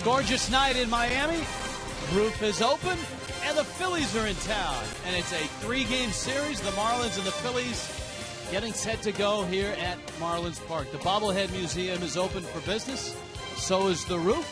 Gorgeous night in Miami. Roof is open, and the Phillies are in town. And it's a three-game series. The Marlins and the Phillies getting set to go here at Marlins Park. The Bobblehead Museum is open for business. So is the roof.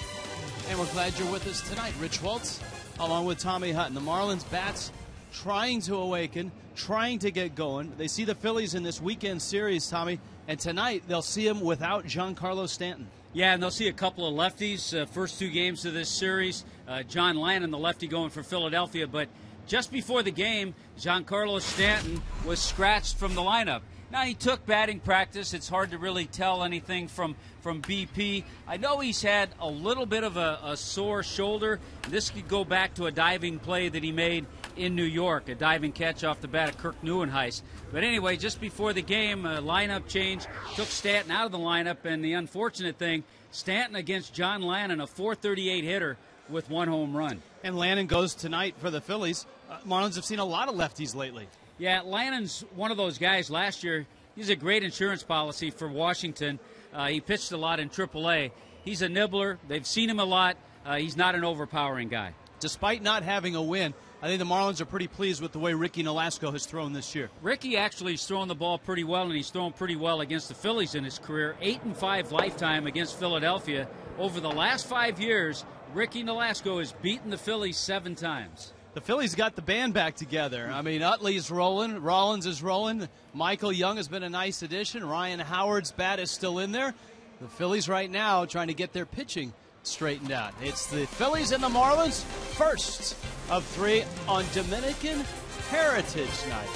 And we're glad you're with us tonight. Rich Waltz, along with Tommy Hutton. The Marlins bats trying to awaken, trying to get going. They see the Phillies in this weekend series, Tommy, and tonight they'll see them without Giancarlo Stanton. Yeah, and they'll see a couple of lefties. First two games of this series, John Lannon, the lefty, going for Philadelphia. But just before the game, Giancarlo Stanton was scratched from the lineup. Now, he took batting practice. It's hard to really tell anything from BP. I know he's had a little bit of a sore shoulder. This could go back to a diving play that he made in New York, a diving catch off the bat of Kirk Neuenhuis. But anyway, just before the game, a lineup change took Stanton out of the lineup, and the unfortunate thing, Stanton against John Lannon, a .438 hitter with one home run. And Lannon goes tonight for the Phillies. Marlins have seen a lot of lefties lately. Yeah, Lannon's one of those guys. Last year, he's a great insurance policy for Washington. He pitched a lot in AAA. He's a nibbler. They've seen him a lot. He's not an overpowering guy. Despite not having a win, I think the Marlins are pretty pleased with the way Ricky Nolasco has thrown this year. Ricky actually is throwing the ball pretty well, and he's thrown pretty well against the Phillies in his career. 8-5 lifetime against Philadelphia. Over the last 5 years, Ricky Nolasco has beaten the Phillies 7 times. The Phillies got the band back together. I mean, Utley's rolling, Rollins is rolling, Michael Young has been a nice addition, Ryan Howard's bat is still in there. The Phillies right now trying to get their pitching straightened out. It's the Phillies and the Marlins, first of 3 on Dominican Heritage Night.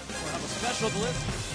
We'll have a special blitz.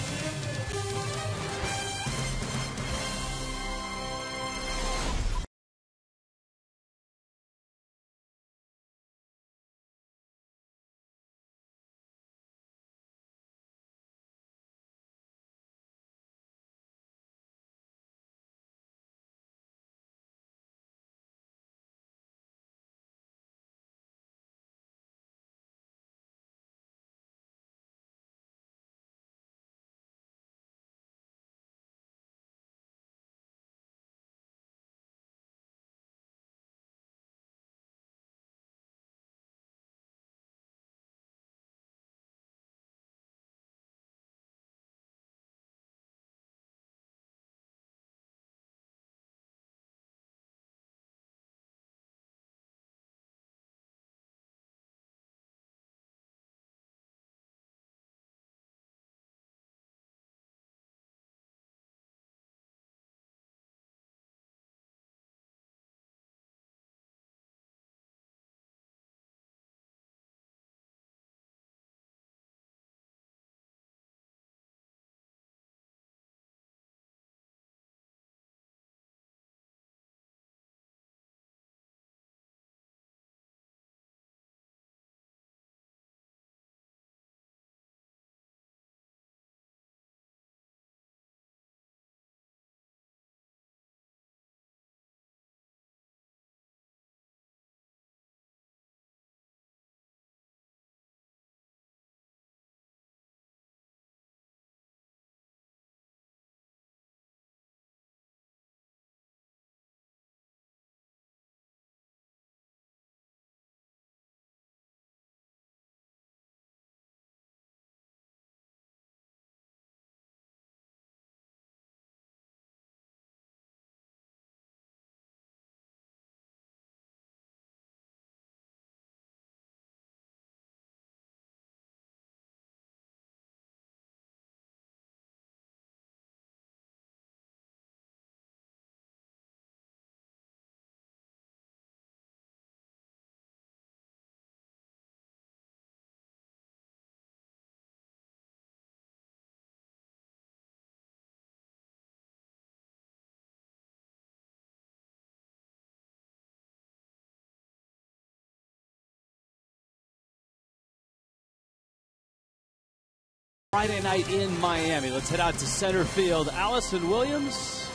Friday night in Miami. Let's head out to center field. Allison Williams,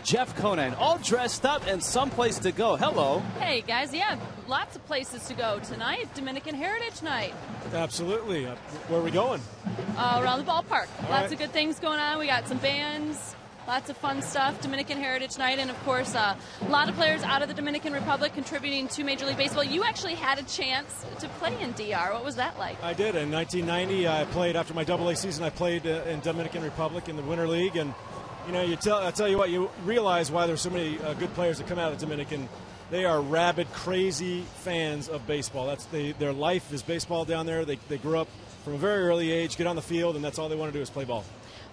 Jeff Conan, all dressed up and someplace to go. Hello. Hey, guys. Yeah, lots of places to go tonight. Dominican Heritage Night. Absolutely. Where are we going? Around the ballpark. All Lots right. of good things going on. We got some bands. Lots of fun stuff, Dominican Heritage Night, and of course a lot of players out of the Dominican Republic contributing to Major League Baseball. You actually had a chance to play in DR. What was that like? I did. In 1990, I played, after my AA season, I played in Dominican Republic in the Winter League. And, you know, I tell you what, you realize why there's so many good players that come out of the Dominican. They are rabid, crazy fans of baseball. Their life is baseball down there. They grew up from a very early age, get on the field, and that's all they want to do is play ball.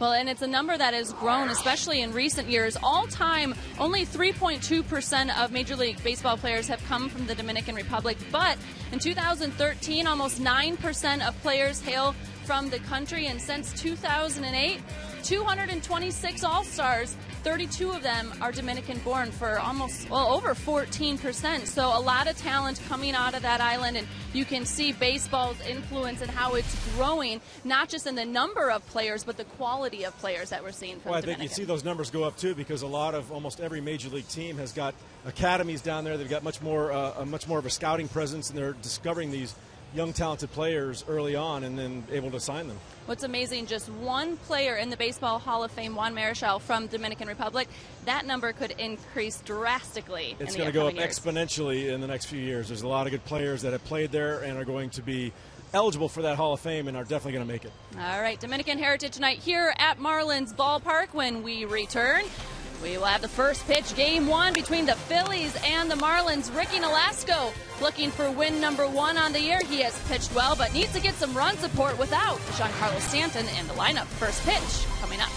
Well, and it's a number that has grown, especially in recent years. All time, only 3.2% of Major League Baseball players have come from the Dominican Republic. But in 2013, almost 9% of players hail from the country. And since 2008, 226 All-Stars, 32 of them are Dominican-born for over 14%. So a lot of talent coming out of that island, and you can see baseball's influence and how it's growing, not just in the number of players, but the quality of players that we're seeing from Well, I Dominican. think you see those numbers go up, too, because almost every Major League team has got academies down there. They've got much more of a scouting presence, and they're discovering these young, talented players early on and then able to sign them. What's amazing, just one player in the Baseball Hall of Fame, Juan Marichal from Dominican Republic, that number could increase drastically. It's going to go up exponentially in the next few years. There's a lot of good players that have played there and are going to be eligible for that Hall of Fame and are definitely going to make it. All right, Dominican Heritage Night here at Marlins Ballpark. When we return, we will have the first pitch, Game 1 between the Phillies and the Marlins. Ricky Nolasco looking for win number 1 on the year. He has pitched well, but needs to get some run support without Giancarlo Stanton in the lineup. First pitch coming up.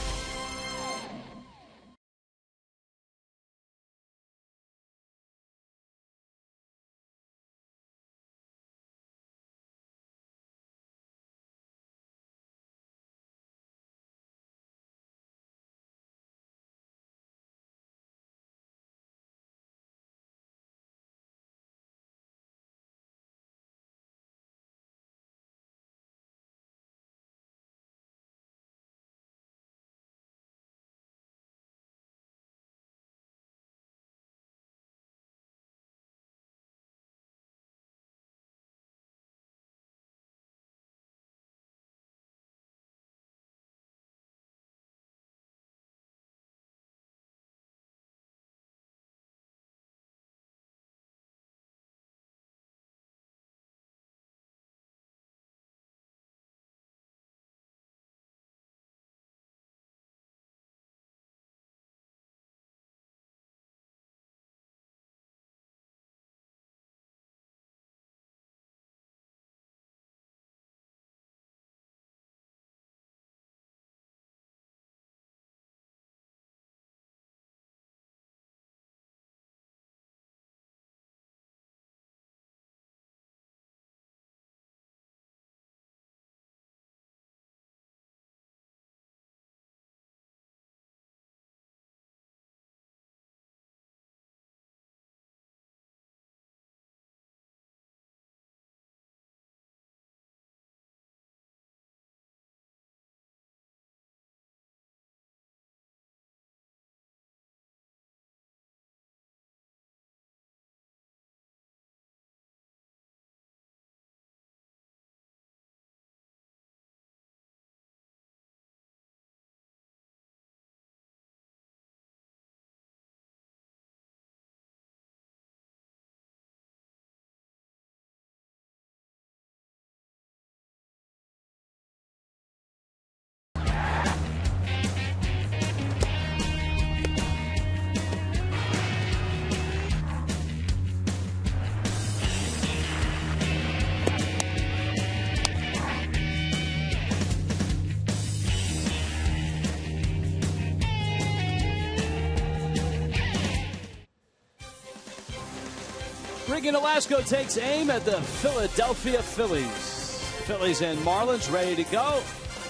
Ricky Nolasco takes aim at the Philadelphia Phillies. Phillies and Marlins ready to go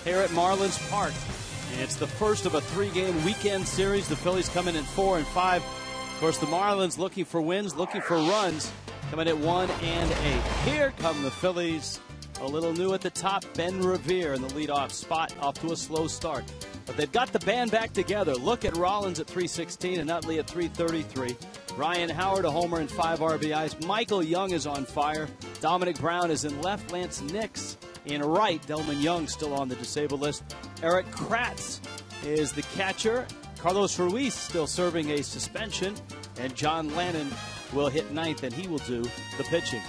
here at Marlins Park. And it's the first of a 3-game weekend series. The Phillies coming in 4-5. Of course, the Marlins looking for wins, looking for runs, coming at 1-8. Here come the Phillies. A little new at the top, Ben Revere in the leadoff spot, off to a slow start. But they've got the band back together. Look at Rollins at 316 and Utley at 333. Ryan Howard, a homer and 5 RBIs. Michael Young is on fire. Dominic Brown is in left. Lance Nix in right. Delman Young still on the disabled list. Eric Kratz is the catcher. Carlos Ruiz still serving a suspension, and John Lannon will hit ninth, and he will do the pitching.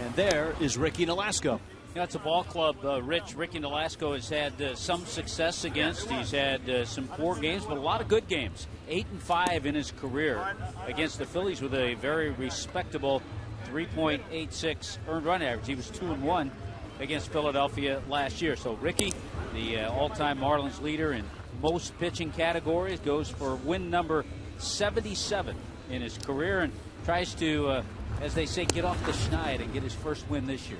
And there is Ricky Nolasco. Yeah, it's a ball club, Rich. Ricky Nolasco has had some success against. He's had some poor games, but a lot of good games. 8-5 in his career against the Phillies with a very respectable 3.86 earned run average. He was 2-1 against Philadelphia last year. So Ricky, the all-time Marlins leader in most pitching categories, goes for win number 77 in his career and tries to, as they say, get off the schneid and get his first win this year.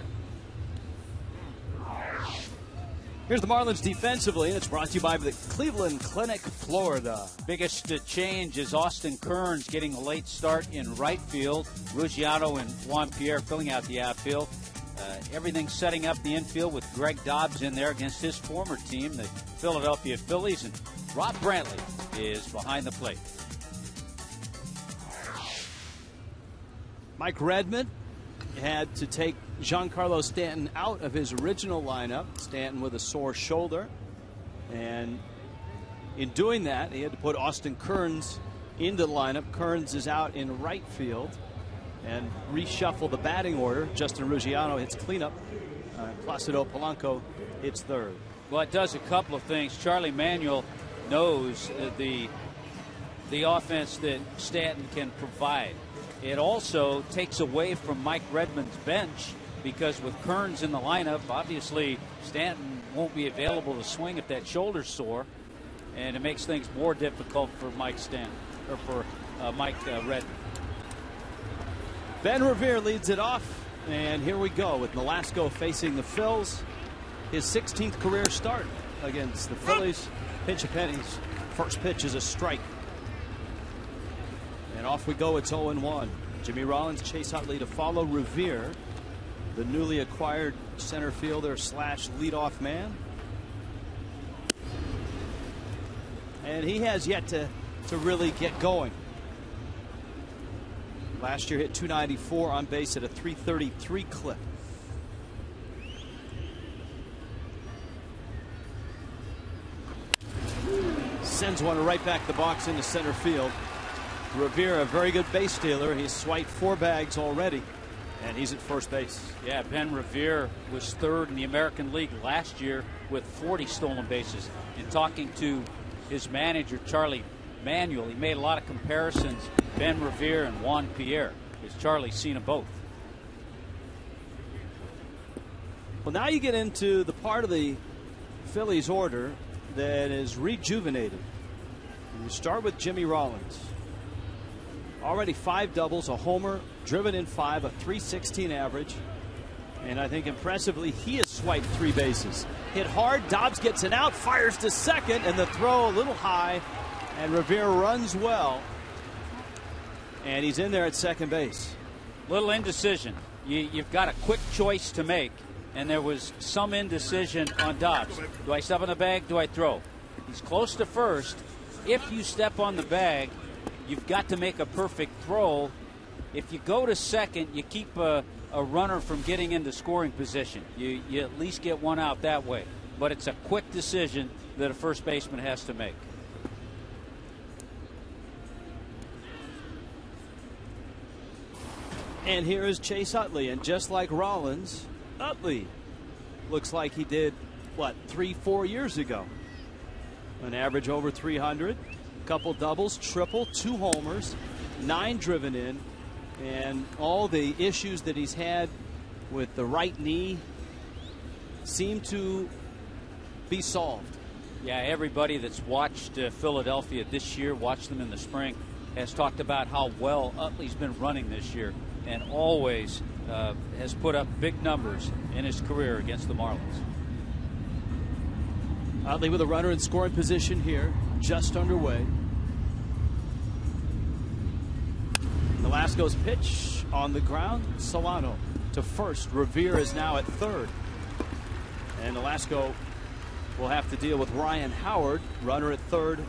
Here's the Marlins defensively, and it's brought to you by the Cleveland Clinic, Florida. Biggest change is Austin Kearns getting a late start in right field. Ruggiano and Juan Pierre filling out the outfield. Everything setting up the infield with Greg Dobbs in there against his former team, the Philadelphia Phillies, and Rob Brantley is behind the plate. Mike Redmond had to take Giancarlo Stanton out of his original lineup. Stanton with a sore shoulder, and in doing that he had to put Austin Kearns into the lineup. Kearns is out in right field, and reshuffle the batting order. Justin Ruggiano hits cleanup. Placido Polanco hits third. Well, it does a couple of things. Charlie Manuel knows the offense that Stanton can provide. It also takes away from Mike Redmond's bench, because with Kearns in the lineup, obviously Stanton won't be available to swing if that shoulder's sore, and it makes things more difficult for Mike Redmond. Ben Revere leads it off, and here we go with Nolasco facing the Phils. His 16th career start against the Phillies. Pinch of pennies. First pitch is a strike. And off we go. It's 0-1. Jimmy Rollins, Chase Utley to follow. Revere, the newly acquired center fielder / leadoff man. And he has yet to really get going. Last year hit .294 on base at a .333 clip. Sends one right back the box into center field. Revere, a very good base stealer. He's swiped 4 bags already, and he's at first base. Yeah, Ben Revere was third in the American League last year with 40 stolen bases. In talking to his manager, Charlie Manuel, he made a lot of comparisons, Ben Revere and Juan Pierre, because Charlie's seen them both. Well, now you get into the part of the Phillies order that is rejuvenated. You start with Jimmy Rollins. Already 5 doubles, a homer, driven in 5, a .316 average. And I think impressively, he has swiped 3 bases. Hit hard, Dobbs gets an out, fires to second, and the throw a little high, and Revere runs well. And he's in there at second base. Little indecision. You've got a quick choice to make, and there was some indecision on Dobbs. Do I step on the bag? Do I throw? He's close to first. If you step on the bag, you've got to make a perfect throw. If you go to second, you keep a runner from getting into scoring position. You at least get one out that way. But it's a quick decision that a first baseman has to make. And here is Chase Utley, and just like Rollins, Utley looks like he did, what, 3-4 years ago. An average over 300, couple doubles, triple, 2 homers, 9 driven in, and all the issues that he's had with the right knee seem to be solved. Yeah, everybody that's watched Philadelphia this year, watched them in the spring, has talked about how well Utley's been running this year, and always has put up big numbers in his career against the Marlins. Utley with a runner in scoring position here, just underway. Nolasco's pitch on the ground. Solano to first. Revere is now at third. And Nolasco will have to deal with Ryan Howard, runner at third,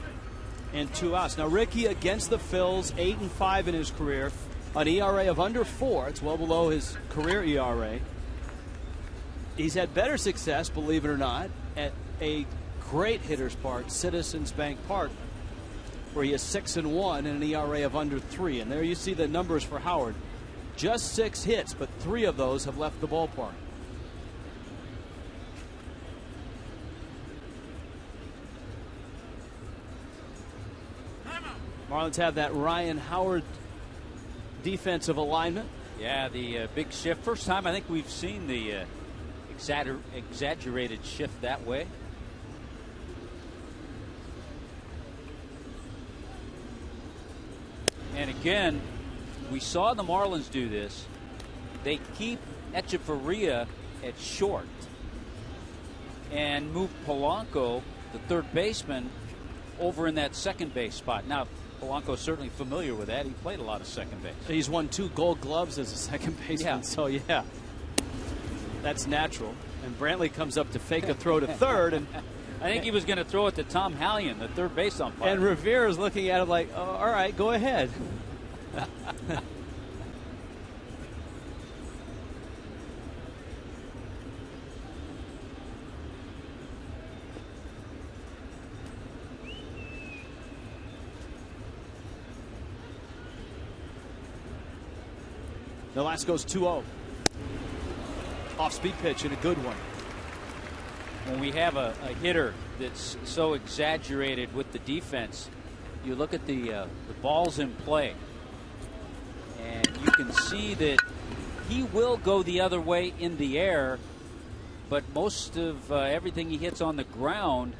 and 2 outs. Now Ricky against the Phils, 8-5 in his career, an ERA of under 4. It's well below his career ERA. He's had better success, believe it or not, at a great hitter's park, Citizens Bank Park, where he is 6-1 and an ERA of under 3. And there you see the numbers for Howard. Just 6 hits, but 3 of those have left the ballpark. Marlins have that Ryan Howard defensive alignment. Yeah, the big shift. First time I think we've seen the exaggerated shift that way. And again, we saw the Marlins do this. They keep Echeverria at short and move Polanco, the third baseman, over in that second base spot. Now, Polanco's certainly familiar with that. He played a lot of second base. He's won 2 Gold Gloves as a second baseman, so yeah, that's natural. And Brantley comes up to fake a throw to third, and I think he was going to throw it to Tom Hallion, the third base umpire. And Revere is looking at him like, oh, all right, go ahead. Nolasco's 2-0. Off-speed pitch and a good one. When we have a hitter that's so exaggerated with the defense, you look at the balls in play, and you can see that he will go the other way in the air, but most of everything he hits on the ground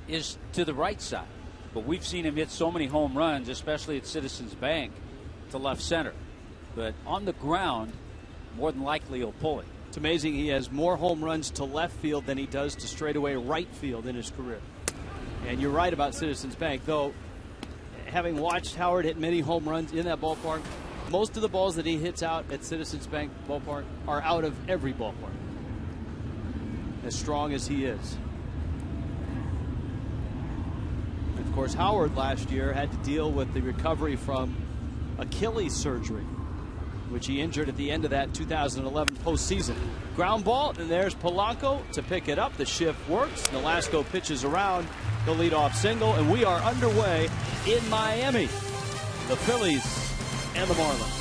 is to the right side. But we've seen him hit so many home runs, especially at Citizens Bank, to left center. But on the ground, more than likely he'll pull it. It's amazing he has more home runs to left field than he does to straightaway right field in his career. And you're right about Citizens Bank, though, having watched Howard hit many home runs in that ballpark, most of the balls that he hits out at Citizens Bank Ballpark are out of every ballpark, as strong as he is. And of course, Howard last year had to deal with the recovery from Achilles surgery, which he injured at the end of that 2011 postseason. Ground ball, and there's Polanco to pick it up. The shift works. Nolasco pitches around the leadoff single, and we are underway in Miami. The Phillies and the Marlins.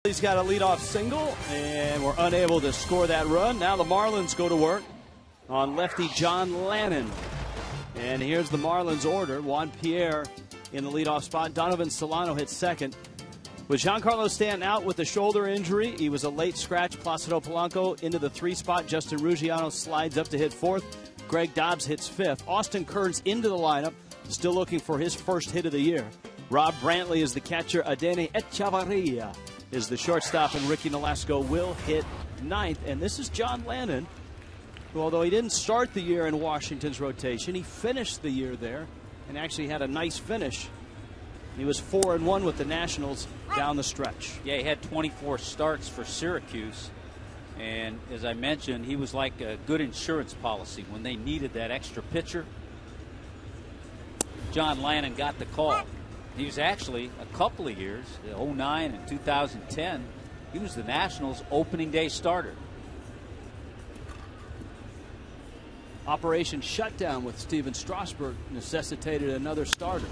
He's got a leadoff single, and we're unable to score that run. Now the Marlins go to work on lefty John Lannon. And here's the Marlins order. Juan Pierre in the leadoff spot. Donovan Solano hits second. With Giancarlo Stanton out with a shoulder injury, he was a late scratch. Placido Polanco into the 3 spot. Justin Ruggiano slides up to hit 4th. Greg Dobbs hits 5th. Austin Kearns into the lineup, still looking for his first hit of the year. Rob Brantley is the catcher. Adene Echevarria is the shortstop, and Ricky Nolasco will hit 9th. And this is John Lannon, who, although he didn't start the year in Washington's rotation, he finished the year there and actually had a nice finish. He was 4-1 with the Nationals down the stretch. Yeah, he had 24 starts for Syracuse. And as I mentioned, he was like a good insurance policy when they needed that extra pitcher. John Lannon got the call. He was actually a couple of years, 2009 and 2010, he was the Nationals' opening day starter. Operation Shutdown with Steven Strasburg necessitated another starter.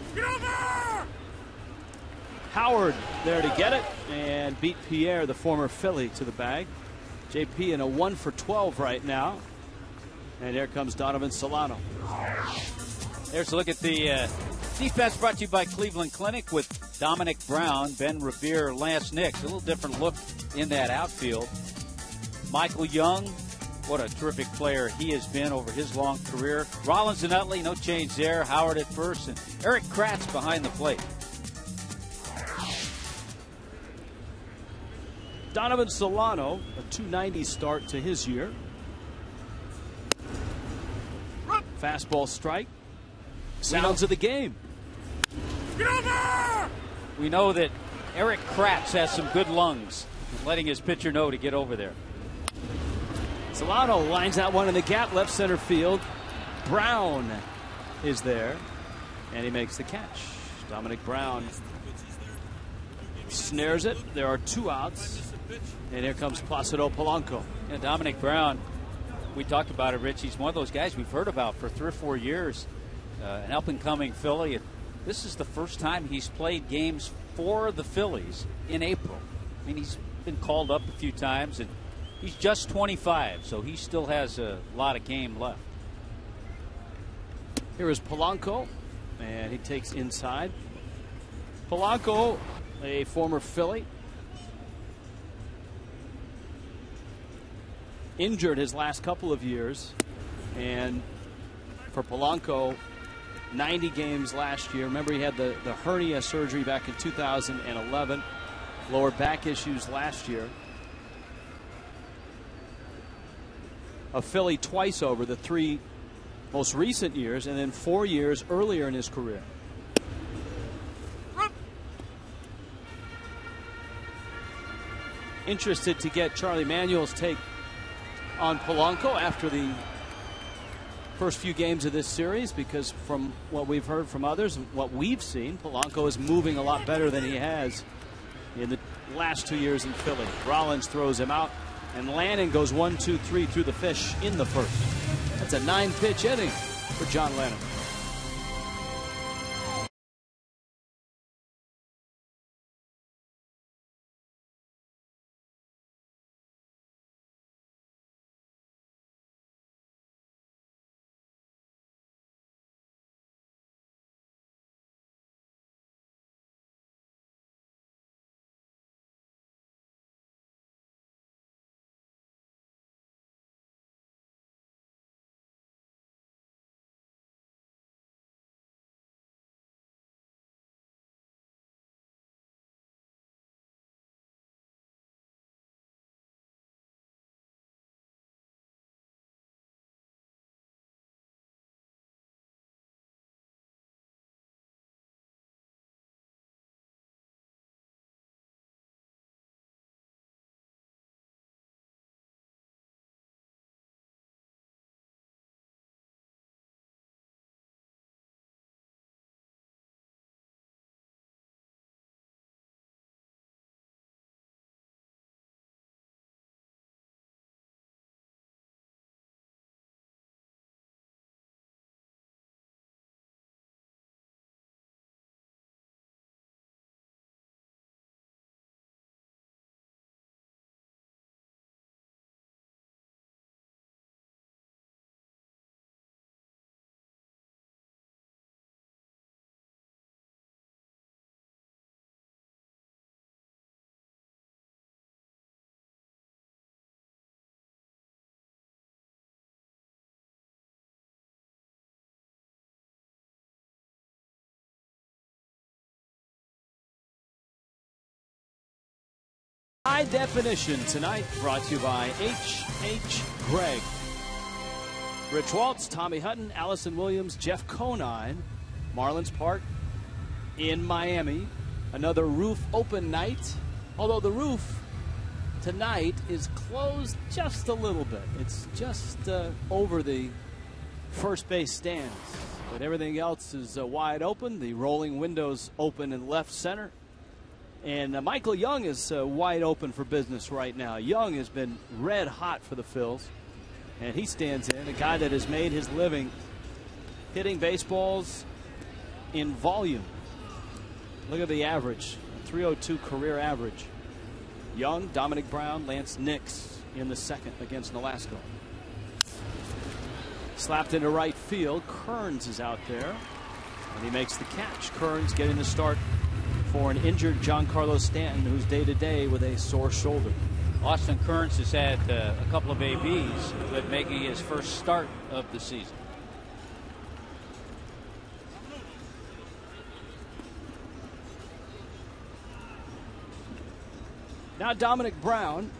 Howard there to get it and beat Pierre, the former Philly, to the bag. JP in a 1 for 12 right now. And here comes Donovan Solano. There's a look at the defense brought to you by Cleveland Clinic with Dominic Brown, Ben Revere, Lance Nix. A little different look in that outfield. Michael Young, what a terrific player he has been over his long career. Rollins and Utley, no change there. Howard at first, and Eric Kratz behind the plate. Donovan Solano, a .290 start to his year. Fastball strike. Sounds of the game. We know that Eric Kratz has some good lungs, letting his pitcher know to get over there. Solano lines that one in the gap, left center field. Brown is there, and he makes the catch. Dominic Brown snares it. There are 2 outs, and here comes Placido Polanco. Yeah, Dominic Brown, we talked about it, Rich. He's one of those guys we've heard about for 3 or 4 years. An up-and-coming Philly. And this is the first time he's played games for the Phillies in April. I mean, he's been called up a few times, and he's just 25, so he still has a lot of game left. Here is Polanco, and he takes inside. Polanco, a former Philly. Injured his last couple of years, and for Polanco, 90 games last year. Remember, he had the hernia surgery back in 2011, lower back issues last year. A Philly twice over the 3 most recent years, and then 4 years earlier in his career. Interested to get Charlie Manuel's take on Polanco after the first few games of this series, because from what we've heard from others and what we've seen, Polanco is moving a lot better than he has in the last 2 years in Philly. Rollins throws him out, and Lannon goes 1-2-3 through the fish in the first. That's a 9-pitch inning for John Lannon. High Definition tonight, brought to you by H.H. Gregg. Rich Waltz, Tommy Hutton, Allison Williams, Jeff Conine, Marlins Park in Miami. Another roof open night, although the roof tonight is closed just a little bit. It's just over the first base stands, but everything else is wide open. The rolling windows open in left center. And Michael Young is wide open for business right now. Young has been red hot for the Phils, and he stands in, a guy that has made his living hitting baseballs in volume. Look at the average, 302 career average. Young, Dominic Brown, Lance Nix in the second against Nolasco. Slapped into right field. Kearns is out there, and he makes the catch. Kearns getting the start for an injured Giancarlo Stanton, who's day-to-day with a sore shoulder. Austin Kearns has had a couple of ABs, but making his first start of the season. Now Dominic Brown.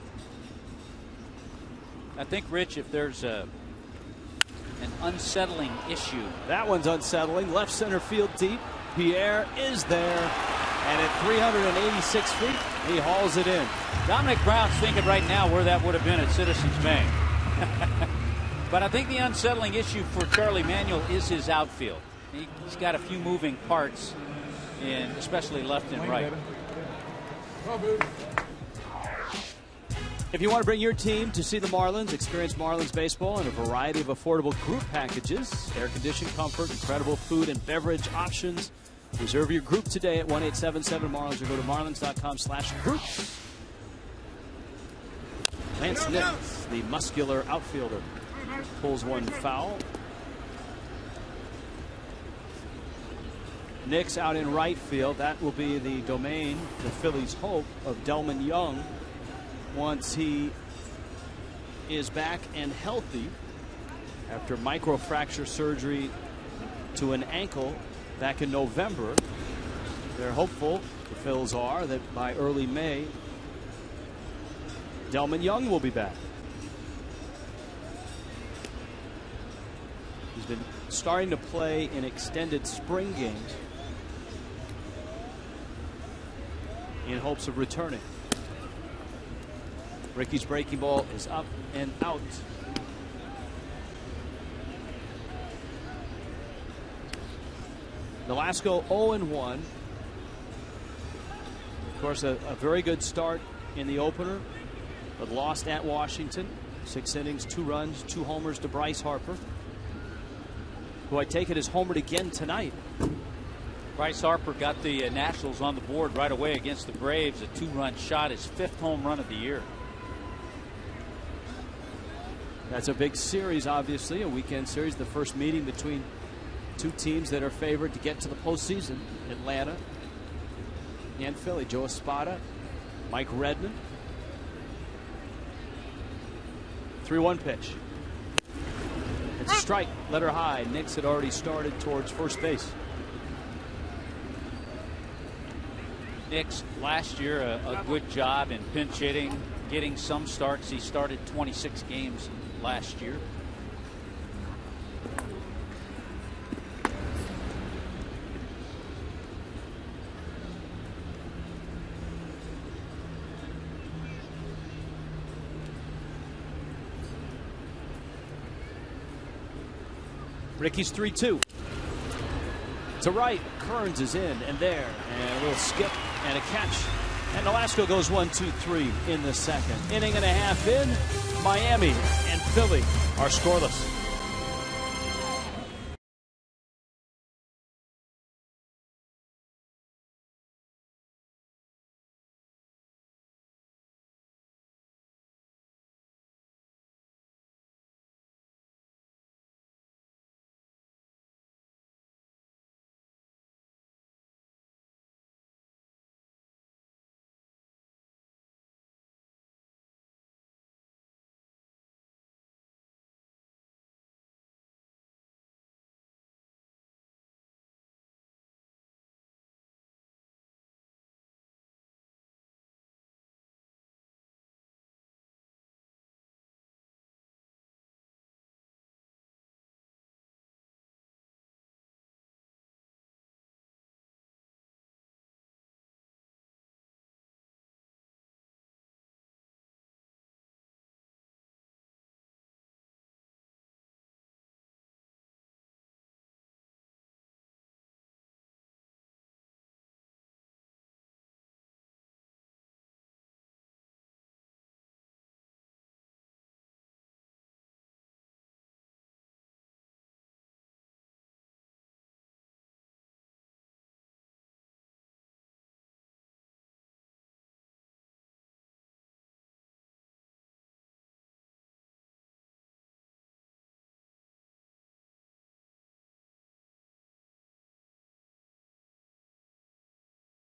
I think, Rich, if there's an unsettling issue. That one's unsettling. Left center field deep. Pierre is there. And at 386 feet, he hauls it in. Dominic Brown's thinking right now where that would have been at Citizens Bank. But I think the unsettling issue for Charlie Manuel is his outfield. He's got a few moving parts, in especially left and right. If you want to bring your team to see the Marlins, experience Marlins baseball in a variety of affordable group packages, air-conditioned comfort, incredible food and beverage options. Reserve your group today at 1-877-MARLINS or go to marlins.com/groups. Lance Nix, the muscular outfielder, pulls one foul. Nix out in right field. That will be the domain, the Phillies' hope, of Delman Young once he is back and healthy after microfracture surgery to an ankle back in November. They're hopeful, the Phils are, that by early May, Delman Young will be back. He's been starting to play in extended spring games in hopes of returning. Ricky's breaking ball is up and out. Nolasco 0-1. Of course, a very good start in the opener, but lost at Washington. 6 innings, 2 runs, 2 homers to Bryce Harper, who I take it is homered again tonight. Bryce Harper got the Nationals on the board right away against the Braves. A 2-run shot, his 5th home run of the year. That's a big series, obviously, a weekend series, the first meeting between two teams that are favored to get to the postseason, Atlanta and Philly. Joe Espada, Mike Redmond. 3-1 pitch. It's a strike, let her high. Nix had already started towards first base. Nix last year a good job in pinch hitting, getting some starts. He started 26 games last year. Ricky's 3-2. To right, Kearns is in and there, and a little skip and a catch. And Nolasco goes 1-2-3 in the second. Inning and a half in, Miami and Philly are scoreless.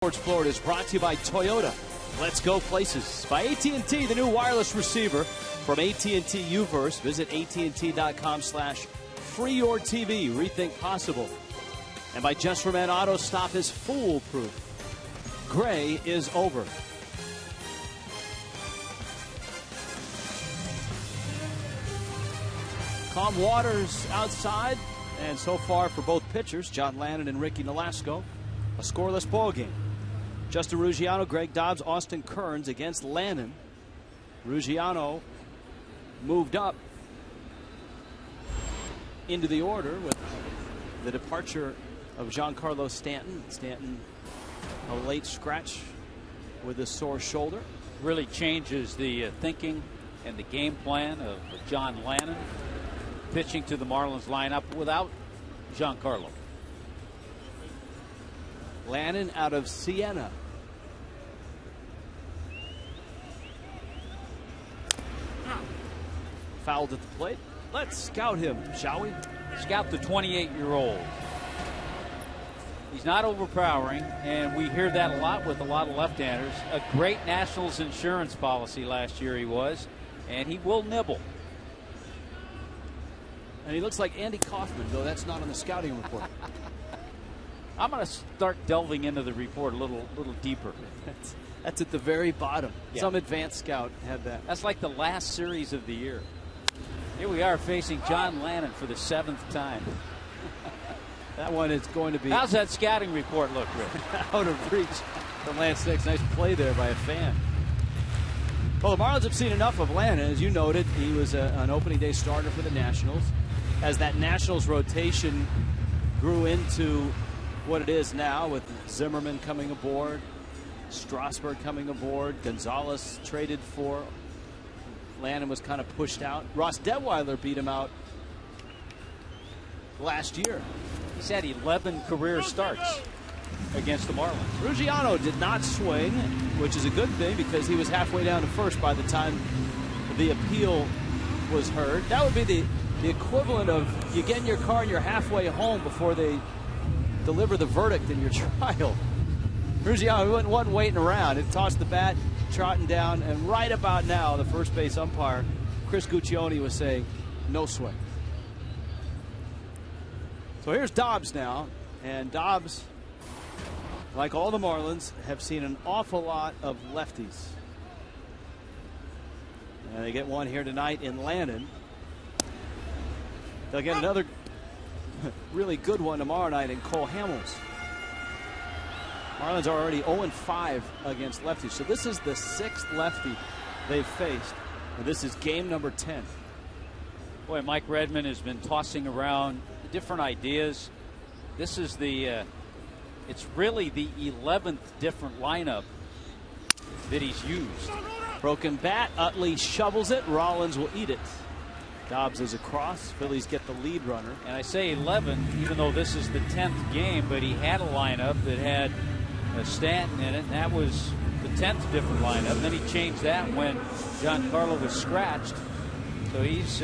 Sports Florida is brought to you by Toyota. Let's go places. By AT&T, the new wireless receiver from AT&T Uverse. Visit AT&T.com/freeyourtv. Rethink possible. And by Just for Men, Auto Stop is foolproof. Gray is over. Calm waters outside, and so far for both pitchers, John Lannon and Ricky Nolasco, a scoreless ball game. Justin Ruggiano, Greg Dobbs, Austin Kearns against Lannon. Ruggiano moved up into the order with the departure of Giancarlo Stanton. Stanton, a late scratch with a sore shoulder. Really changes the thinking and the game plan of John Lannon pitching to the Marlins lineup without Giancarlo. Lannon out of Siena. Fouled at the plate. Let's scout him, shall we? Scout the 28-year-old. He's not overpowering, and we hear that a lot with a lot of left-handers. A great Nationals insurance policy last year he was, and he will nibble. And he looks like Andy Kaufman, though that's not on the scouting report. I'm going to start delving into the report a little deeper. That's at the very bottom. Yeah. Some advanced scout had that. That's like the last series of the year. Here we are facing John Lannon for the 7th time. That one is going to be How's that scouting report look, Rick? out of reach from Lance Six. Nice play there by a fan. Well, the Marlins have seen enough of Lannon. As you noted, he was an opening day starter for the Nationals. As that Nationals rotation grew into what it is now, with Zimmerman coming aboard, Strasburg coming aboard, Gonzalez traded for, Lannon was kind of pushed out. Ross Detweiler beat him out last year. He's had 11 career starts against the Marlins. Ruggiano did not swing, which is a good thing because he was halfway down to first by the time the appeal was heard. That would be the equivalent of you get in your car and you're halfway home before they deliver the verdict in your trial. Ruggiano wasn't waiting around. It tossed the bat, trotting down, and right about now, the first base umpire, Chris Guccione, was saying, no swing. So here's Dobbs now, and Dobbs, like all the Marlins, have seen an awful lot of lefties. And they get one here tonight in Lannon. They'll get another really good one tomorrow night in Cole Hamels. Marlins are already 0-5 against lefties. So this is the 6th lefty they've faced. And this is game number 10. Boy, Mike Redmond has been tossing around different ideas. This is it's really the 11th different lineup that he's used. Broken bat, Utley shovels it, Rollins will eat it. Dobbs is across, Phillies get the lead runner. And I say 11, even though this is the 10th game, but he had a lineup that had Stanton in it, and that was the 10th different lineup. And then he changed that when Giancarlo was scratched. So he's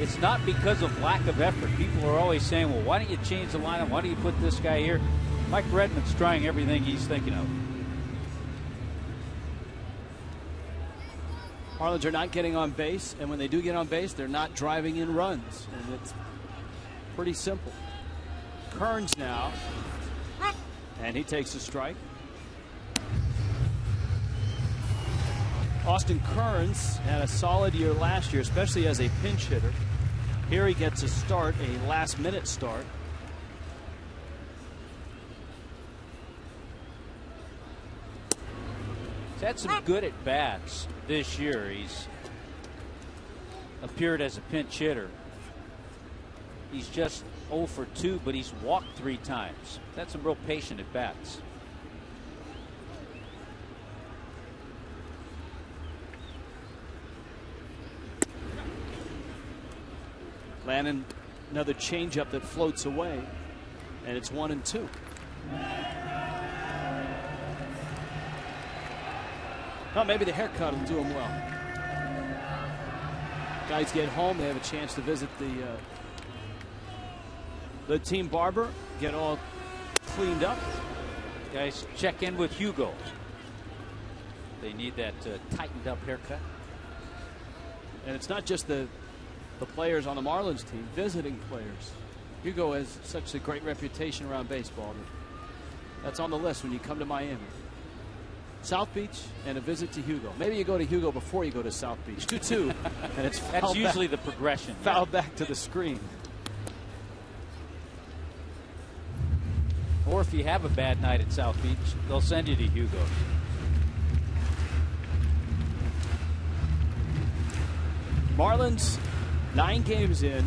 it's not because of lack of effort. People are always saying, well, why don't you change the lineup? Why don't you put this guy here? Mike Redmond's trying everything he's thinking of. Marlins are not getting on base, and when they do get on base, they're not driving in runs. And it's pretty simple. Kearns now, and he takes a strike. Austin Kearns had a solid year last year, especially as a pinch hitter. Here he gets a start, a last-minute start. He's had some good at-bats this year. He's appeared as a pinch hitter. He's just 0 for 2, but he's walked 3 times. That's some real patient at-bats. Lannon, another changeup that floats away, and it's 1-2. Well, maybe the haircut will do him well. Guys get home, they have a chance to visit the team barber, get all cleaned up. Guys, check in with Hugo. They need that tightened up haircut. And it's not just the players on the Marlins team, visiting players. Hugo has such a great reputation around baseball. That's on the list when you come to Miami. South Beach and a visit to Hugo. Maybe you go to Hugo before you go to South Beach. 2-2. And it's that's usually the progression. Fouled back to the screen. Or if you have a bad night at South Beach, they'll send you to Hugo. Marlins 9 games in,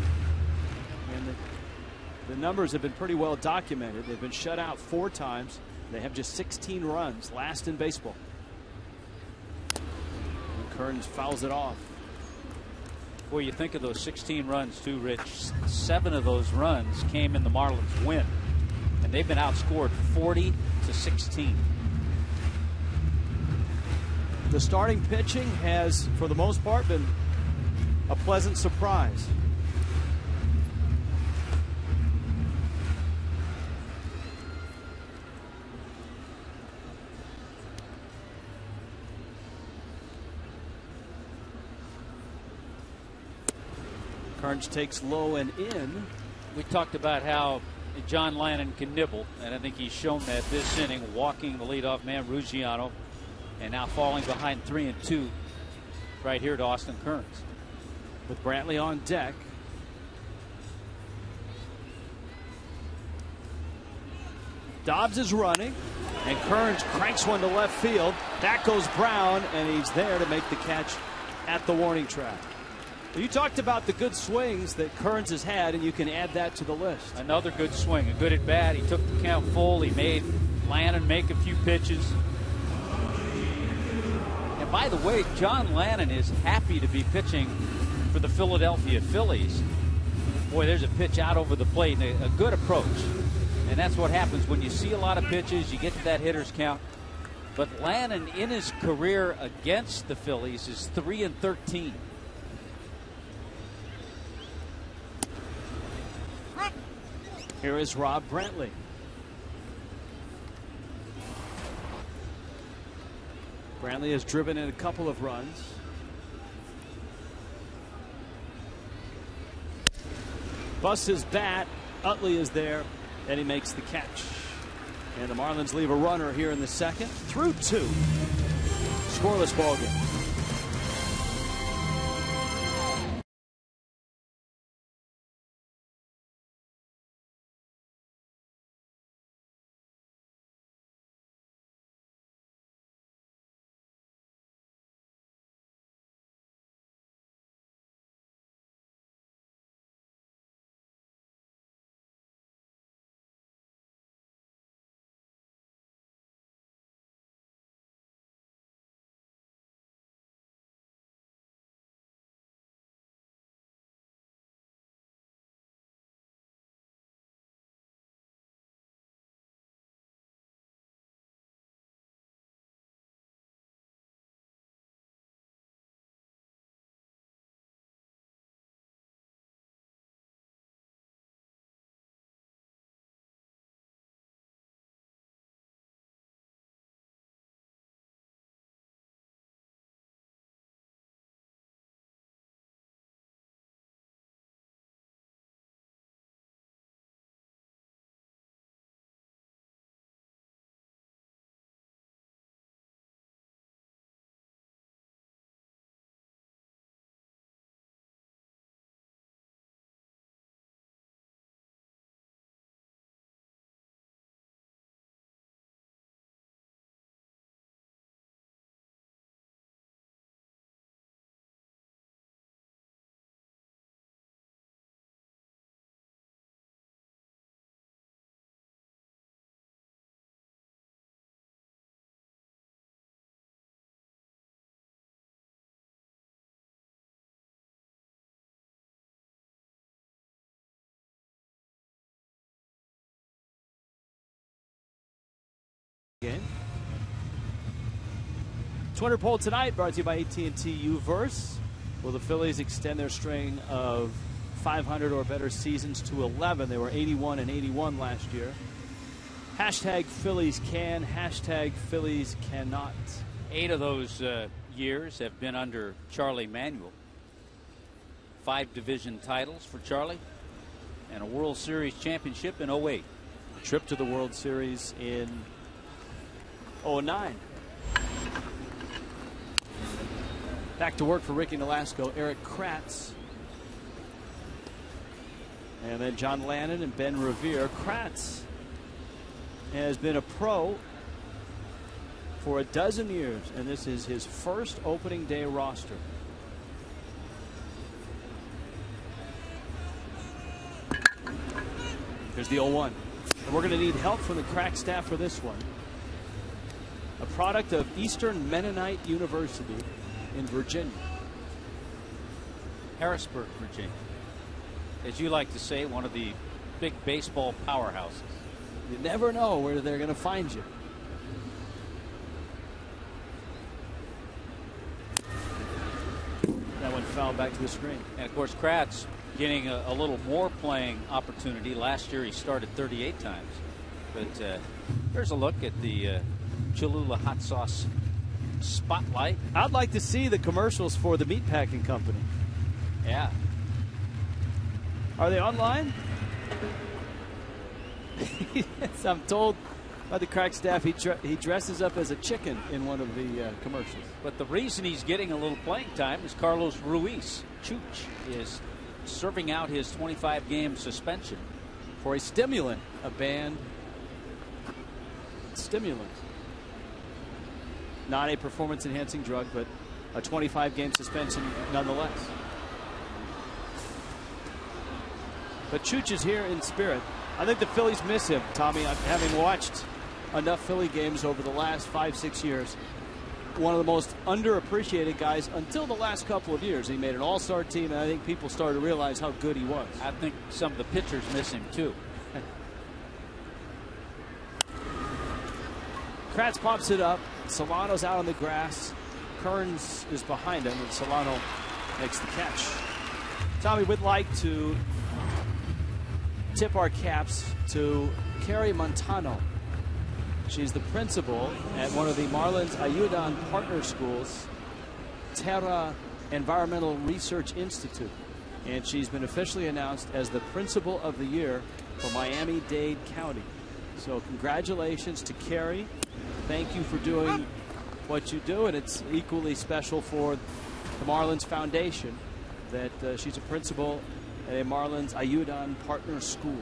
and the numbers have been pretty well documented. They've been shut out 4 times. They have just 16 runs, last in baseball. And Kearns fouls it off. Boy, you think of those 16 runs too, Rich. 7 of those runs came in the Marlins win. And they've been outscored 40-16. The starting pitching has, for the most part, been a pleasant surprise. Kearns takes low and in. We talked about how John Lannon can nibble, and I think he's shown that this inning, walking the leadoff man Ruggiano, and now falling behind 3-2 right here to Austin Kearns. With Brantley on deck. Dobbs is running, and Kearns cranks one to left field. That goes Brown, and he's there to make the catch at the warning track. You talked about the good swings that Kearns has had, and you can add that to the list. Another good swing, a good at bat. He took the count full. He made Lannon make a few pitches. And by the way, John Lannon is happy to be pitching for the Philadelphia Phillies. Boy, there's a pitch out over the plate, and a good approach. And that's what happens when you see a lot of pitches, you get to that hitter's count. But Lannon in his career against the Phillies is 3-13. Here is Rob Brantley. Brantley has driven in a couple of runs. Busts his bat. Utley is there, and he makes the catch. And the Marlins leave a runner here in the second. Through 2. Scoreless ball game. Game. Twitter poll tonight brought to you by AT&T UVerse. Will the Phillies extend their string of 500 or better seasons to 11? They were 81-81 last year. Hashtag Phillies can, hashtag Phillies cannot. 8 of those years have been under Charlie Manuel. 5 division titles for Charlie and a World Series championship in 08. A trip to the World Series in 09. Back to work for Ricky Nolasco, Eric Kratz, and then John Lannon and Ben Revere. Kratz has been a pro for a dozen years, and this is his first opening day roster. Here's the 0-1. And we're going to need help from the crack staff for this one. A product of Eastern Mennonite University in Virginia. Harrisburg, Virginia. As you like to say, one of the big baseball powerhouses. You never know where they're going to find you. That one fouled back to the screen. And of course, Kratz getting a little more playing opportunity. Last year he started 38 times. But here's a look at the Cholula hot sauce spotlight. I'd like to see the commercials for the meatpacking company. Yeah. Are they online? Yes, I'm told by the crack staff he dresses up as a chicken in one of the commercials. But the reason he's getting a little playing time is Carlos Ruiz. Chooch is serving out his 25-game suspension for a stimulant, a banned stimulant. Not a performance-enhancing drug, but a 25-game suspension nonetheless. But Chooch is here in spirit. I think the Phillies miss him, Tommy. Having watched enough Philly games over the last 5-6 years, one of the most underappreciated guys until the last couple of years. He made an all-star team, and I think people started to realize how good he was. I think some of the pitchers miss him, too. Kratz pops it up. Solano's out on the grass. Kearns is behind him, and Solano makes the catch. Tommy would like to tip our caps to Carrie Montano. She's the principal at one of the Marlins Ayudan partner schools, Terra Environmental Research Institute. And she's been officially announced as the principal of the year for Miami-Dade County. So congratulations to Carrie. Thank you for doing what you do, and it's equally special for the Marlins Foundation that she's a principal at a Marlins Ayudan partner school.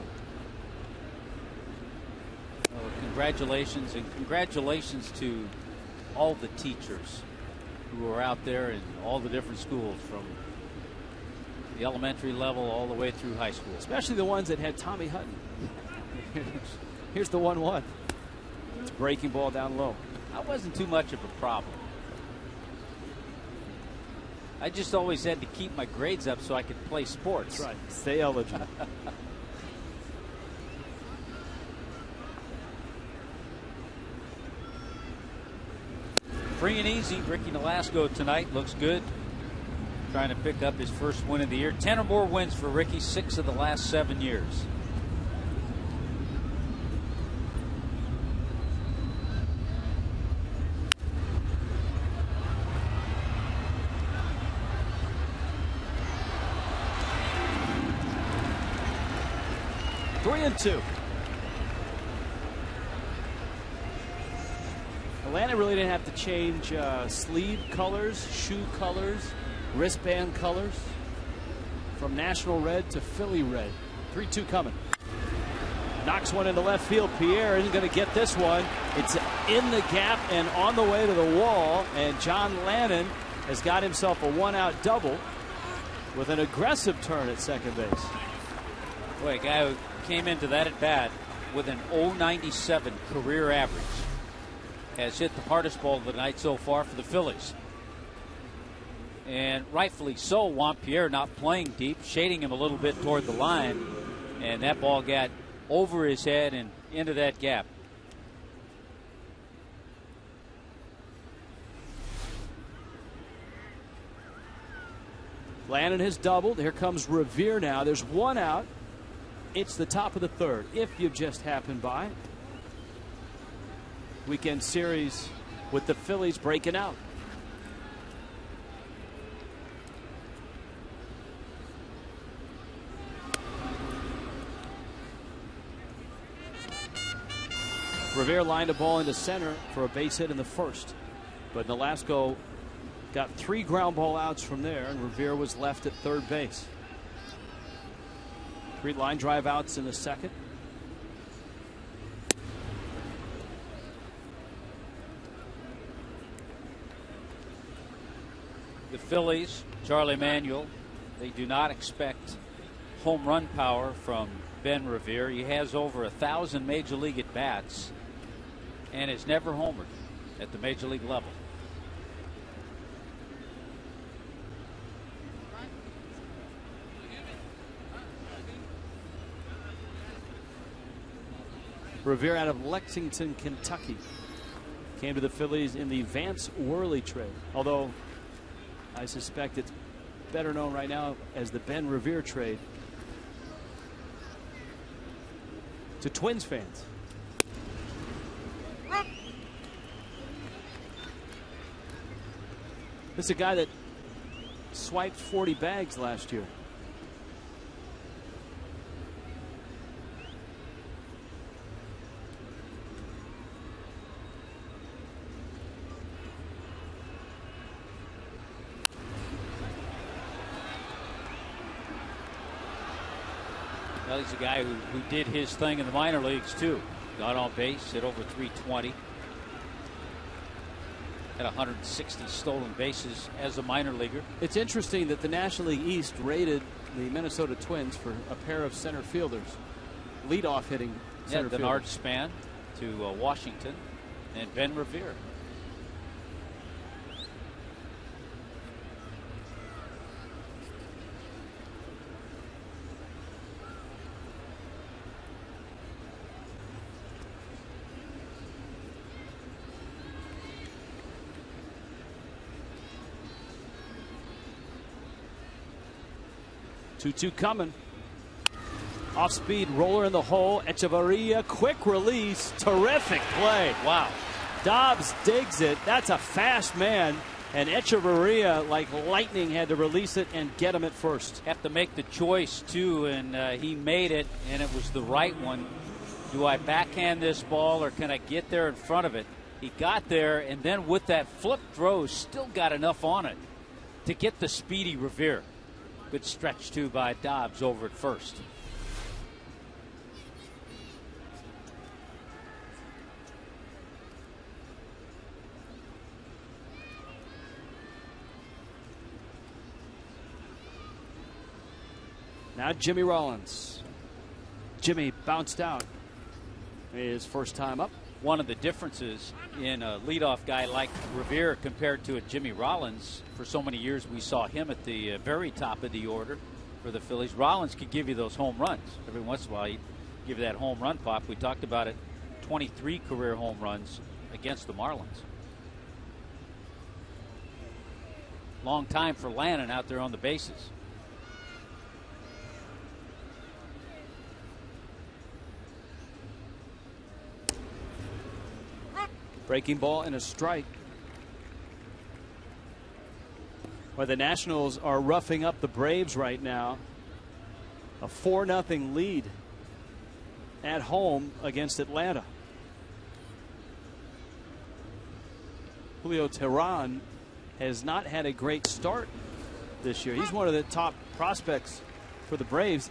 Well, congratulations, and congratulations to all the teachers who are out there in all the different schools, from the elementary level all the way through high school. Especially the ones that had Tommy Hutton. Here's the 1-1. It's a breaking ball down low. That wasn't too much of a problem. I just always had to keep my grades up so I could play sports. That's right. Stay eligible. Free and easy. Ricky Nolasco tonight looks good. Trying to pick up his first win of the year. 10 or more wins for Ricky, 6 of the last 7 years. And 2. Atlanta really didn't have to change sleeve colors, shoe colors, wristband colors from National Red to Philly Red. 3-2 coming. Knocks one into left field. Pierre isn't going to get this one. It's in the gap and on the way to the wall. And John Lannon has got himself a one-out double with an aggressive turn at second base. Boy, a guy who came into that at bat with an .097 career average has hit the hardest ball of the night so far for the Phillies. And rightfully so. Juan Pierre not playing deep, shading him a little bit toward the line, and that ball got over his head and into that gap. Lannon has doubled. Here comes Revere now. There's one out. It's the top of the third. If you've just happened by, weekend series with the Phillies breaking out. Revere lined a ball into center for a base hit in the first, but Nolasco got 3 ground ball outs from there, and Revere was left at third base. 3 line drive outs in the second. The Phillies, Charlie Manuel, they do not expect home run power from Ben Revere. He has over 1,000 major league at bats and has never homered at the major league level. Revere out of Lexington, Kentucky, came to the Phillies in the Vance Worley trade, although I suspect it's better known right now as the Ben Revere trade to Twins fans. This is a guy that swiped 40 bags last year. Well, he's a guy who did his thing in the minor leagues too. Got on base, hit over 320. Had 160 stolen bases as a minor leaguer. It's interesting that the National League East rated the Minnesota Twins for a pair of center fielders, leadoff hitting center fielders. Bernard Span to Washington, and Ben Revere. Two coming. Off speed roller in the hole. Echevarria, quick release. Terrific play. Wow. Dobbs digs it. That's a fast man. And Echevarria, like lightning, had to release it and get him at first. Have to make the choice, too, and he made it, and it was the right one. Do I backhand this ball, or can I get there in front of it? He got there, and then with that flip throw, still got enough on it to get the speedy Revere. Good stretch, too, by Dobbs over at first. Now Jimmy Rollins. Jimmy bounced out his first time up. One of the differences in a leadoff guy like Revere compared to a Jimmy Rollins, for so many years we saw him at the very top of the order for the Phillies. Rollins could give you those home runs. Every once in a while he'd give you that home run pop. We talked about it, 23 career home runs against the Marlins. Long time for Lannon out there on the bases. Breaking ball and a strike. Well, the Nationals are roughing up the Braves right now. A 4-0 lead at home against Atlanta. Julio Teheran has not had a great start this year. He's one of the top prospects for the Braves.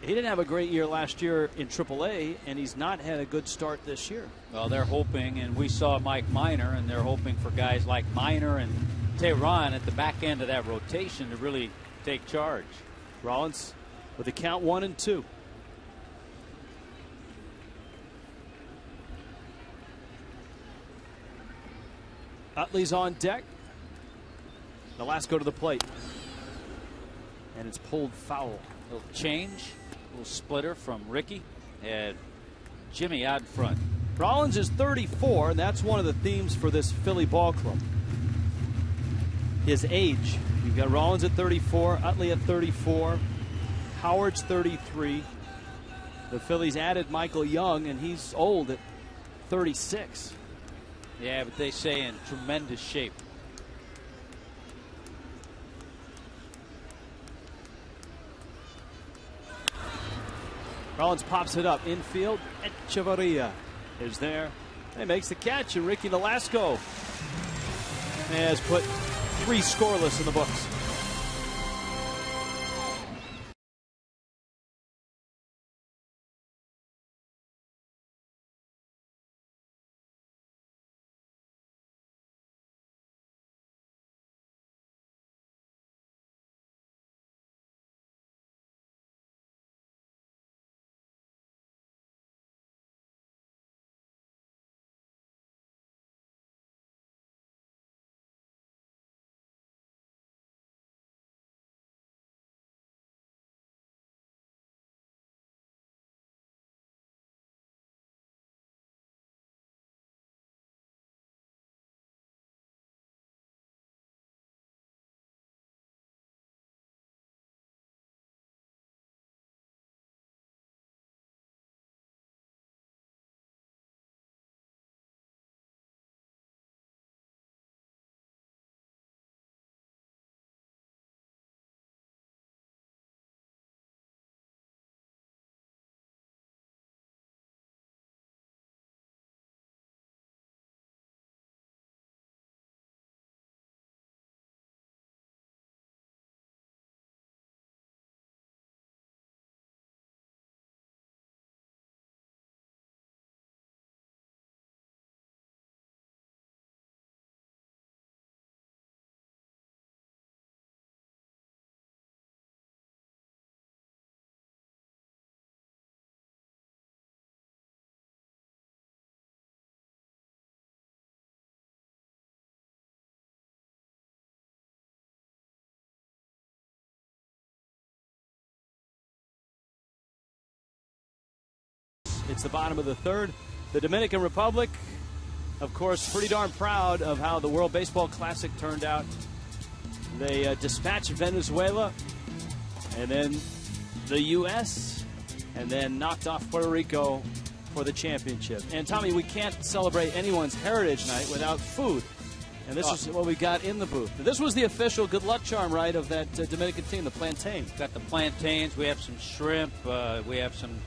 He didn't have a great year last year in AAA, and he's not had a good start this year. Well, they're hoping, and we saw Mike Minor, and they're hoping for guys like Minor and Teheran at the back end of that rotation to really take charge. Rollins with a count 1-2. Utley's on deck. Nolasco to the plate. And it's pulled foul. A little change, a little splitter from Ricky, and Jimmy out in front. Rollins is 34, and that's one of the themes for this Philly ball club. His age. You've got Rollins at 34, Utley at 34, Howard's 33. The Phillies added Michael Young, and he's old at 36. Yeah, but they say in tremendous shape. Rollins pops it up infield. Echevarria is there. He makes the catch, and Ricky Nolasco has put 3 scoreless in the books. It's the bottom of the third. The Dominican Republic, of course, pretty darn proud of how the World Baseball Classic turned out. They dispatched Venezuela, and then the U.S., and then knocked off Puerto Rico for the championship. And, Tommy, we can't celebrate anyone's Heritage Night without food. And this is what we got in the booth. This was the official good luck charm, right, of that Dominican team, the plantain. Got the plantains. We have some shrimp. We have some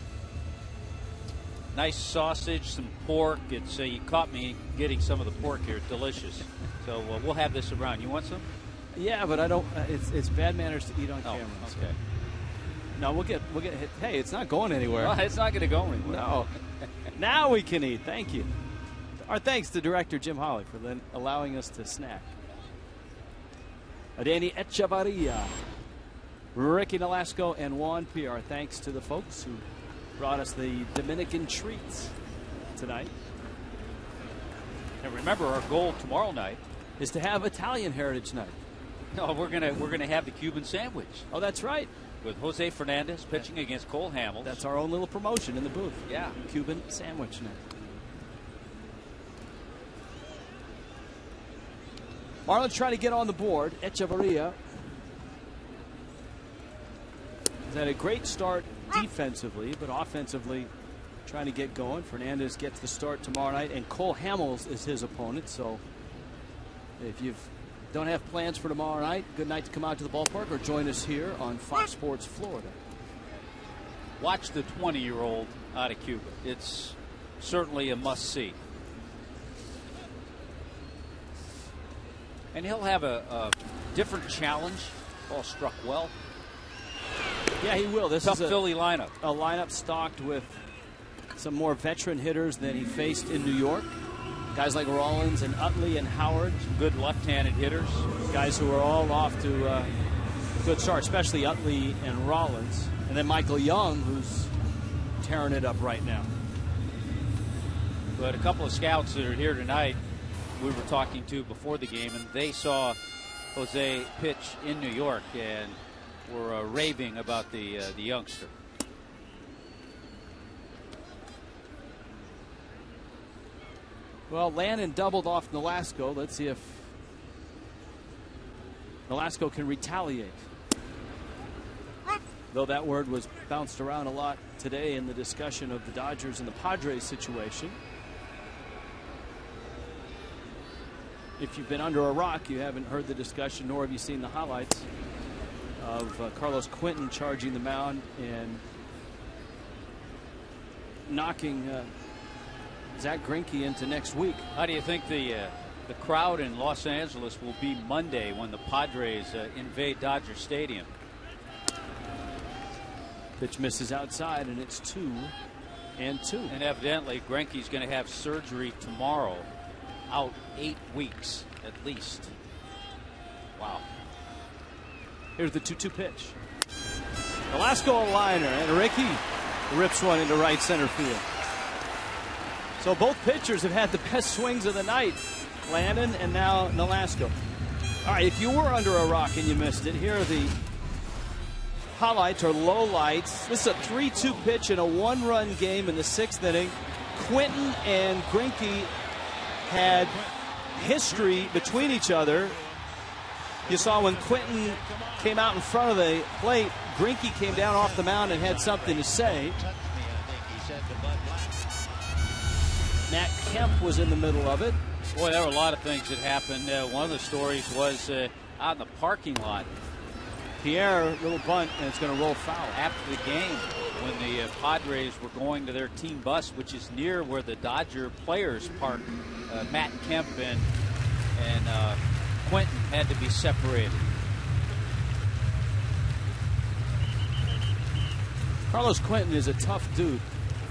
nice sausage, some pork. It's you caught me getting some of the pork here. It's delicious. So we'll have this around. You want some? Yeah, but I don't. It's bad manners to eat on camera. Okay. So. No, we'll get. Hey, it's not going anywhere. Well, it's not going to go anywhere. No. Now we can eat. Thank you. Our thanks to director Jim Hawley for then allowing us to snack. Danny Echevarria, Ricky Nolasco, and Juan P. Our thanks to the folks who brought us the Dominican treats tonight. And remember, our goal tomorrow night is to have Italian Heritage Night. No, we're gonna have the Cuban sandwich. Oh, that's right. With Jose Fernandez pitching against Cole Hamels. That's our own little promotion in the booth. Yeah. Cuban sandwich night. Marlins trying to get on the board. Echevarria has had a great start defensively, but offensively trying to get going. Fernandez gets the start tomorrow night, and Cole Hamels is his opponent. So if you don't have plans for tomorrow night, good night to come out to the ballpark or join us here on Fox Sports Florida. Watch the 20-year-old out of Cuba. It's certainly a must-see. And he'll have a different challenge. Ball struck well. Yeah, he will. This Tough is Philly lineup. A lineup stocked with some more veteran hitters than he faced in New York. Guys like Rollins and Utley and Howard. Some good left-handed hitters. Guys who are all off to a good start, especially Utley and Rollins. And then Michael Young, who's tearing it up right now. But a couple of scouts that are here tonight we were talking to before the game, and they saw Jose pitch in New York and were raving about the youngster. Well, Lannon doubled off Nolasco. Let's see if Nolasco can retaliate. Though that word was bounced around a lot today in the discussion of the Dodgers and the Padres situation. if you've been under a rock, you haven't heard the discussion, nor have you seen the highlights of Carlos Quentin charging the mound and knocking Zach Greinke into next week. How do you think the crowd in Los Angeles will be Monday when the Padres invade Dodger Stadium? Pitch misses outside, and it's 2-2. And evidently, Greinke's going to have surgery tomorrow. Out 8 weeks at least. Wow. Here's the 2-2 pitch. Nolasco a liner, and Ricky rips one into right center field. So both pitchers have had the best swings of the night. Landon and now Nolasco. All right, if you were under a rock and you missed it, here are the highlights or lowlights. This is a 3-2 pitch in a one-run game in the 6th inning. Quentin and Greinke had history between each other. You saw when Quentin came out in front of the plate, Greinke came down off the mound and had something to say. Matt Kemp was in the middle of it. Boy, there were a lot of things that happened. One of the stories was out in the parking lot. Pierre, little bunt, and it's going to roll foul. After the game, when the Padres were going to their team bus, which is near where the Dodger players park, Matt Kemp and Quentin had to be separated. Carlos Quentin is a tough dude.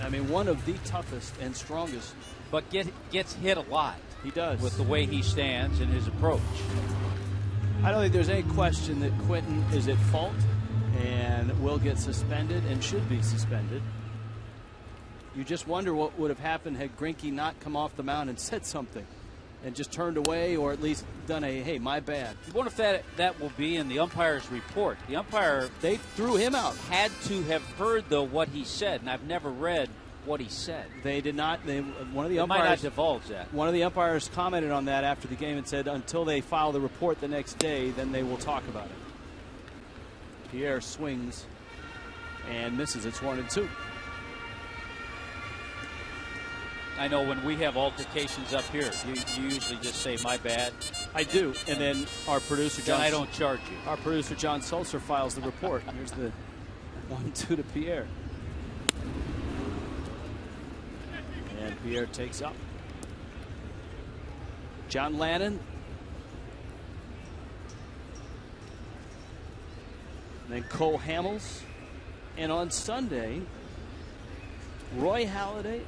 I mean, one of the toughest and strongest. But gets hit a lot. He does. With the way he stands and his approach. I don't think there's any question that Quentin is at fault and will get suspended and should be suspended. You just wonder what would have happened had Greinke not come off the mound and said something and just turned away, or at least done a, hey, my bad. I wonder if that will be in the umpire's report. The umpire, they threw him out. Had to have heard, though, what he said, and I've never read what he said. They did not. One of the umpires might not divulge that. One of the umpires commented on that after the game and said until they file the report the next day, then they will talk about it. Pierre swings and misses. It's 1-2. I know when we have altercations up here, you usually just say my bad. I do, and then our producer John. Then I don't charge you. Our producer John Sulzer files the report. Here's the 1-2 to Pierre. And Pierre takes up. John Lannon. And then Cole Hamels. And on Sunday, Roy Halladay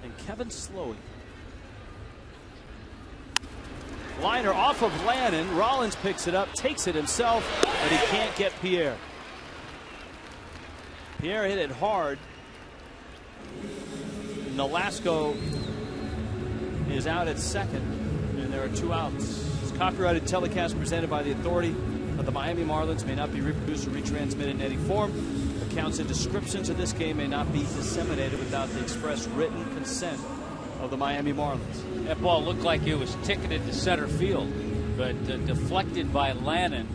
and Kevin Slowey. Liner off of Lannon. Rollins picks it up, takes it himself, but he can't get Pierre. Pierre hit it hard. Nolasco is out at second, and there are 2 outs. It's copyrighted telecast presented by the authority of the Miami Marlins, may not be reproduced or retransmitted in any form. Accounts and descriptions of this game may not be disseminated without the express written consent of the Miami Marlins. That ball looked like it was ticketed to center field, but deflected by Lannon,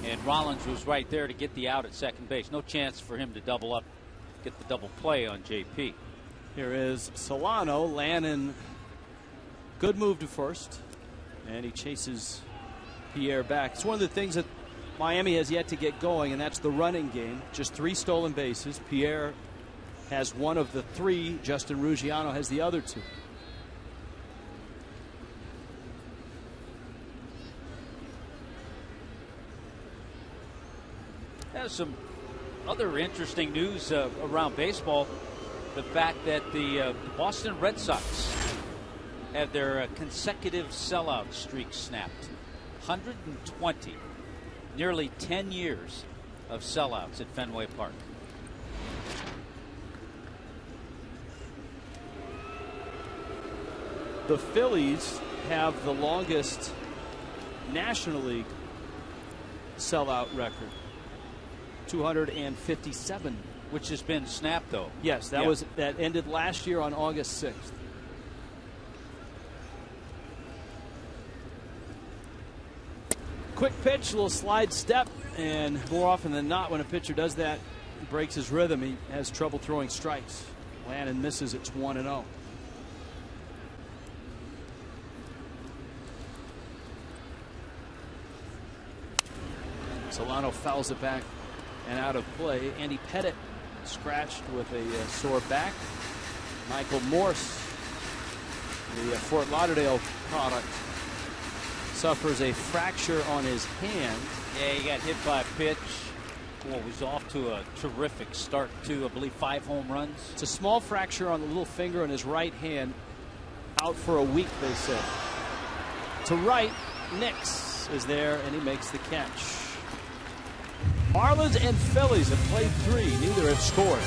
and Rollins was right there to get the out at second base. No chance for him to double up, get the double play on JP. Here is Solano. Lannon, good move to first, and he chases Pierre back. It's one of the things that Miami has yet to get going, and that's the running game. Just 3 stolen bases. Pierre has one of the 3. Justin Ruggiano has the other 2. There's some other interesting news around baseball. The fact that the Boston Red Sox had their consecutive sellout streak snapped. 120. Nearly 10 years of sellouts at Fenway Park. The Phillies have the longest National League sellout record. 257. Which has been snapped, though. Yes, that ended last year on August 6th. Quick pitch, little slide step, and more often than not when a pitcher does that, he breaks his rhythm, he has trouble throwing strikes. Lannon misses. It's 1-0. Solano fouls it back and out of play. Andy Pettit scratched with a sore back. Michael Morse, the Fort Lauderdale product, suffers a fracture on his hand. Yeah, he got hit by a pitch. Well, was off to a terrific start to, I believe, 5 home runs. It's a small fracture on the little finger on his right hand. Out for a week, they said. To right, Nix is there, and he makes the catch. Marlins and Phillies have played 3. Neither have scored.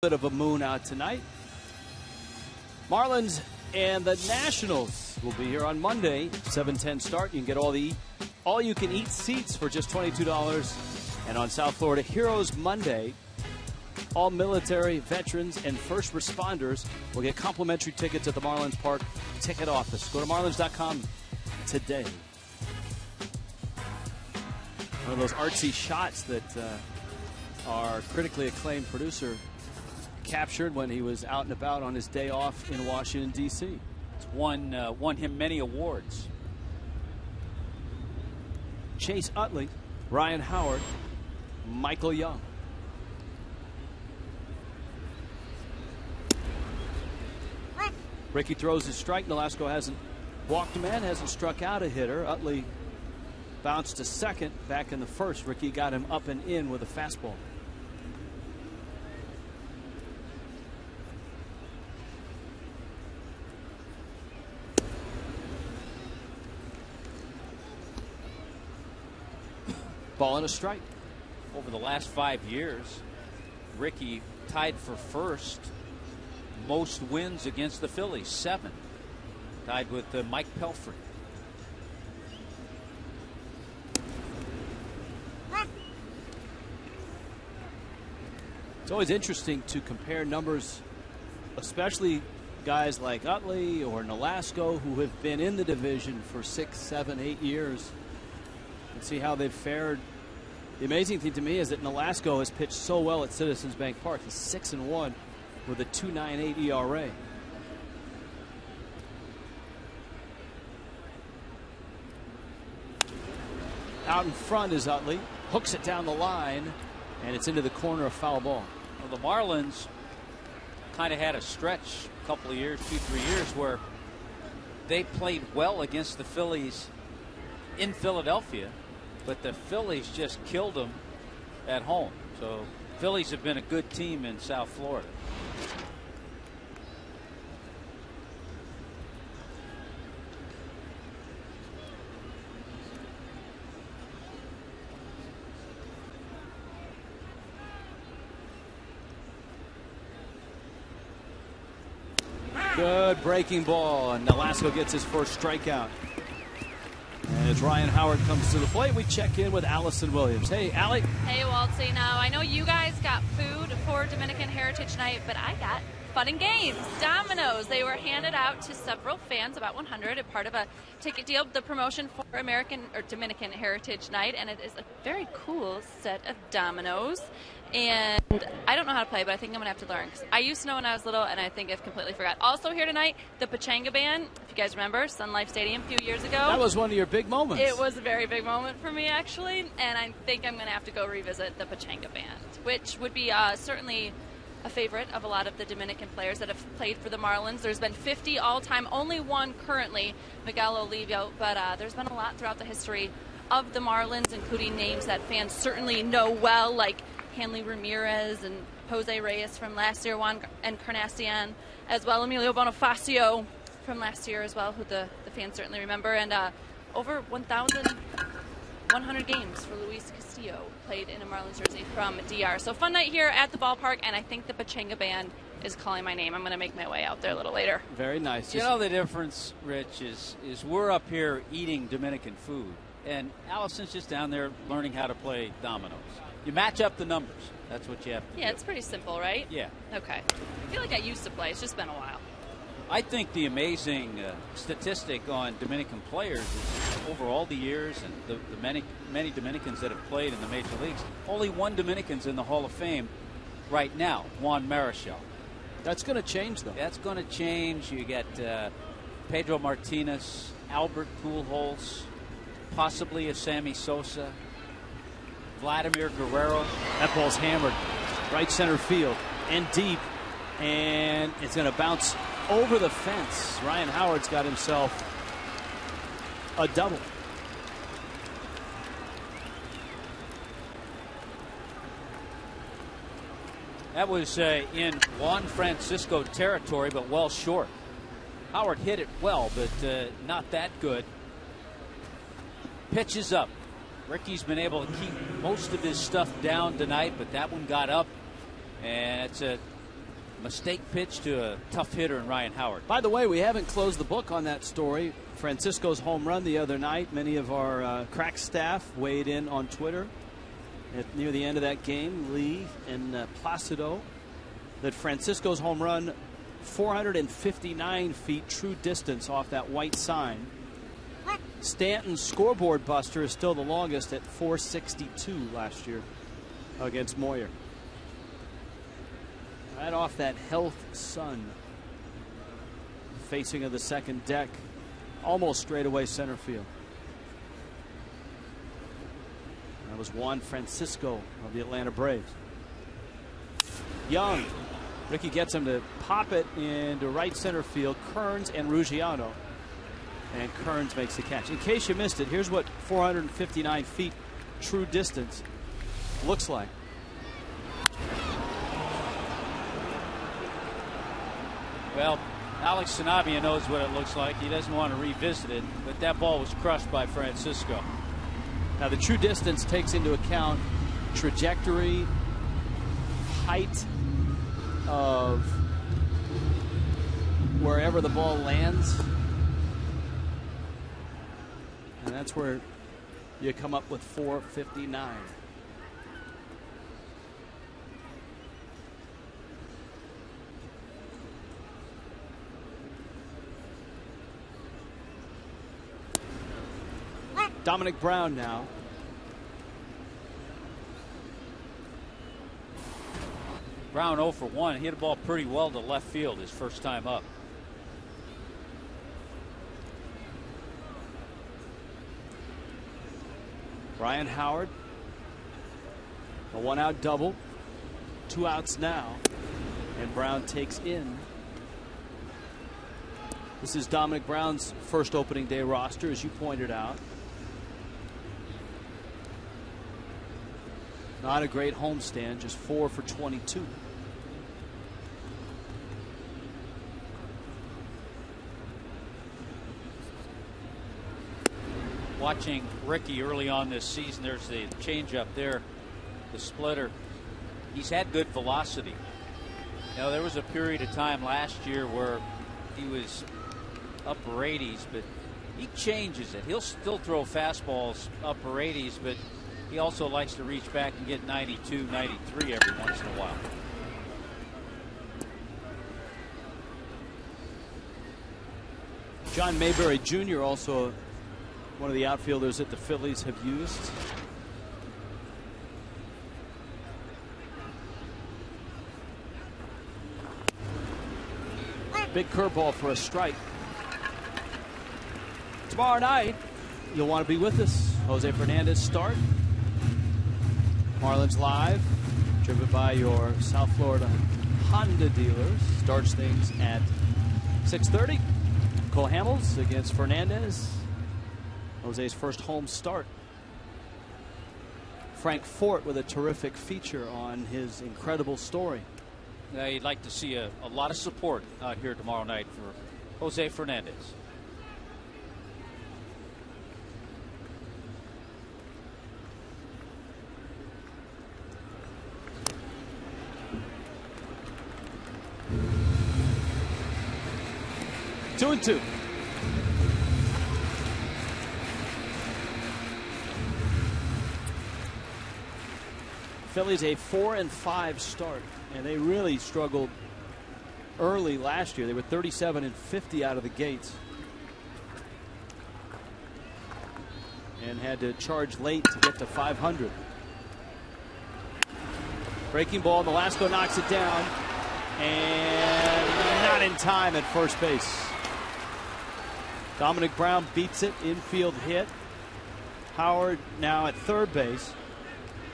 Bit of a moon out tonight. Marlins and the Nationals will be here on Monday, 7:10 start. You can get all you can eat seats for just $22. And on South Florida Heroes Monday, all military, veterans, and first responders will get complimentary tickets at the Marlins Park ticket office. Go to marlins.com today. One of those artsy shots that our critically acclaimed producer captured when he was out and about on his day off in Washington, D.C. It's won him many awards. Chase Utley, Ryan Howard, Michael Young. Ricky throws his strike. Nolasco hasn't walked a man, hasn't struck out a hitter. Utley bounced to second back in the first. Ricky got him up and in with a fastball. Ball and a strike. Over the last 5 years, Ricky tied for first most wins against the Phillies, 7. Tied with Mike Pelfrey. It's always interesting to compare numbers, especially guys like Utley or Nolasco, who have been in the division for 6, 7, 8 years, and see how they've fared. The amazing thing to me is that Nolasco has pitched so well at Citizens Bank Park. He's 6-1 with a 2.98 ERA. Out in front is Utley. Hooks it down the line, and it's into the corner, of foul ball. Well, the Marlins kind of had a stretch a couple of years, 2-3 years, where they played well against the Phillies in Philadelphia, but the Phillies just killed them at home. So Phillies have been a good team in South Florida. Good breaking ball, and Nolasco gets his first strikeout. And as Ryan Howard comes to the plate, we check in with Allison Williams. Hey, Allie. Hey, Waltzy. Now, I know you guys got food for Dominican Heritage Night, but I got fun and games. Dominoes. They were handed out to several fans, about 100, a part of a ticket deal, the promotion for Dominican Heritage Night, and it is a very cool set of dominoes. And I don't know how to play, but I think I'm going to have to learn, because I used to know when I was little, and I think I've completely forgot. Also here tonight, the Pachanga Band. If you guys remember, Sun Life Stadium a few years ago. That was one of your big moments. It was a very big moment for me, actually, and I think I'm going to have to go revisit the Pachanga Band, which would be certainly a favorite of a lot of the Dominican players that have played for the Marlins. There's been 50 all-time, only one currently, Miguel Olivio, but there's been a lot throughout the history of the Marlins, including names that fans certainly know well, like Hanley Ramirez and Jose Reyes from last year, Juan Encarnacion, as well, Emilio Bonifacio from last year as well, who the fans certainly remember, and over 1,100 games for Luis Castillo played in a Marlins jersey from DR. So fun night here at the ballpark, and I think the Pachanga Band is calling my name. I'm going to make my way out there a little later. Very nice. You know, the difference, Rich, is we're up here eating Dominican food, and Allison's just down there learning how to play dominoes. You match up the numbers. That's what you have to do. Yeah, it's pretty simple, right? Yeah. Okay. I feel like I used to play. It's just been a while. I think the amazing statistic on Dominican players is over all the years and the many Dominicans that have played in the major leagues, only one Dominican's in the Hall of Fame right now, Juan Marichal. That's going to change, though. That's going to change. You get Pedro Martinez, Albert Pujols, possibly a Sammy Sosa, Vladimir Guerrero. That ball's hammered right center field and deep, and it's going to bounce over the fence. Ryan Howard's got himself a double. That was in Juan Francisco territory, but well short. Howard hit it well, but not that good. Pitch is up. Ricky's been able to keep most of his stuff down tonight, but that one got up, and it's a mistake pitch to a tough hitter in Ryan Howard. By the way, we haven't closed the book on that story. Francisco's home run the other night. Many of our crack staff weighed in on Twitter near the end of that game, Lee and Placido, that Francisco's home run, 459 feet true distance off that white sign. Stanton's scoreboard buster is still the longest at 462 last year against Moyer. Right off that health sun. Facing of the second deck. Almost straightaway center field. That was Juan Francisco of the Atlanta Braves. Young. Ricky gets him to pop it into right center field. Kearns and Ruggiano. And Kearns makes the catch. In case you missed it, here's what 459 feet true distance looks like. Well, Alex Sanabia knows what it looks like. He doesn't want to revisit it, but that ball was crushed by Francisco. Now, the true distance takes into account trajectory, height of wherever the ball lands. And that's where you come up with 459. Dominic Brown now. Brown 0 for 1. Hit a ball pretty well to left field his first time up. Ryan Howard, a one-out double, 2 outs now, and Brown takes in. This is Dominic Brown's first opening day roster, as you pointed out. Not a great homestand, just 4 for 22. Watching Ricky early on this season, there's the changeup there, the splitter. He's had good velocity. Now, there was a period of time last year where he was upper 80s, but he changes it. He'll still throw fastballs upper 80s, but he also likes to reach back and get 92, 93 every once in a while. John Mayberry Jr. also one of the outfielders that the Phillies have used. Big curveball for a strike. Tomorrow night, you'll want to be with us. Jose Fernandez start. Marlins Live, driven by your South Florida Honda dealers. Starts things at 6:30. Cole Hamels against Fernandez. Jose's first home start. Frank Fort with a terrific feature on his incredible story. You'd like to see a lot of support out here tomorrow night for Jose Fernandez. Two and two. Phillies a 4-5 start, and they really struggled early last year. They were 37 and 50 out of the gates, and had to charge late to get to 500. Breaking ball, Velasco knocks it down, and not in time at first base. Dominic Brown beats it, infield hit. Howard now at third base,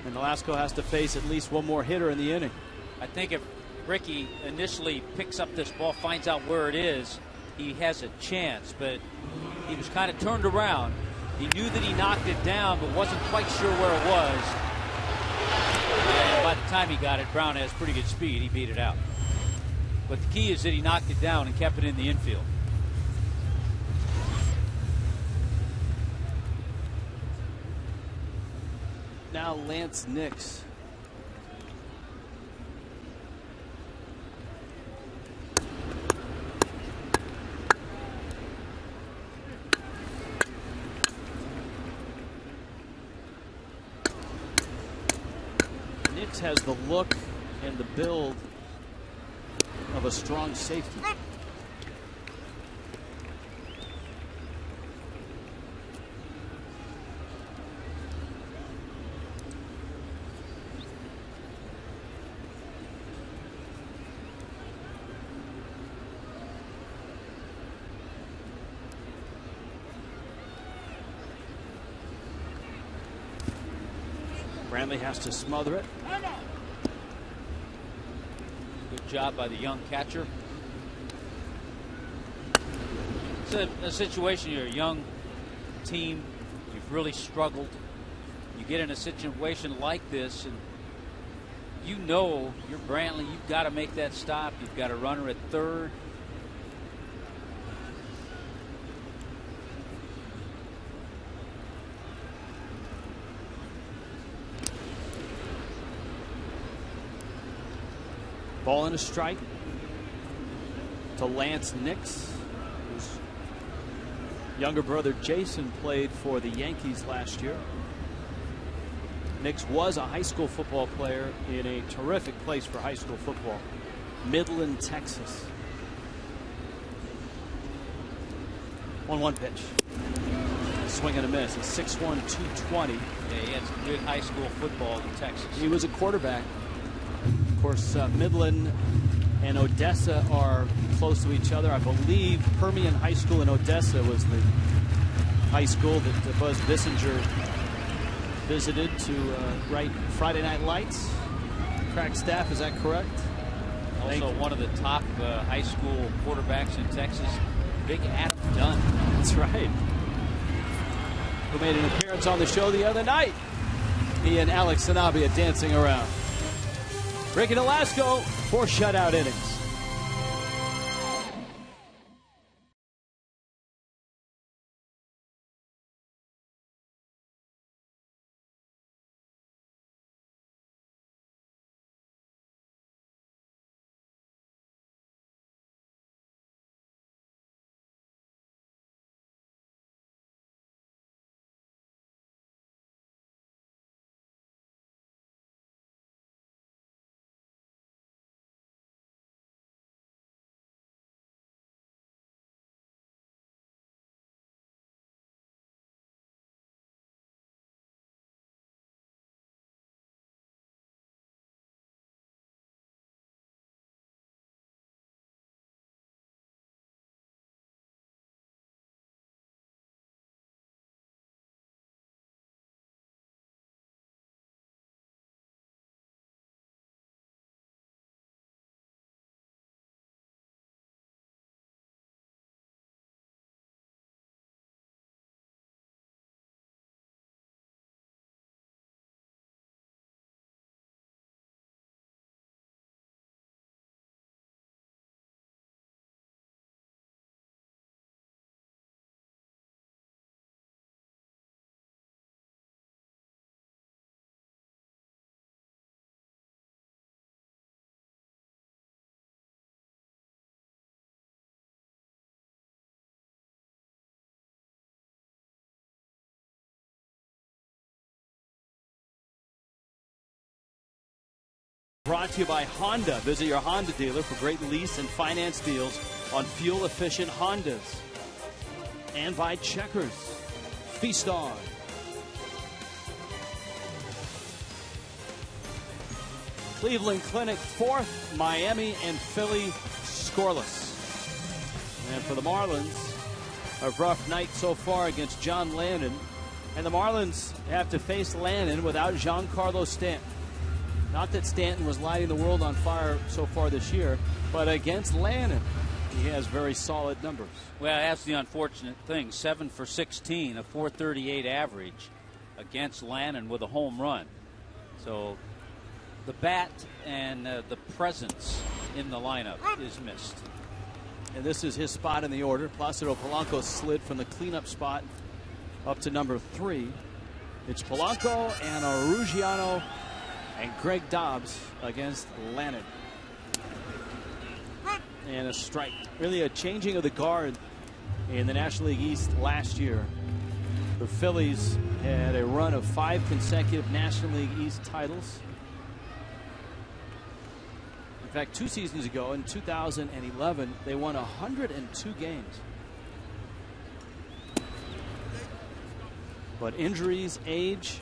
and Velasco has to face at least one more hitter in the inning. I think if Ricky initially picks up this ball, finds out where it is, he has a chance, but he was kind of turned around. He knew that he knocked it down, but wasn't quite sure where it was. And by the time he got it, Brown has pretty good speed. He beat it out. But the key is that he knocked it down and kept it in the infield. Now Lance Nix. Nix has the look and the build of a strong safety. Brantley has to smother it. Good job by the young catcher. It's a situation, you're a young team, you've really struggled. You get in a situation like this, and you know you're Brantley, you've got to make that stop. You've got a runner at third. Ball and a strike to Lance Nix, whose younger brother Jason played for the Yankees last year. Nix was a high school football player in a terrific place for high school football, Midland, Texas. 1-1 pitch. Swing and a miss. He's 6'1", 220. Yeah, he had some good high school football in Texas. He was a quarterback. Of course, Midland and Odessa are close to each other. I believe Permian High School in Odessa was the high school that Buzz Bissinger visited to write Friday Night Lights. Crack staff, is that correct? Also one of the top high school quarterbacks in Texas, Big Adam Dunn. That's right. Who made an appearance on the show the other night. He and Alex Sanabia dancing around. Ricky Velasco, 4 shutout innings. Brought to you by Honda. Visit your Honda dealer for great lease and finance deals on fuel-efficient Hondas. And by Checkers. Feast on. Cleveland Clinic 4th, Miami and Philly scoreless. And for the Marlins, a rough night so far against John Lannon. And the Marlins have to face Lannon without Giancarlo Stanton. Not that Stanton was lighting the world on fire so far this year, but against Lannon, he has very solid numbers. Well, that's the unfortunate thing. 7 for 16, a .438 average against Lannon with a home run. So the bat and the presence in the lineup is missed. And this is his spot in the order. Placido Polanco slid from the cleanup spot up to number 3. It's Polanco and Ruggiano and Greg Dobbs against Lannon. And a strike. Really a changing of the guard in the National League East last year. The Phillies had a run of 5 consecutive National League East titles. In fact, 2 seasons ago in 2011, they won 102 games. But injuries, age,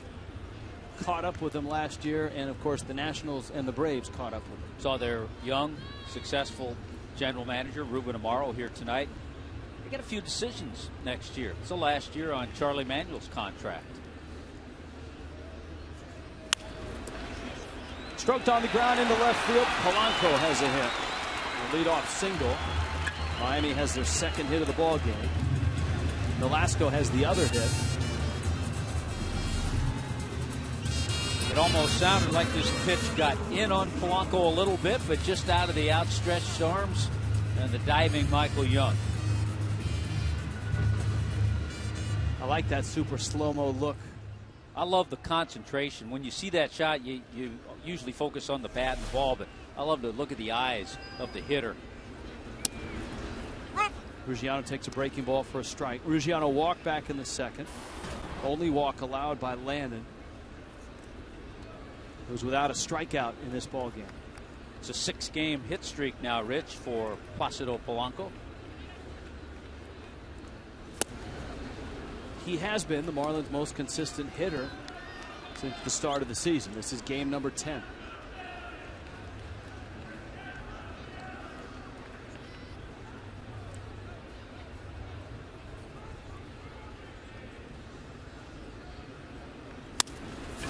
caught up with them last year, and of course the Nationals and the Braves caught up with them. Saw their young, successful general manager, Ruben Amaro, here tonight. They got a few decisions next year. It's the last year on Charlie Manuel's contract. Stroked on the ground into left field. Polanco has a hit. A leadoff single. Miami has their second hit of the ball game. Nolasco has the other hit. It almost sounded like this pitch got in on Polanco a little bit, but just out of the outstretched arms and the diving Michael Young. I like that super slow-mo look. I love the concentration. When you see that shot, you usually focus on the bat and ball, but I love to look at the eyes of the hitter. Ruggiano takes a breaking ball for a strike. Ruggiano walked back in the second. Only walk allowed by Lannon. It was without a strikeout in this ball game. It's a 6-game hit streak now, Rich, for Placido Polanco. He has been the Marlins' most consistent hitter since the start of the season. This is game number 10.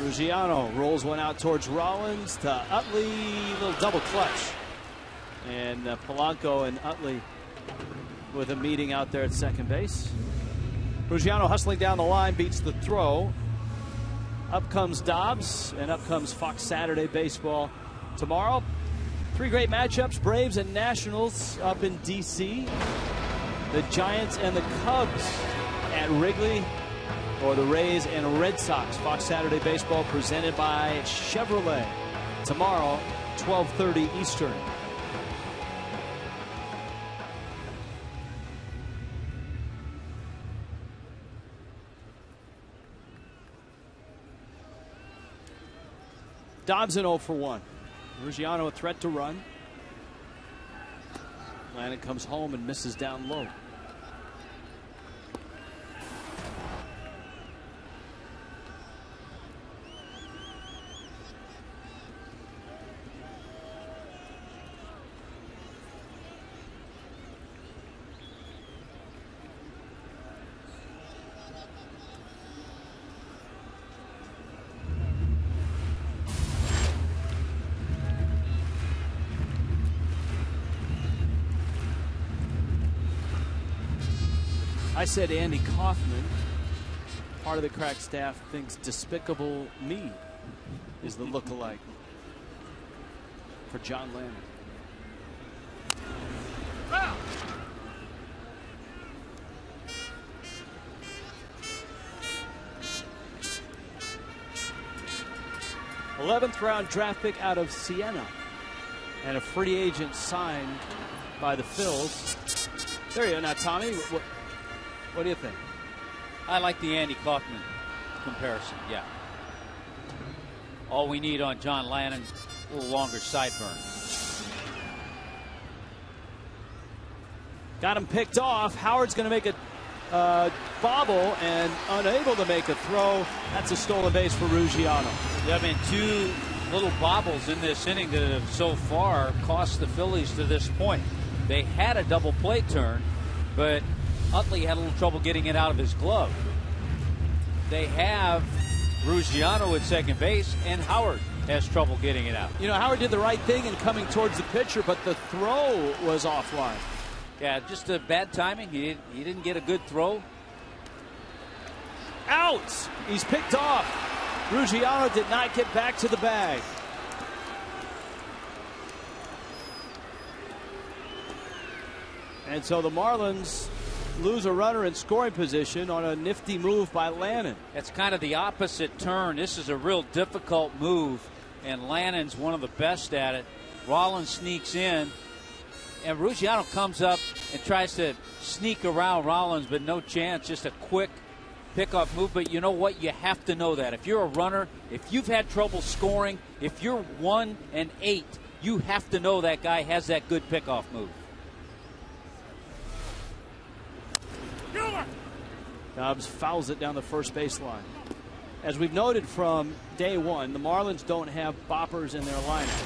Ruggiano rolls one out towards Rollins to Utley, little double clutch. And Polanco and Utley with a meeting out there at second base. Ruggiano hustling down the line, beats the throw. Up comes Dobbs, and up comes Fox Saturday Baseball tomorrow. 3 great matchups, Braves and Nationals up in D.C. The Giants and the Cubs at Wrigley, or the Rays and Red Sox. Fox Saturday Baseball presented by Chevrolet. Tomorrow, 12:30 Eastern. Dobbs in 0 for 1. Ruggiano a threat to run. Lannon comes home and misses down low. I said Andy Kaufman, part of the crack staff, thinks Despicable Me is the look-alike for John Lannon. Wow. 11th round draft pick out of Siena, and a free agent signed by the Phils. There you go. Now, Tommy, what do you think? I like the Andy Kaufman comparison, yeah. All we need on John Lannon a little longer sideburns. Got him picked off. Howard's going to make a bobble and unable to make a throw. That's a stolen base for Ruggiano. Yeah, I mean, two little bobbles in this inning that have so far cost the Phillies to this point. They had a double play turn, but Utley had a little trouble getting it out of his glove. They have Ruggiano at second base, and Howard has trouble getting it out. You know, Howard did the right thing in coming towards the pitcher, but the throw was offline. Yeah, just a bad timing. He didn't get a good throw. Out! He's picked off. Ruggiano did not get back to the bag. And so the Marlins lose a runner in scoring position on a nifty move by Lannon. That's kind of the opposite turn. This is a real difficult move, and Lannon's one of the best at it. Rollins sneaks in, and Ruggiano comes up and tries to sneak around Rollins, but no chance. Just a quick pickoff move. But you know what? You have to know that. If you're a runner, if you've had trouble scoring, if you're 1-8, you have to know that guy has that good pickoff move. Dobbs fouls it down the first baseline. As we've noted from day one, the Marlins don't have boppers in their lineup.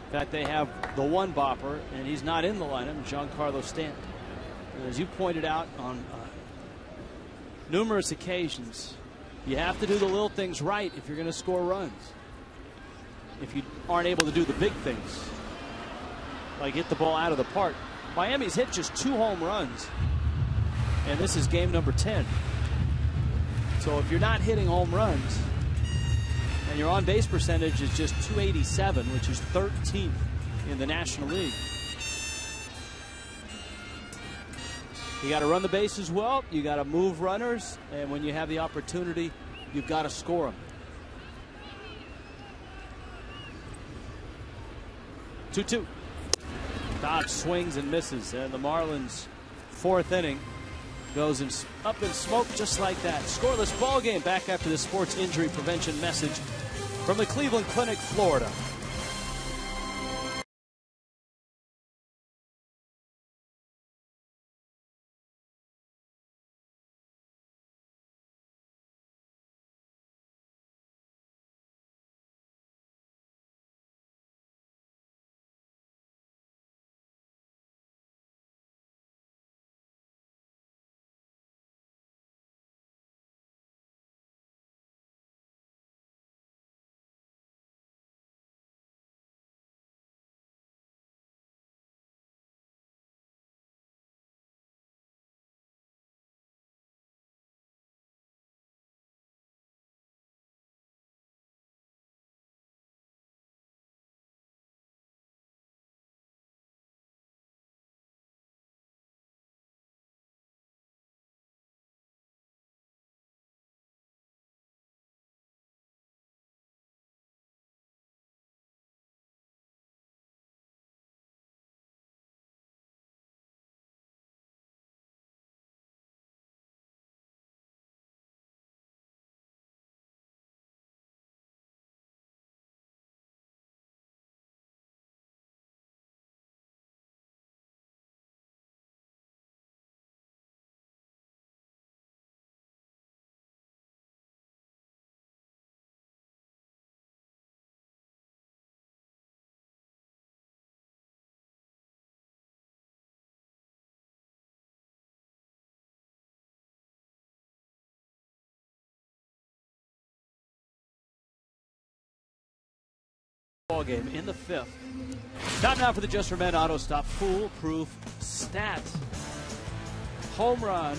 In fact, they have the one bopper, and he's not in the lineup, Giancarlo Stanton. And as you pointed out on numerous occasions, you have to do the little things right if you're going to score runs. If you aren't able to do the big things, like hit the ball out of the park. Miami's hit just 2 home runs, and this is game number 10. So if you're not hitting home runs, and your on-base percentage is just .287, which is 13th in the National League. You got to run the bases well, you got to move runners, and when you have the opportunity, you've got to score them. 2-2. Dobbs swings and misses, and the Marlins' 4th inning goes up in smoke just like that. Scoreless ball game. Back after the sports injury prevention message from the Cleveland Clinic, Florida. Ball game in the 5th. Time now for the Just for Men Auto Stop Foolproof Stats. Home run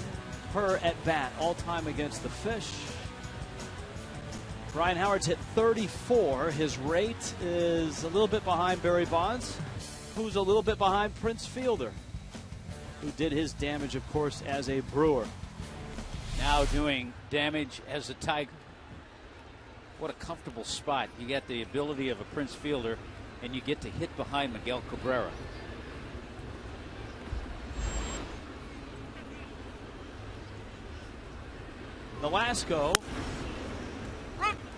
per at bat, all time against the Fish. Brian Howard's hit 34. His rate is a little bit behind Barry Bonds, who's a little bit behind Prince Fielder, who did his damage, of course, as a Brewer. Now doing damage as a Tiger. What a comfortable spot. You get the ability of a Prince Fielder, and you get to hit behind Miguel Cabrera. Velasco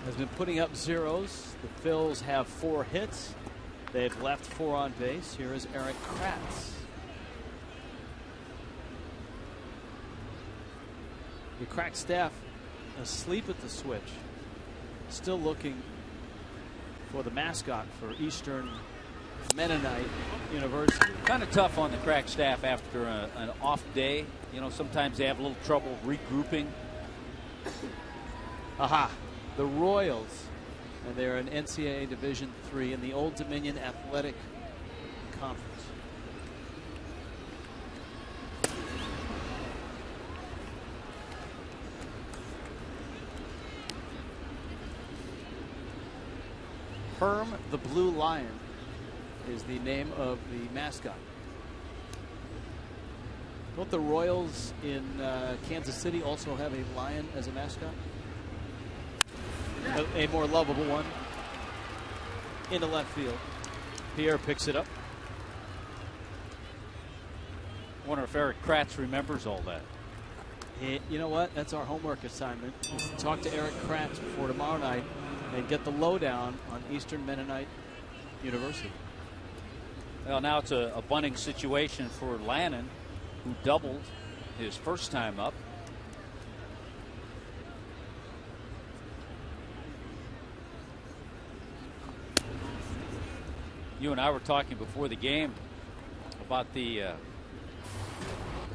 has been putting up zeros. The Phils have 4 hits. They've left 4 on base. Here is Eric Kratz. The crack staff asleep at the switch. Still looking for the mascot for Eastern Mennonite University. Kind of tough on the crack staff after an off day. You know, sometimes they have a little trouble regrouping. Aha, the Royals, and they're in NCAA Division III in the Old Dominion Athletic Conference. Herm the Blue Lion is the name of the mascot. Don't the Royals in Kansas City also have a lion as a mascot? A more lovable one. Into left field. Pierre picks it up. Wonder if Eric Kratz remembers all that. You know what? That's our homework assignment. Is to talk to Eric Kratz before tomorrow night and get the lowdown on Eastern Mennonite University. Well, now it's a bunting situation for Lannon, who doubled his first time up. You and I were talking before the game about the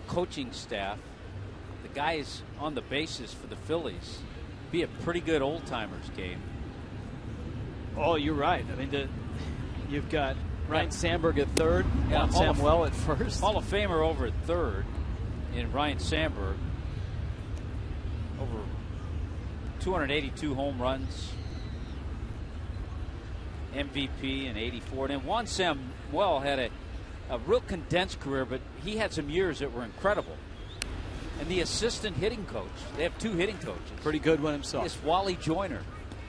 coaching staff. The guys on the bases for the Phillies. Be a pretty good old-timers game. Oh, you're right. I mean, you've got Ryan Sandberg at third, Yeah, Samuel at first. Hall of Famer over at third in Ryan Sandberg. Over 282 home runs. MVP in '84. And Juan Samuel had a real condensed career, but he had some years that were incredible. And the assistant hitting coach, they have 2 hitting coaches. Pretty good one himself. It's Wally Joyner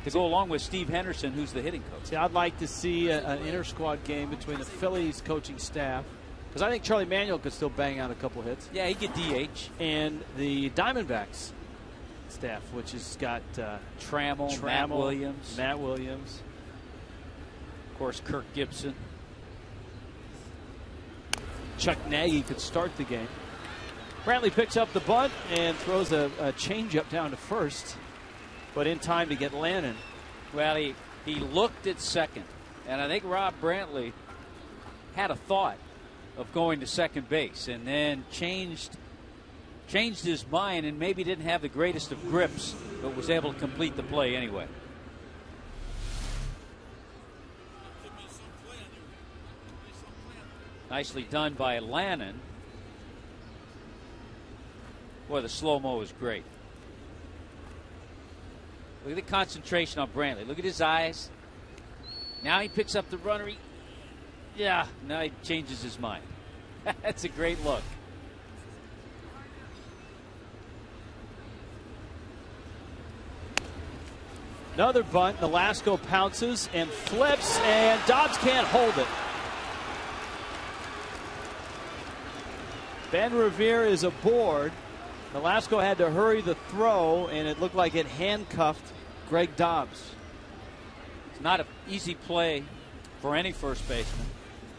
to go along with Steve Henderson, who's the hitting coach. See, I'd like to see an inter-squad game between the Phillies coaching staff, because I think Charlie Manuel could still bang out a couple hits. Yeah, he could DH. And the Diamondbacks staff, which has got Trammell, Matt Williams. Of course, Kirk Gibson. Chuck Nagy could start the game. Brantley picks up the bunt and throws a changeup down to first, but in time to get Lannon. Well, he looked at second, and I think Rob Brantley had a thought of going to second base, and then changed his mind, and maybe didn't have the greatest of grips, but was able to complete the play anyway. Nicely done by Lannon. Boy, the slow-mo is great. Look at the concentration on Brantley. Look at his eyes. Now he picks up the runner. Now he changes his mind. That's a great look. Another bunt. Nolasco pounces and flips, and Dobbs can't hold it. Ben Revere is aboard. Nolasco had to hurry the throw, and it looked like it handcuffed Greg Dobbs. It's not an easy play for any first baseman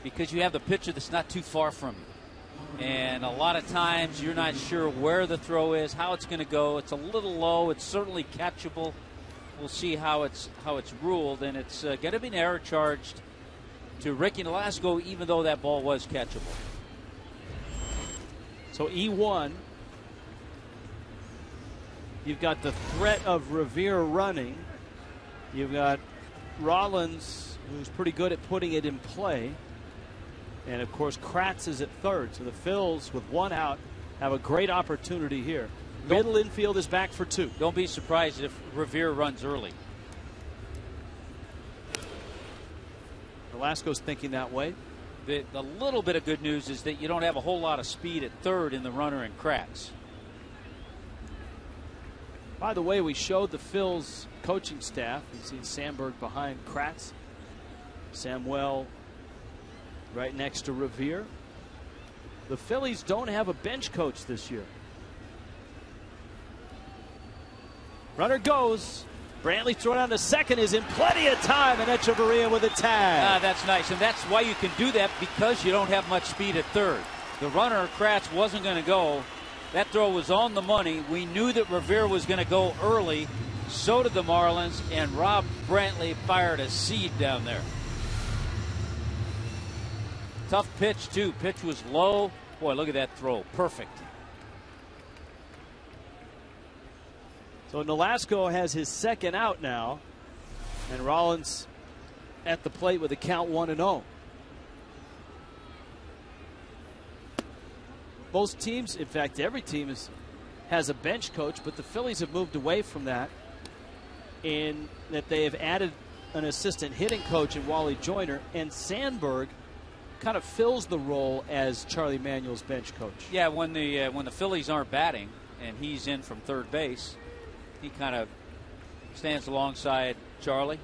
because you have the pitcher that's not too far from you. And a lot of times you're not sure where the throw is, how it's going to go. It's a little low. It's certainly catchable. We'll see how it's ruled, and it's going to be an error charged to Ricky Nolasco, even though that ball was catchable. So E1, you've got the threat of Revere running. You've got Rollins, who's pretty good at putting it in play. And, of course, Kratz is at third. So the Phils, with 1 out, have a great opportunity here. Middle infield is back for 2. Don't be surprised if Revere runs early. Nolasco's thinking that way. The little bit of good news is that you don't have a whole lot of speed at third in the runner and Kratz. By the way, we showed the Phils coaching staff. You see Sandberg behind Kratz. Samuel right next to Revere. The Phillies don't have a bench coach this year. Runner goes. Brantley thrown down to second is in plenty of time, and Echeverria with a tag. That's nice, and that's why you can do that, because you don't have much speed at third. The runner, Kratz, wasn't going to go. That throw was on the money. We knew that Revere was going to go early. So did the Marlins, and Rob Brantley fired a seed down there. Tough pitch, too. Pitch was low. Boy, look at that throw. Perfect. So Nolasco has his second out now, and Rollins at the plate with a count 1-0. Most teams, in fact, every team has a bench coach, but the Phillies have moved away from that in that they have added an assistant hitting coach in Wally Joyner, and Sandberg kind of fills the role as Charlie Manuel's bench coach. Yeah, when the Phillies aren't batting and he's in from third base, he kind of stands alongside Charlie.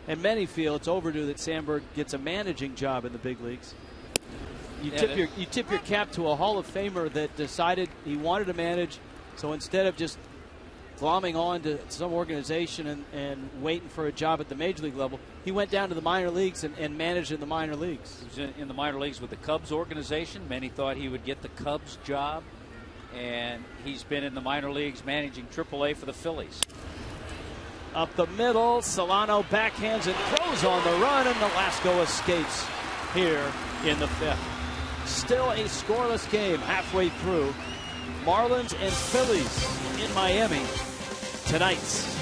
And many feel it's overdue that Sandberg gets a managing job in the big leagues. You tip your cap to a Hall of Famer that decided he wanted to manage, so instead of just glomming on to some organization and waiting for a job at the major league level, he went down to the minor leagues and managed in the minor leagues. He was in the minor leagues with the Cubs organization. Many thought he would get the Cubs job, and he's been in the minor leagues managing AAA for the Phillies. Up the middle, Solano backhands and throws on the run, and Nolasco escapes here in the fifth. Still a scoreless game halfway through. Marlins and Phillies in Miami tonight.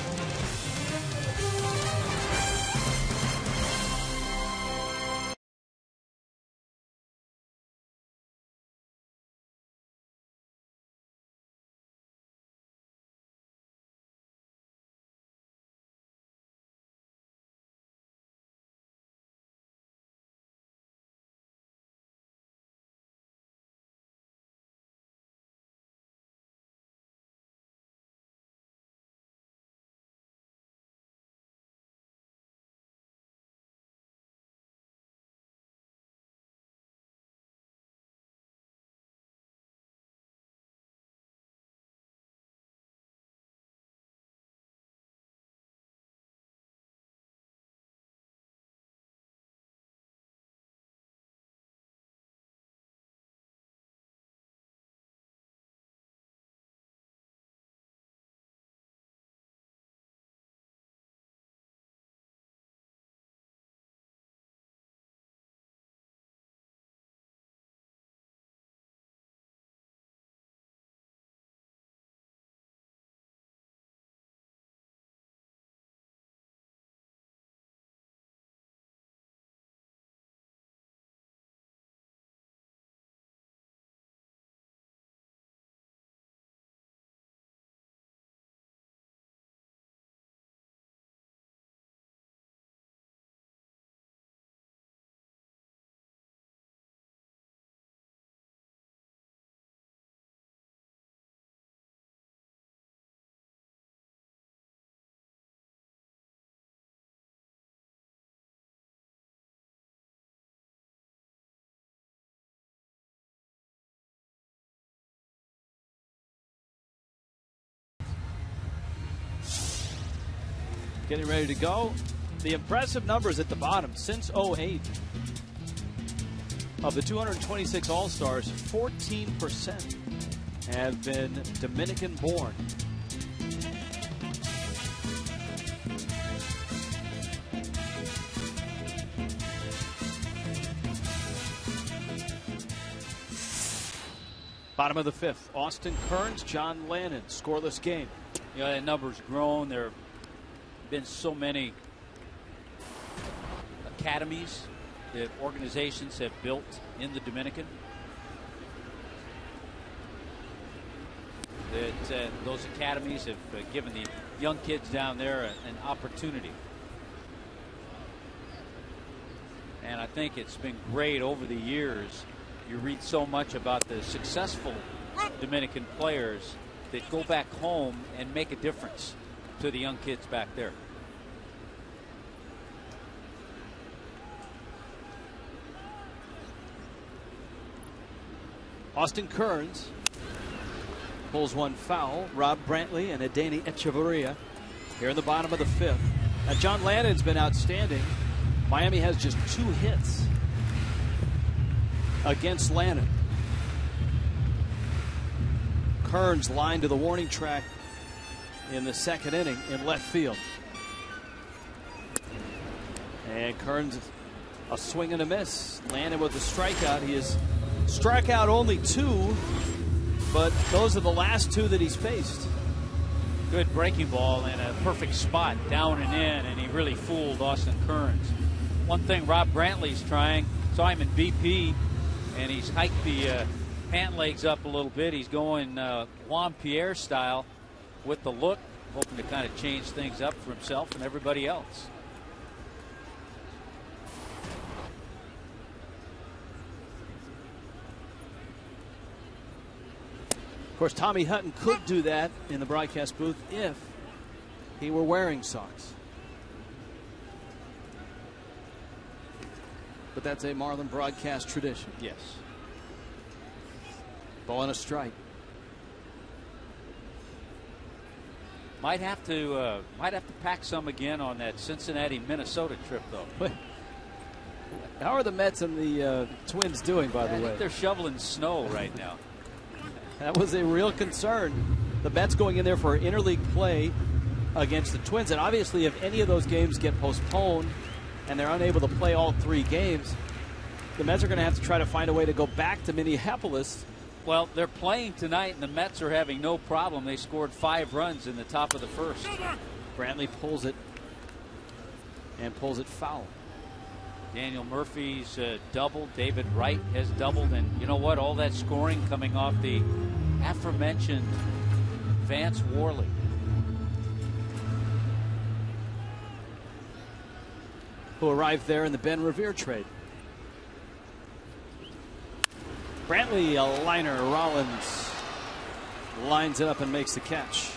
Getting ready to go. The impressive numbers at the bottom. Since 2008, of the 226 All-Stars, 14% have been Dominican-born. Bottom of the fifth, Austin Kearns, John Lannon, scoreless game. Yeah, that number's grown. There have been so many academies that organizations have built in the Dominican that those academies have given the young kids down there an opportunity. And I think it's been great over the years. You read so much about the successful Dominican players that go back home and make a difference to the young kids back there. Austin Kearns pulls one foul. Rob Brantley and Adeiny Echeverria here in the bottom of the 5th. Now, John Lannon's been outstanding. Miami has just 2 hits against Lannon. Kearns lined to the warning track in the 2nd inning in left field. And Kearns, a swing and a miss. Lannon with the strikeout. He has struck out only 2, but those are the last 2 that he's faced. Good breaking ball in a perfect spot, down and in, and he really fooled Austin Kearns. One thing Rob Brantley's trying, saw him in BP, and he's hiked the pant legs up a little bit. He's going Juan Pierre style with the look, hoping to kind of change things up for himself and everybody else. Of course, Tommy Hutton could do that in the broadcast booth if he were wearing socks. But that's a Marlin broadcast tradition. Yes. Ball and a strike. Might have to pack some again on that Cincinnati, Minnesota trip, though. How are the Mets and the Twins doing, by the I way? think they're shoveling snow right now. That was a real concern. The Mets going in there for interleague play against the Twins. And obviously, if any of those games get postponed and they're unable to play all 3 games, the Mets are going to have to try to find a way to go back to Minneapolis. Well, they're playing tonight, and the Mets are having no problem. They scored 5 runs in the top of the 1st. Brantley pulls it and pulls it foul. Daniel Murphy's doubled. David Wright has doubled. And you know what? All that scoring coming off the aforementioned Vance Worley. Who arrived there in the Ben Revere trade. Brantley, a liner. Rollins lines it up and makes the catch.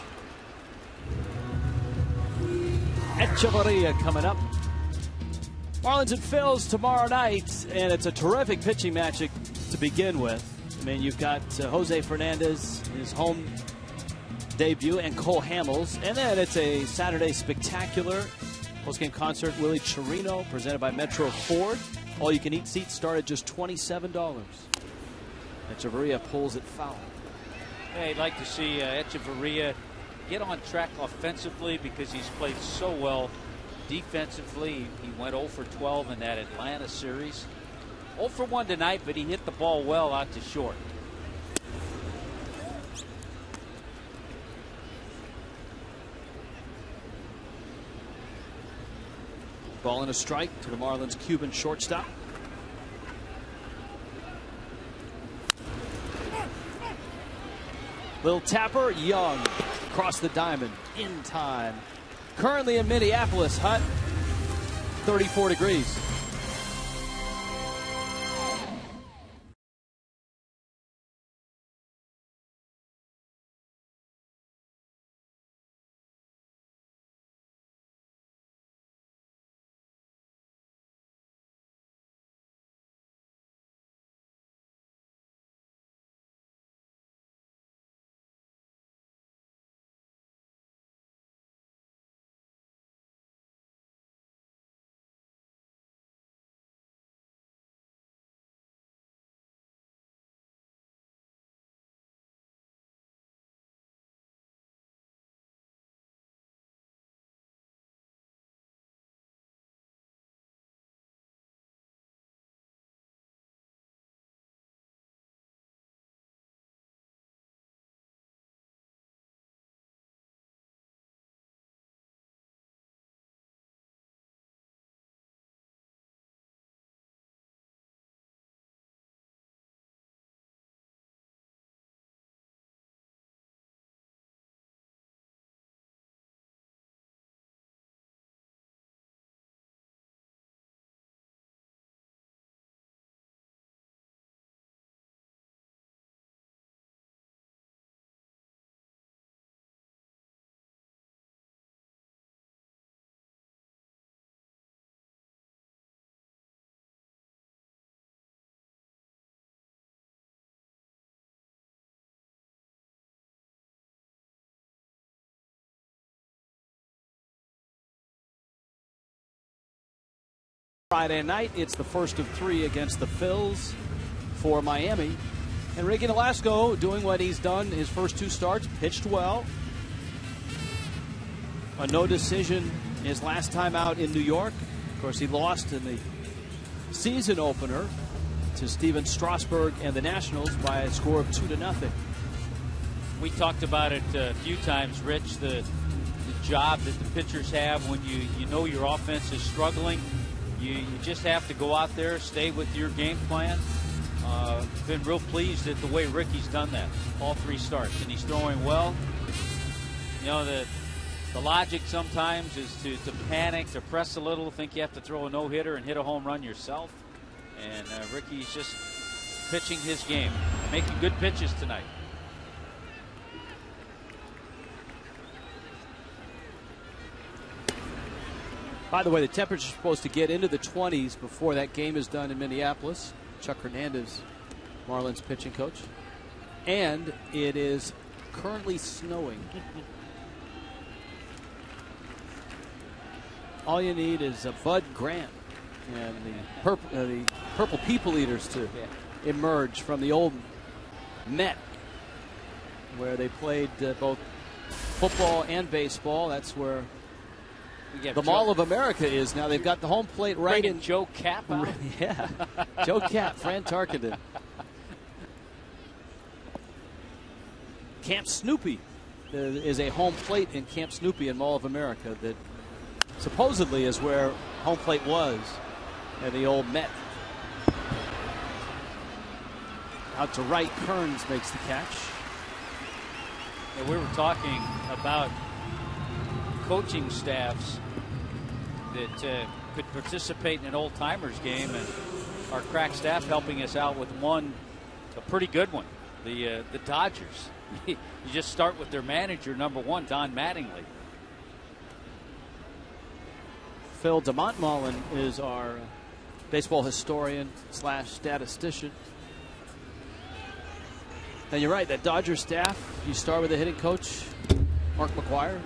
Echeverria coming up. Marlins and Phils tomorrow night, and it's a terrific pitching match to begin with. I mean, you've got Jose Fernandez, his home debut, and Cole Hamels. And then it's a Saturday spectacular postgame concert. Willie Chirino, presented by Metro Ford. All-you-can-eat seats start at just $27. Echeverria pulls it foul. Hey, I'd like to see Echeverria get on track offensively because he's played so well defensively. He went 0 for 12 in that Atlanta series. 0 for 1 tonight, but he hit the ball well out to short. Ball and a strike to the Marlins Cuban shortstop. Little tapper, Young across the diamond in time. Currently in Minneapolis, Hut, 34 degrees. Friday night, it's the first of 3 against the Phils for Miami. And Ricky Nolasco doing what he's done his first 2 starts, pitched well. A no decision his last time out in New York. Of course, he lost in the season opener to Steven Strasburg and the Nationals by a score of 2-0. We talked about it a few times, Rich, the job that the pitchers have when you know your offense is struggling. You just have to go out there, stay with your game plan. Been real pleased at the way Ricky's done that, all 3 starts, and he's throwing well. You know, the logic sometimes is to panic, to press a little, think you have to throw a no-hitter and hit a home run yourself. And Ricky's just pitching his game, making good pitches tonight. By the way, the temperature's supposed to get into the 20s before that game is done in Minneapolis. Chuck Hernandez, Marlins pitching coach. And it is currently snowing. All you need is a Bud Grant and the Purple People Eaters to emerge from the old Met, where they played both football and baseball. That's where the Mall of America is now. They've got the home plate right in. Joe Cap out. Yeah, Joe Cap, Fran Tarkenton. Camp Snoopy is a home plate in Camp Snoopy in Mall of America that supposedly is where home plate was at the old Met. Out to right, Kearns makes the catch. And we were talking about coaching staffs that could participate in an old-timers game, and our crack staff helping us out with a pretty good one, the Dodgers. You just start with their manager, number 1, Don Mattingly. Phil DeMontmollin is our baseball historian / statistician. And you're right, that Dodger staff, you start with the hitting coach, Mark McGuire.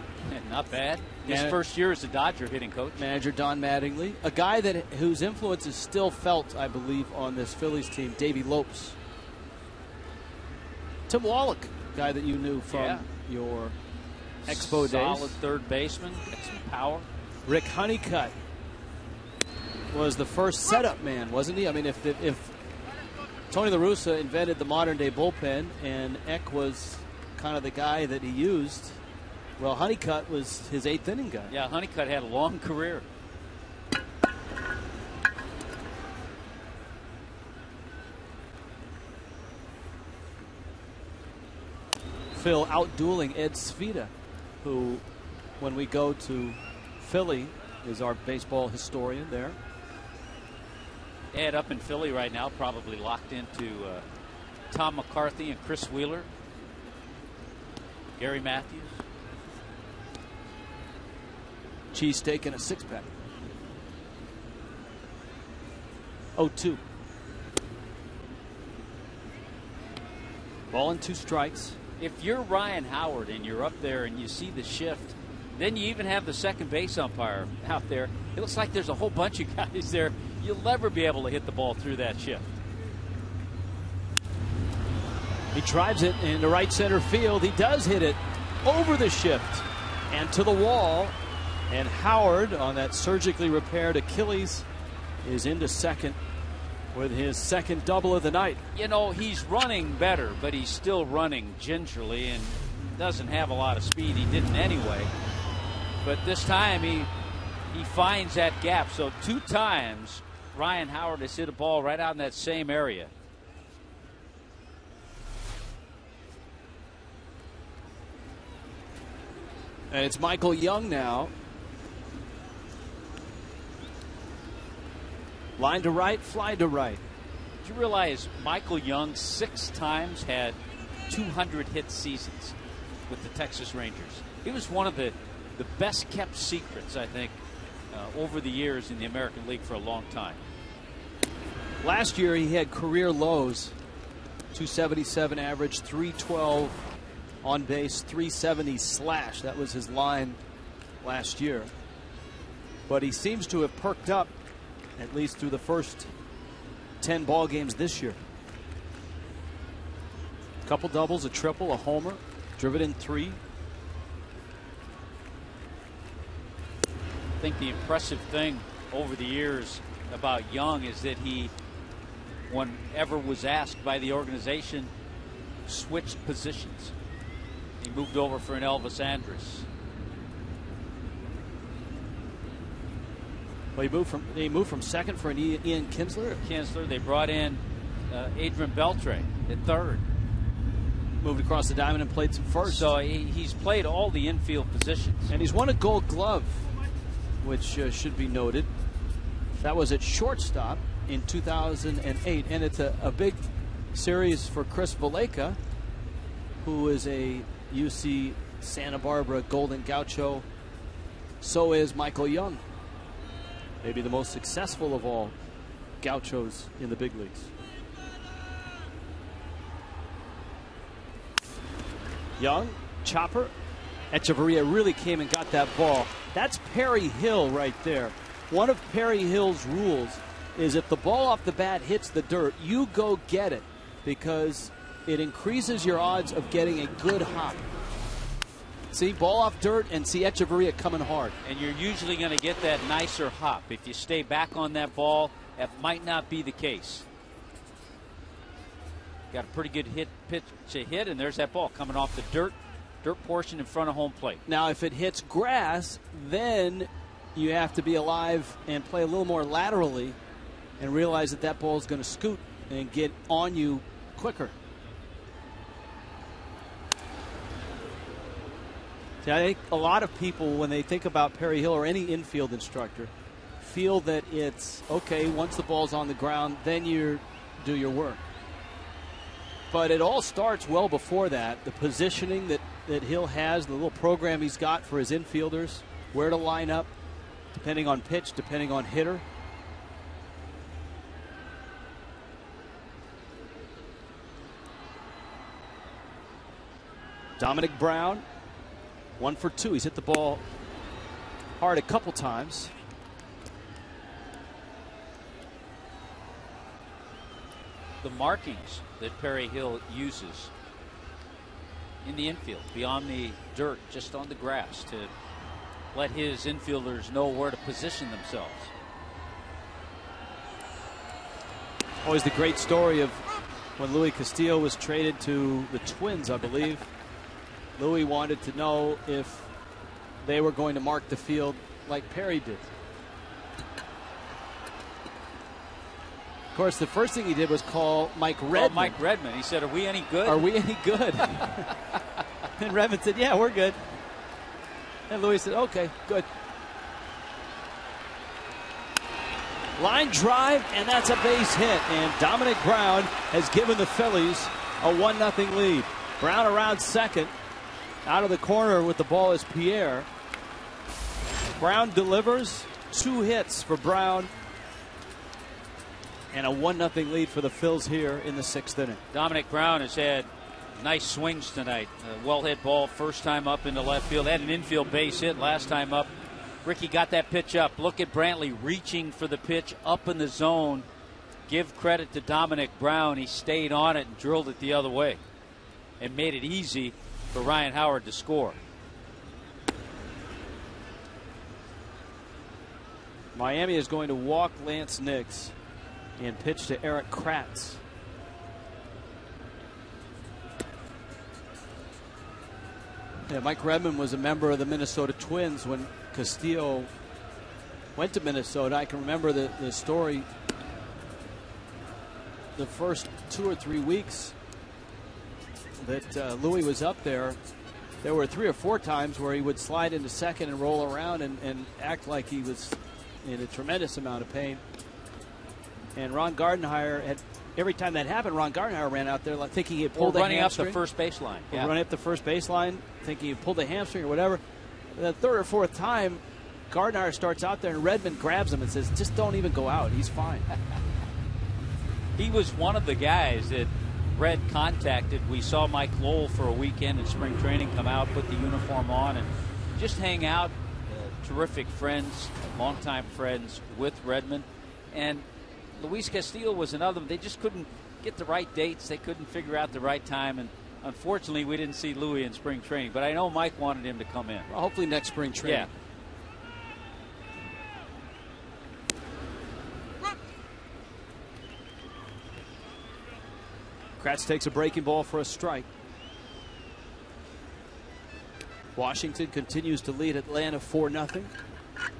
Not bad. His first year as a Dodger hitting coach. Manager Don Mattingly. A guy whose influence is still felt, I believe, on this Phillies team, Davey Lopes. Tim Wallach, guy that you knew from your Expo days. Solid third baseman, got some power. Rick Honeycutt was the first setup man, wasn't he? I mean, if Tony La Russa invented the modern-day bullpen and Eck was kind of the guy that he used, well, Honeycutt was his 8th inning guy. Yeah, Honeycutt had a long career. Phil out-dueling Ed Svita, who, when we go to Philly, is our baseball historian there. Ed up in Philly right now, probably locked into Tom McCarthy and Chris Wheeler. Gary Matthews. Cheesesteak and a 6-pack. 0-2. Ball and 2 strikes. If you're Ryan Howard and you're up there and you see the shift, then you even have the second base umpire out there. It looks like there's a whole bunch of guys there. You'll never be able to hit the ball through that shift. He drives it into right center field. He does hit it over the shift and to the wall. And Howard, on that surgically repaired Achilles, is into second with his second double of the night. You know, he's running better, but he's still running gingerly and doesn't have a lot of speed. He didn't anyway. But this time he finds that gap. So 2 times Ryan Howard has hit a ball right out in that same area. And it's Michael Young now. Line to right, fly to right. Did you realize Michael Young 6 times had 200 hit seasons with the Texas Rangers? He was one of the best kept secrets, I think, over the years in the American League for a long time. Last year he had career lows. 277 average, 312 on base, 370 slash. That was his line last year. But he seems to have perked up at least through the first 10 ball games this year. A couple doubles, a triple, a homer, driven in 3. I think the impressive thing over the years about Young is that he, whenever was asked by the organization, switched positions. He moved over for an Elvis Andrus. Well, he moved from second for an Ian Kinsler. They brought in Adrian Beltre at third. Moved across the diamond and played some first. So he's played all the infield positions. And he's won a Gold Glove, which should be noted. That was at shortstop in 2008. And it's a big series for Chris Valleca, who is a UC Santa Barbara Golden Gaucho. So is Michael Young. Maybe the most successful of all Gauchos in the big leagues. Young, chopper. Echeverria really came and got that ball. That's Perry Hill right there. One of Perry Hill's rules is if the ball off the bat hits the dirt, you go get it, because it increases your odds of getting a good hop. See, ball off dirt, and see Echeverria coming hard. And you're usually going to get that nicer hop. If you stay back on that ball, that might not be the case. Got a pretty good pitch to hit, and there's that ball coming off the dirt portion in front of home plate. Now, if it hits grass, then you have to be alive and play a little more laterally and realize that ball is going to scoot and get on you quicker. See, I think a lot of people, when they think about Perry Hill or any infield instructor, feel that it's okay, once the ball's on the ground, then you do your work. But it all starts well before that. The positioning that Hill has, the little program he's got for his infielders, where to line up, depending on pitch, depending on hitter. Dominic Brown, 1 for 2. He's hit the ball hard a couple times. The markings that Perry Hill uses in the infield, beyond the dirt, just on the grass, to let his infielders know where to position themselves. Always the great story of when Luis Castillo was traded to the Twins, I believe. Louis wanted to know if they were going to mark the field like Perry did. Of course, the first thing he did was call Mike Redmond. Oh, Mike Redmond. He said, "Are we any good? Are we any good?" And Redmond said, "Yeah, we're good." And Louis said, "Okay, good." Line drive, and that's a base hit. And Dominic Brown has given the Phillies a 1-0 lead. Brown around second. Out of the corner with the ball is Pierre. Brown delivers. 2 hits for Brown. And a 1-0 lead for the Phils here in the 6th inning. Dominic Brown has had nice swings tonight. A well-hit ball first time up into left field. Had an infield base hit last time up. Ricky got that pitch up. Look at Brantley reaching for the pitch up in the zone. Give credit to Dominic Brown. He stayed on it and drilled it the other way and made it easy for Ryan Howard to score. Miami is going to walk Lance Nix and pitch to Eric Kratz. Yeah, Mike Redmond was a member of the Minnesota Twins when Castillo went to Minnesota. I can remember the story. The first 2 or 3 weeks that Louis was up there, there were 3 or 4 times where he would slide into second and roll around and act like he was in a tremendous amount of pain. And Ron Gardenhire had, every time that happened, Ron Gardenhire ran out there like thinking he had pulled a hamstring. Running up the first baseline. Yeah. Running up the first baseline, thinking he pulled a hamstring or whatever. And the 3rd or 4th time, Gardenhire starts out there and Redmond grabs him and says, "Just don't even go out. He's fine." He was one of the guys that Red contacted. We saw Mike Lowell for a weekend in spring training come out, put the uniform on, and just hang out. Terrific friends, longtime friends with Redmond. And Luis Castillo was another. They just couldn't get the right dates. They couldn't figure out the right time. And unfortunately, we didn't see Louis in spring training. But I know Mike wanted him to come in. Well, hopefully next spring training. Yeah. Kratz takes a breaking ball for a strike. Washington continues to lead Atlanta 4-0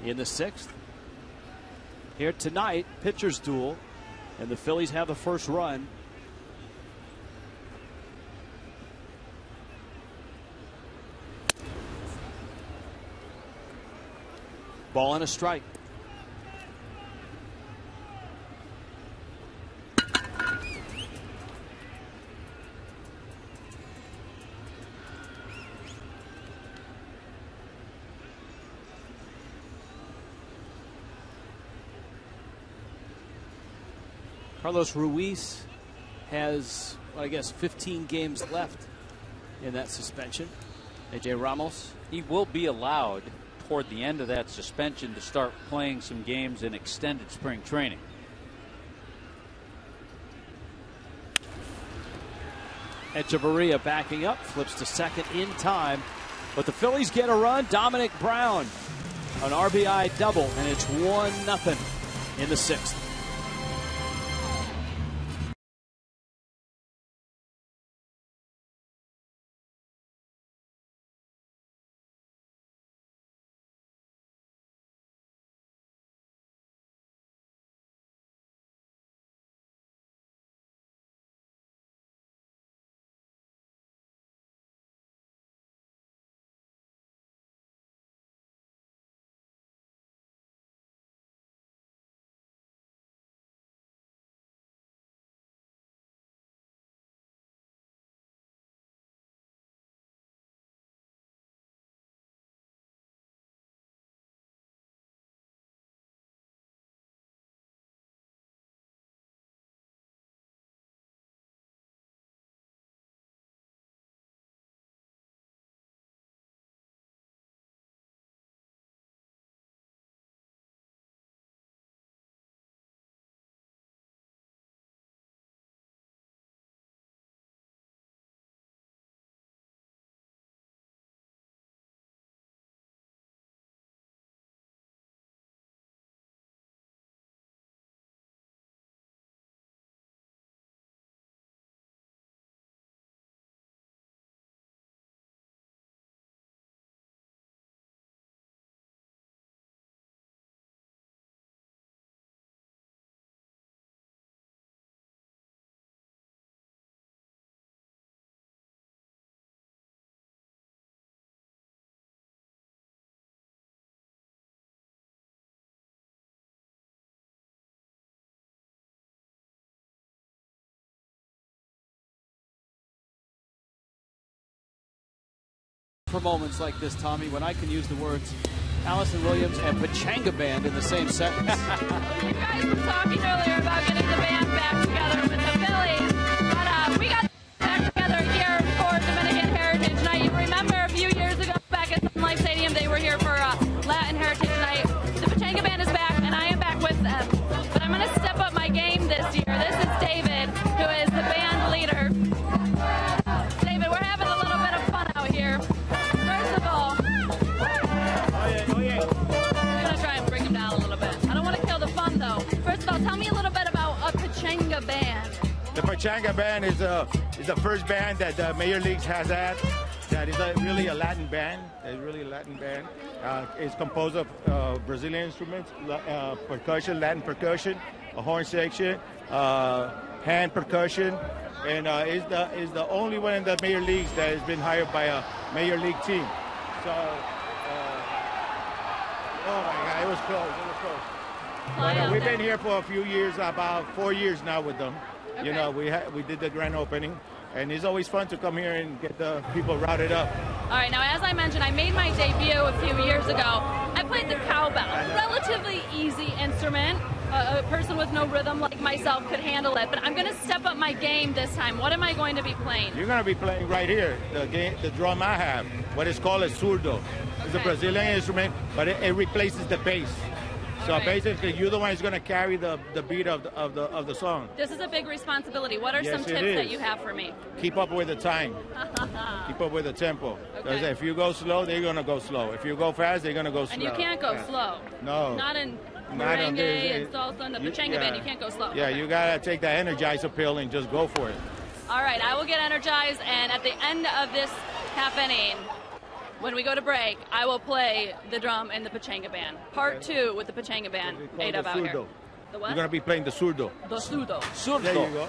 in the 6th. Here tonight, pitcher's duel, and the Phillies have the first run. Ball and a strike. Carlos Ruiz has, well, I guess, 15 games left in that suspension. A.J. Ramos. He will be allowed toward the end of that suspension to start playing some games in extended spring training. Echeverria backing up, flips to second in time. But the Phillies get a run. Dominic Brown, an RBI double, and it's 1-0 in the 6th. For moments like this, Tommy, when I can use the words Allison Williams and Pachanga Band in the same sentence. You guys were talking earlier about getting the band back together with the Phillies, but we got back together here for Dominican Heritage Night. You remember a few years ago back at Sun Life Stadium, they were here for Latin Heritage Night. The Pachanga Band is back, and I am back with them. But I'm going to step up my game this year. This is David, who is the band leader. David, we're having a little bit of fun out here. First of all, I'm going to try and bring him down a little bit. I don't want to kill the fun, though. First of all, tell me a little bit about a Pachanga Band. The Pachanga Band is the first band that the Major Leagues has had. That is really a Latin band. It's really a Latin band. It's composed of Brazilian instruments, percussion, Latin percussion, a horn section, hand percussion, and is the only one in the Major Leagues that has been hired by a Major League team. So, oh my God, it was close. It was close. But, we've been here for a few years, about 4 years now with them. Okay. You know, we did the grand opening. And it's always fun to come here and get the people routed up. All right, now as I mentioned, I made my debut a few years ago. I played the cowbell, relatively easy instrument. A person with no rhythm like myself could handle it, but I'm going to step up my game this time. What am I going to be playing? You're going to be playing right here, the drum I have, what is called a surdo. It's a Brazilian instrument, but it replaces the bass. So Right. basically, you're the one who's going to carry the beat of the song. This is a big responsibility. What are Yes, some it tips that is. you have for me? Keep up with the time. Keep up with the tempo. Because Okay. if you go slow, they're going to go slow. If you go fast, they're going to go slow. And you can't go Yeah. slow. No. Not in Not on merengue this. and salsa and the You- pachanga yeah. band. You can't go slow. Yeah, Okay. you got to take that Energizer pill and just go for it. All right, I will get energized, and at the end of this half inning, when we go to break, I will play the drum and the pachanga band. Part 2 with the pachanga band. It's called A-Dub the out here. surdo. The what? You're going to be playing the surdo. The sudo. There you go.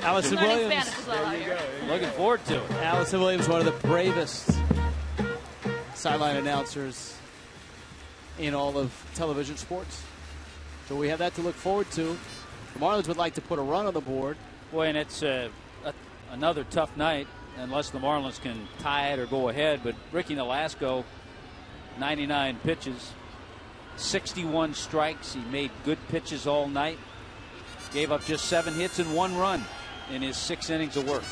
Allison Learning Williams. Spanish as well out here. Looking forward to it. Allison Williams, one of the bravest sideline announcers in all of television sports. So we have that to look forward to. The Marlins would like to put a run on the board. Boy, and it's another tough night unless the Marlins can tie it or go ahead. But Ricky Nolasco, 99 pitches, 61 strikes. He made good pitches all night. Gave up just 7 hits and 1 run in his 6 innings of work.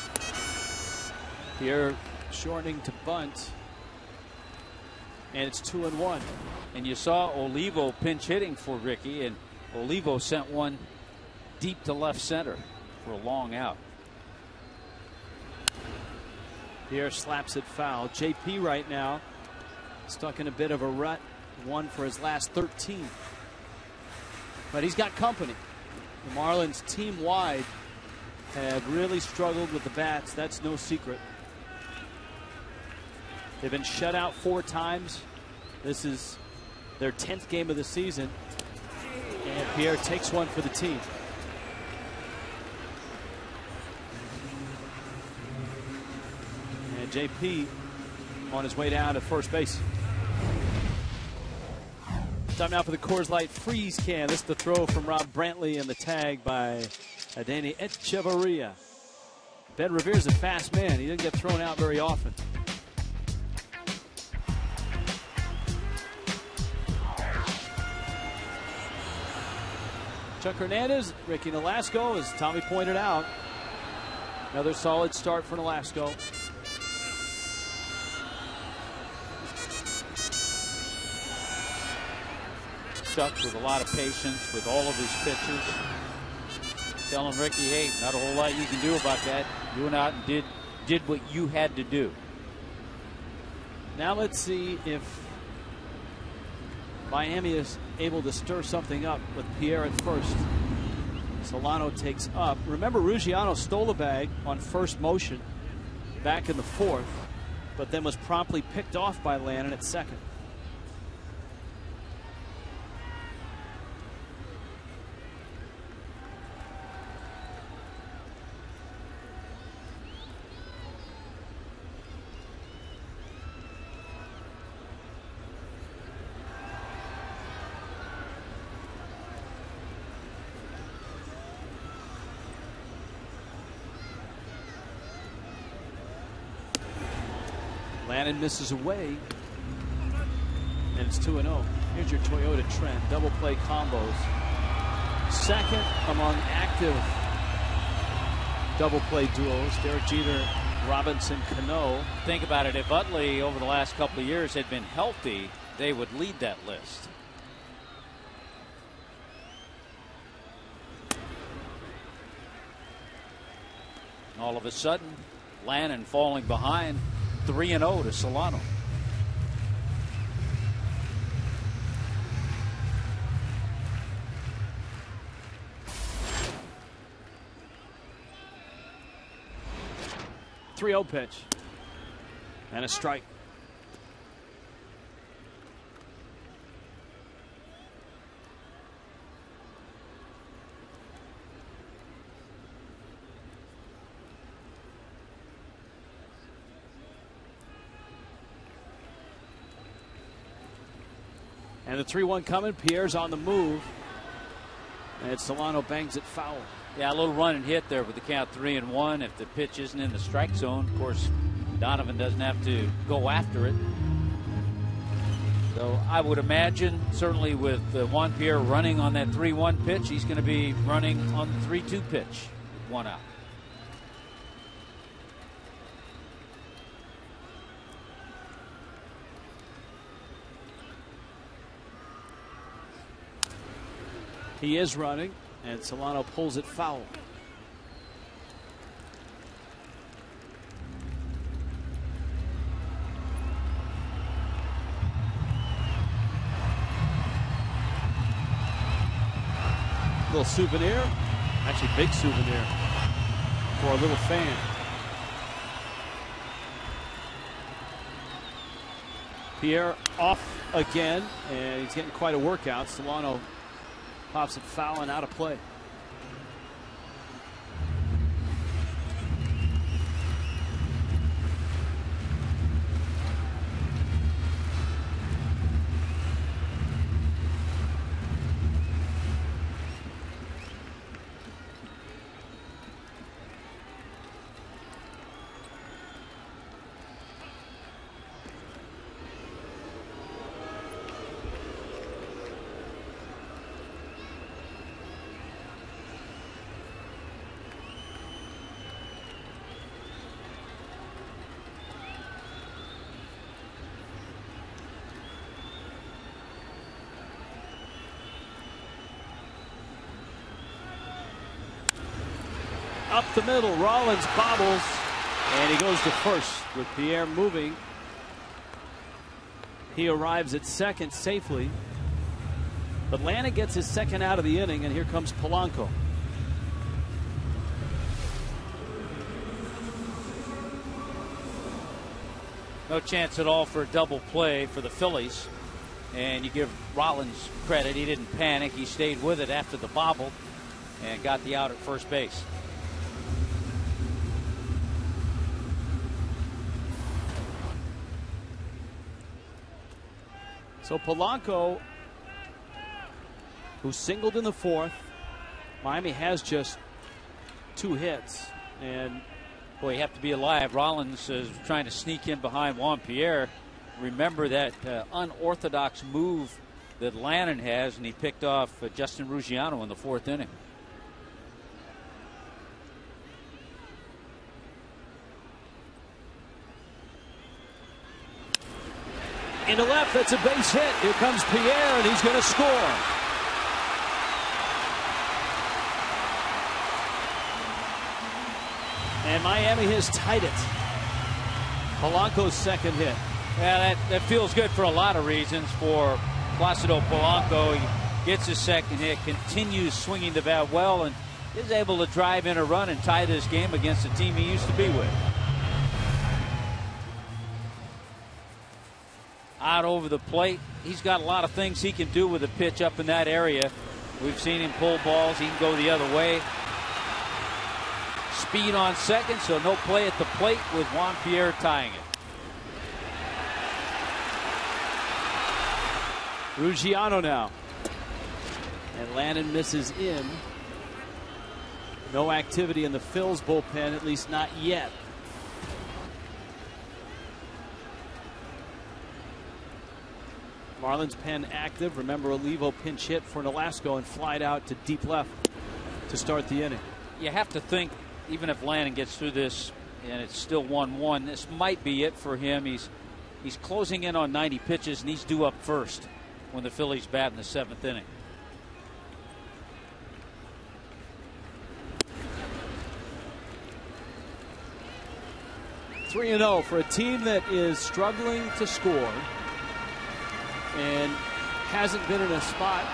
Here, shortening to bunt. And it's 2-1. And you saw Olivo pinch hitting for Ricky, and Olivo sent one deep to left center for a long out. Pierre slaps it foul. JP right now stuck in a bit of a rut. 1 for his last 13. But he's got company. The Marlins team-wide have really struggled with the bats. That's no secret. They've been shut out 4 times. This is their 10th game of the season. And Pierre takes one for the team. And JP on his way down to first base. Time now for the Coors Light Freeze Can. This is the throw from Rob Brantley and the tag by Adani Echevarria. Ben Revere's a fast man. He doesn't get thrown out very often. Chuck Hernandez, Ricky Nolasco, as Tommy pointed out. Another solid start for Nolasco. Chuck with a lot of patience with all of his pitches. Telling Ricky, hey, not a whole lot you can do about that. You went out and did what you had to do. Now let's see if Miami is able to stir something up with Pierre at first. Solano takes up. Remember, Ruggiano stole a bag on first motion back in the 4th, but then was promptly picked off by Lannon at second. Lannon misses away, and it's 2-0. Here's your Toyota trend. Double play combos. Second among active double play duos. Derek Jeter, Robinson, Cano. Think about it. If Utley over the last couple of years had been healthy, they would lead that list. All of a sudden, Lannon falling behind. 3-0 to Solano. .30 pitch. And a strike. And the 3-1 coming. Pierre's on the move. And Solano bangs it foul. Yeah, a little run and hit there with the count 3-1. If the pitch isn't in the strike zone, of course, Donovan doesn't have to go after it. So I would imagine, certainly with Juan Pierre running on that 3-1 pitch, he's going to be running on the 3-2 pitch with 1 out. He is running, and Solano pulls it foul. Little souvenir, actually big souvenir for a little fan. Pierre off again, and he's getting quite a workout. Solano pops it foul and out of play. Up the middle, Rollins bobbles, and he goes to first with Pierre moving. He arrives at second safely. But Lannon gets his second out of the inning, and here comes Polanco. No chance at all for a double play for the Phillies. And you give Rollins credit. He didn't panic. He stayed with it after the bobble and got the out at first base. So Polanco, who singled in the fourth, Miami has just 2 hits. And boy, you have to be alive. Rollins is trying to sneak in behind Juan Pierre. Remember that unorthodox move that Lannon has, and he picked off Justin Ruggiano in the 4th inning. into left, that's a base hit. Here comes Pierre, and he's going to score. And Miami has tied it. Polanco's second hit. Yeah, that feels good for a lot of reasons for Placido Polanco. He gets his second hit, continues swinging the bat well, and is able to drive in a run and tie this game against the team he used to be with. Out over the plate. He's got a lot of things he can do with a pitch up in that area. We've seen him pull balls. He can go the other way. Speed on second, so no play at the plate with Juan Pierre tying it. Ruggiano now. And Lannon misses in. No activity in the Phil's bullpen, at least not yet. Marlins pen active. Remember, Olivo pinch hit for Nolasco and flied out to deep left to start the inning. You have to think, even if Lannon gets through this and it's still 1-1, this might be it for him. He's closing in on 90 pitches, and he's due up first when the Phillies bat in the 7th inning. (3-0) for a team that is struggling to score and hasn't been in a spot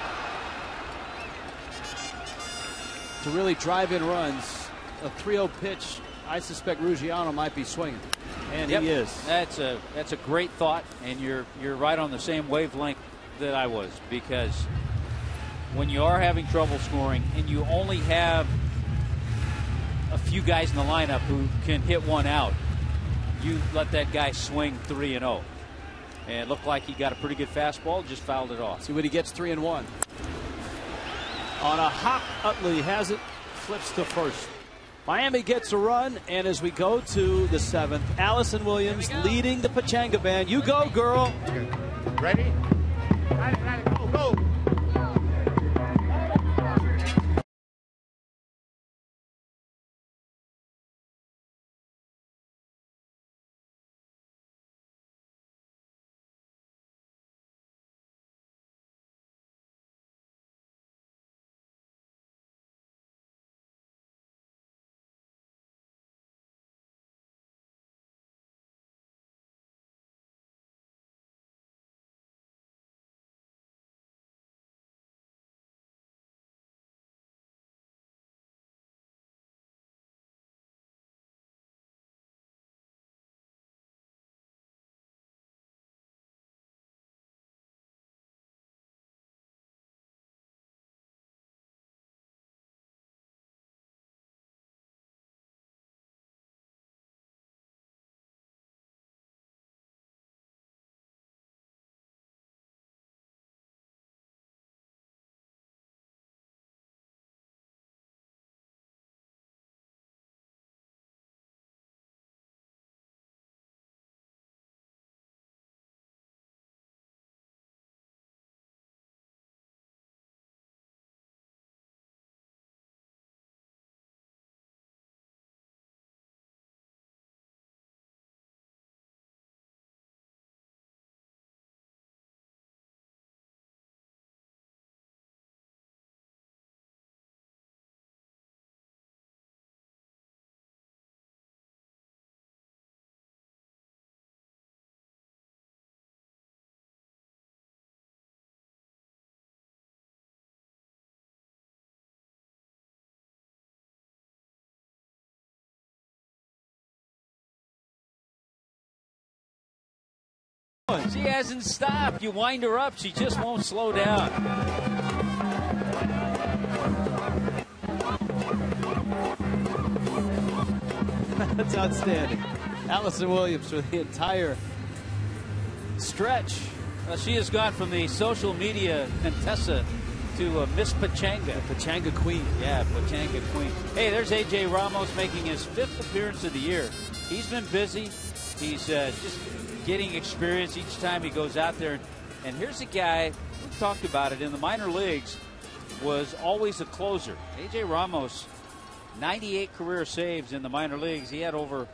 to really drive in runs. A 3-0 pitch, I suspect Ruggiano might be swinging, and Yep. he is. That's a great thought, and you're right on the same wavelength that I was, because when you are having trouble scoring and you only have a few guys in the lineup who can hit one out, you let that guy swing 3-0. And it looked like he got a pretty good fastball, just fouled it off. See what he gets. 3-1 on a hop. Utley has it, flips to first. Miami gets a run, and as we go to the 7th, Allison Williams leading the Pachanga Band. You go, girl. Ready? Go, go. doing? She hasn't stopped. You wind her up, she just won't slow down. That's outstanding. Allison Williams for the entire stretch. Well, she has gone from the social media Contessa to Miss Pachanga. Pachanga Queen. Yeah, Pachanga Queen. Hey, there's A.J. Ramos making his 5th appearance of the year. He's been busy. He's just getting experience each time he goes out there. And here's a guy, we talked about it, in the minor leagues, was always a closer. A.J. Ramos, 98 career saves in the minor leagues. He had over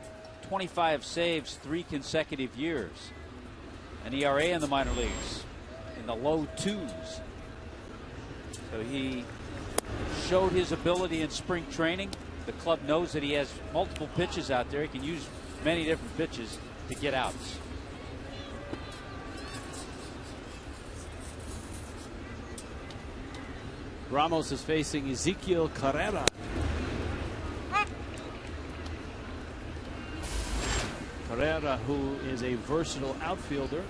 25 saves 3 consecutive years. An ERA in the minor leagues in the low 2s. So he showed his ability in spring training. The club knows that he has multiple pitches out there. He can use many different pitches to get outs. Ramos is facing Ezequiel Carrera. Carrera, who is a versatile outfielder.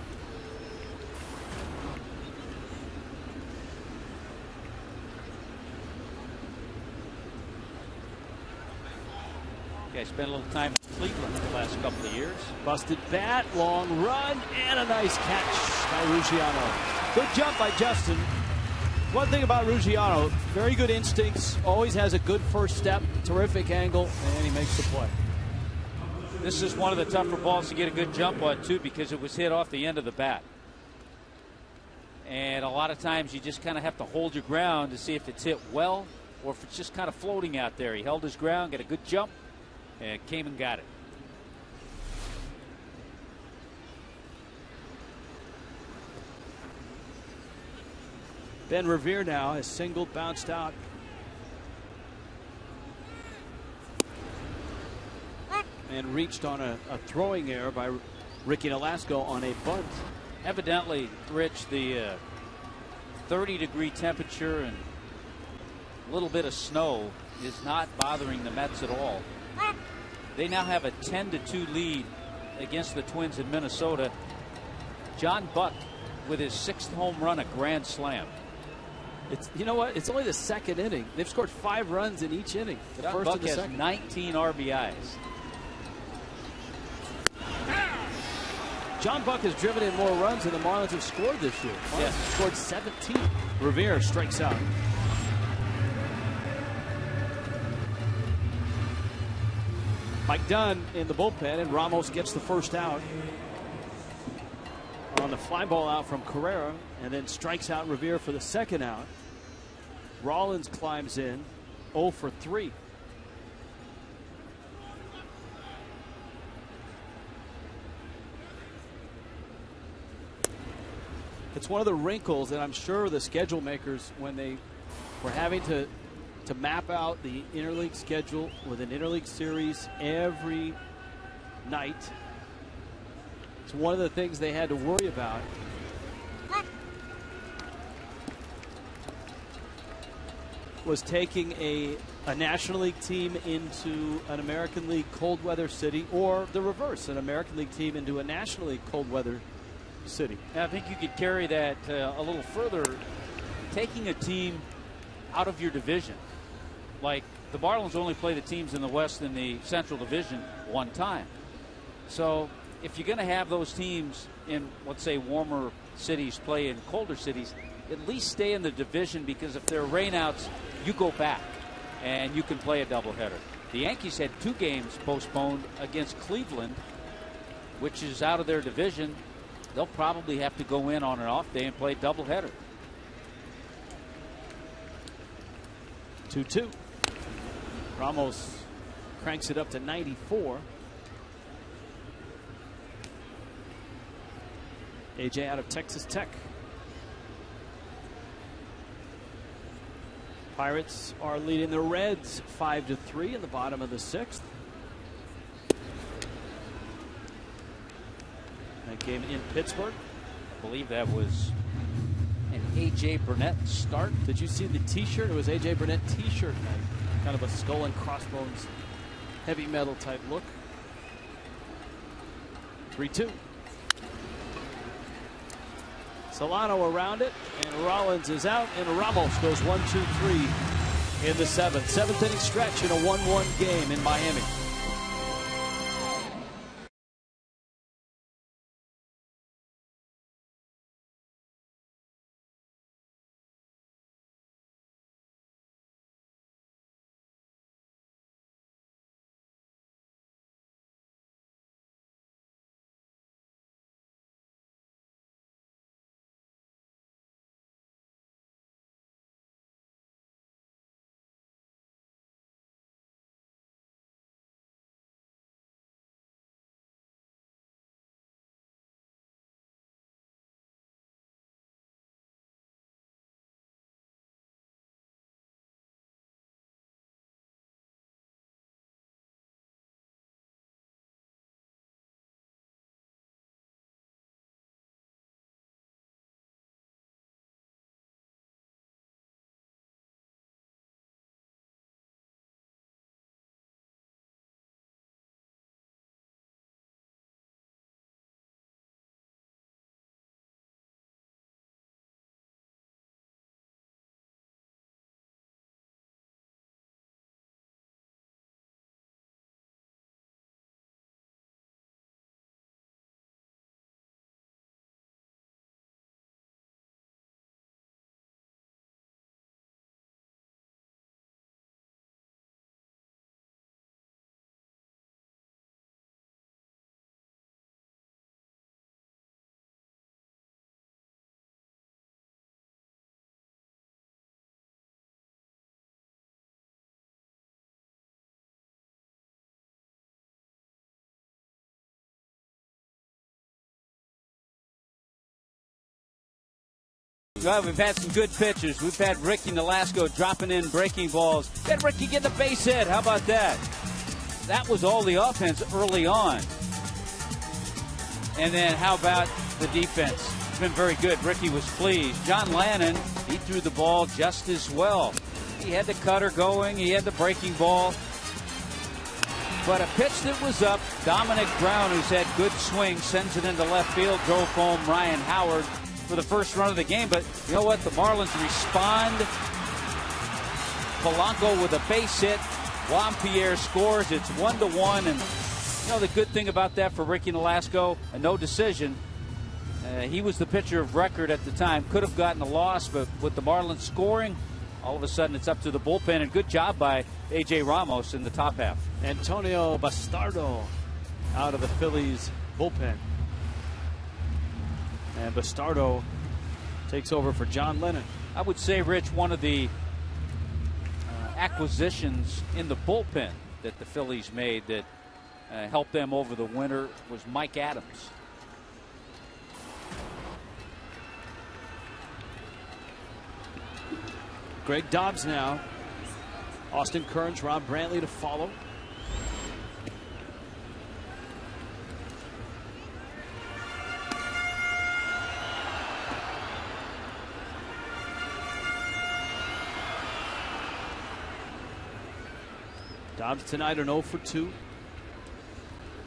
Okay, spent a little time in Cleveland the last couple of years. Busted bat, long run, and a nice catch by Ruggiano. Good jump by Justin. One thing about Ruggiano, very good instincts, always has a good first step, terrific angle, and he makes the play. This is one of the tougher balls to get a good jump on, too, because it was hit off the end of the bat. And a lot of times you just kind of have to hold your ground to see if it's hit well or if it's just kind of floating out there. He held his ground, got a good jump, and came and got it. Ben Revere now has singled, bounced out. And reached on a throwing error by Ricky Nolasco on a bunt. Evidently, Rich, the 30-degree temperature and a little bit of snow is not bothering the Mets at all. They now have a 10-2 lead against the Twins in Minnesota. John Buck with his 6th home run, a grand slam. It's, you know what? It's only the second inning. They've scored 5 runs in each inning. The John first Buck and the has second. 19 RBIs. John Buck has driven in more runs than the Marlins have scored this year. Marlins have scored 17. Revere strikes out. Mike Dunn in the bullpen, and Ramos gets the first out on the fly ball out from Carrera, and then strikes out Revere for the second out. Rollins climbs in 0 for 3. It's one of the wrinkles that I'm sure the schedule makers, when they were having to map out the interleague schedule with an interleague series every night, it's one of the things they had to worry about. Was taking a National League team into an American League cold weather city, or the reverse, an American League team into a National League cold weather city. I think you could carry that a little further, taking a team out of your division. Like the Marlins only play the teams in the West and the Central Division one time. So if you're going to have those teams in, let's say, warmer cities play in colder cities, at least stay in the division, because if there are rainouts, you go back and you can play a doubleheader. The Yankees had 2 games postponed against Cleveland, which is out of their division. They'll probably have to go in on an off day and play doubleheader. 2-2. Ramos cranks it up to 94. AJ out of Texas Tech. Pirates are leading the Reds 5-3 in the bottom of the 6th. That game in Pittsburgh. I believe that was an A.J. Burnett start. Did you see the T-shirt? It was A.J. Burnett T-shirt night. Kind of a skull and crossbones heavy metal type look. 3-2. Solano around it, and Rollins is out, and Ramos goes 1-2-3 in the seventh. Seventh inning stretch in a 1-1 game in Miami. Well, we've had some good pitchers. We've had Ricky Nolasco dropping in breaking balls. Had Ricky get the base hit. How about that? That was all the offense early on. And then how about the defense? It's been very good. Ricky was pleased. John Lannon, he threw the ball just as well. He had the cutter going. He had the breaking ball. But a pitch that was up, Dominic Brown, who's had good swing, sends it into left field, drove home Ryan Howard for the first run of the game. But you know what? The Marlins respond. Polanco with a base hit. Juan Pierre scores. It's 1-1. And you know the good thing about that for Ricky Nolasco, a no decision. He was the pitcher of record at the time. Could have gotten a loss, but with the Marlins scoring, all of a sudden it's up to the bullpen. And good job by A.J. Ramos in the top half. Antonio Bastardo out of the Phillies bullpen. And Bastardo takes over for John Lennon. I would say, Rich, one of the acquisitions in the bullpen that the Phillies made that helped them over the winter was Mike Adams. Greg Dobbs now. Austin Kearns, Rob Brantley to follow. Dobbs tonight an 0 for 2.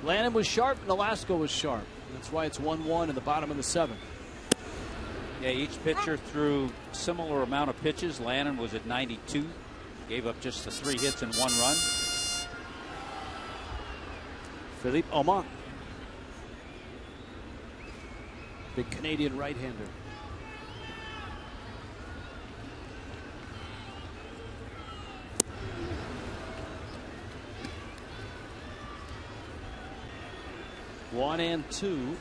Lannon was sharp, Nolasco was sharp. That's why it's 1-1 in the bottom of the seventh. Yeah, each pitcher threw similar amount of pitches. Lannon was at 92. Gave up just the 3 hits and 1 run. Philippe Aumont. Big Canadian right-hander. One and 2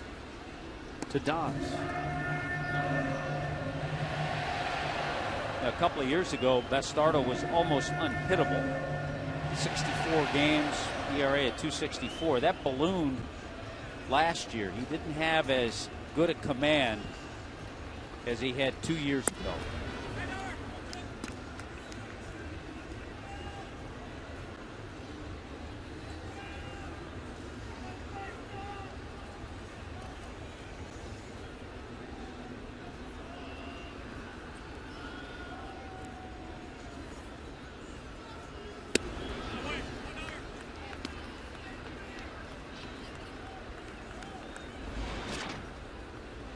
to Dobbs. A couple of years ago, Bastardo was almost unhittable. 64 games, ERA at 2.64. That ballooned last year. He didn't have as good a command as he had 2 years ago.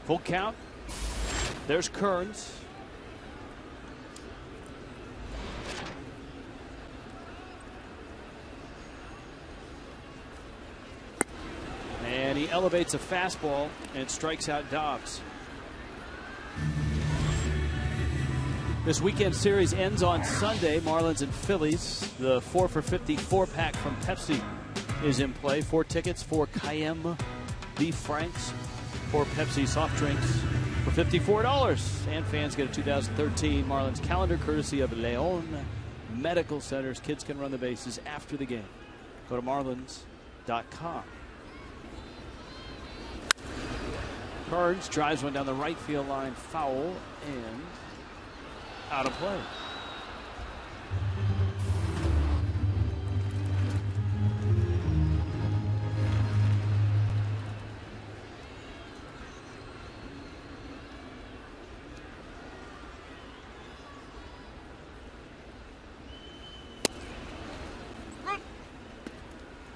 Full count. There's Kearns. And he elevates a fastball and strikes out Dobbs. This weekend series ends on Sunday. Marlins and Phillies. The 4 for 50 4-pack from Pepsi is in play. 4 tickets, 4 Cayenne beef franks, 4 Pepsi soft drinks for $54. And fans get a 2013 Marlins calendar courtesy of Leon Medical Centers. Kids can run the bases after the game. Go to marlins.com. Kearns drives one down the right field line, foul, and out of play.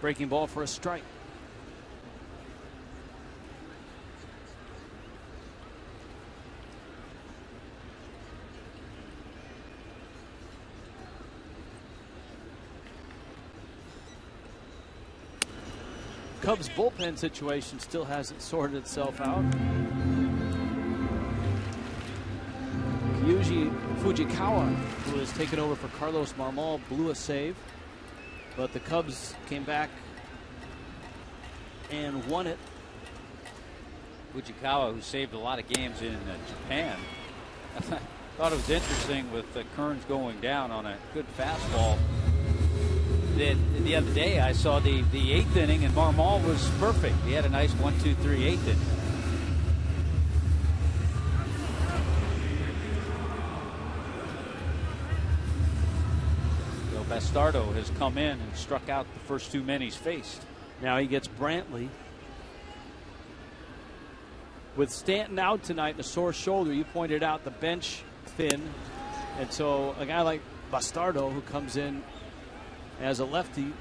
Breaking ball for a strike. Cubs bullpen situation still hasn't sorted itself out. Yuji Fujikawa, who has taken over for Carlos Marmol, blew a save, but the Cubs came back and won it. Fujikawa, who saved a lot of games in Japan. I thought it was interesting with Kearns going down on a good fastball. The other day I saw the 8th inning and Marmol was perfect. He had a nice 1, 2, 3, 8th inning. So Bastardo has come in and struck out the first 2 men he's faced. Now he gets Brantley. With Stanton out tonight and a sore shoulder, you pointed out the bench thin. And so a guy like Bastardo, who comes in as a lefty,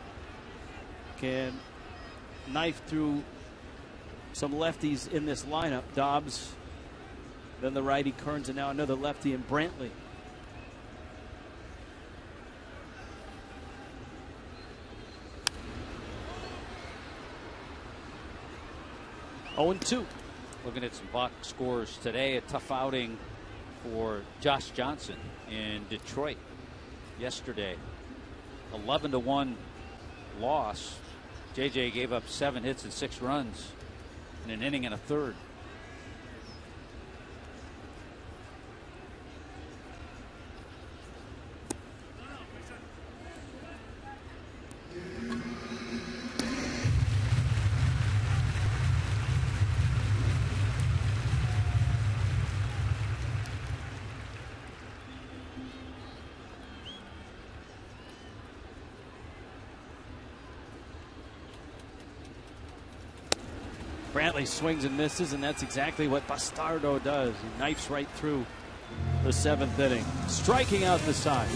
can knife through some lefties in this lineup. Dobbs, then the righty Kearns, and now another lefty in Brantley. Oh, 2. Looking at some box scores today, a tough outing for Josh Johnson in Detroit yesterday. 11-1 loss. JJ gave up 7 hits and 6 runs in an inning and a third. Brantley swings and misses, and that's exactly what Bastardo does. He knifes right through the 7th inning, striking out the side.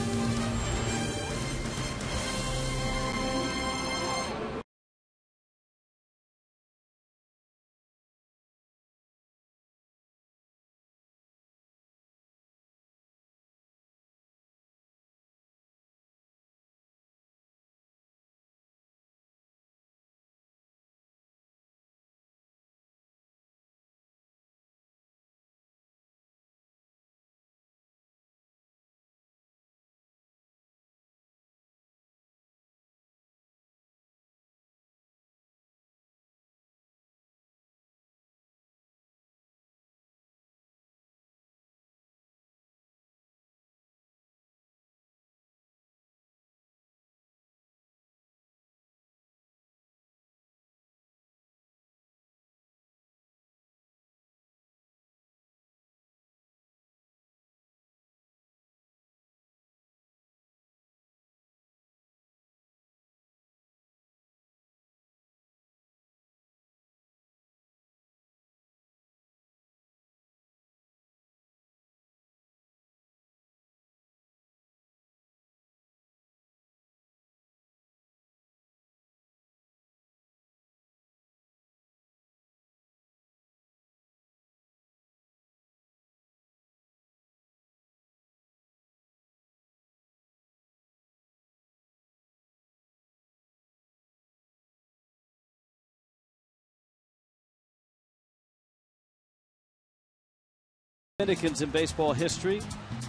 Dominicans in baseball history,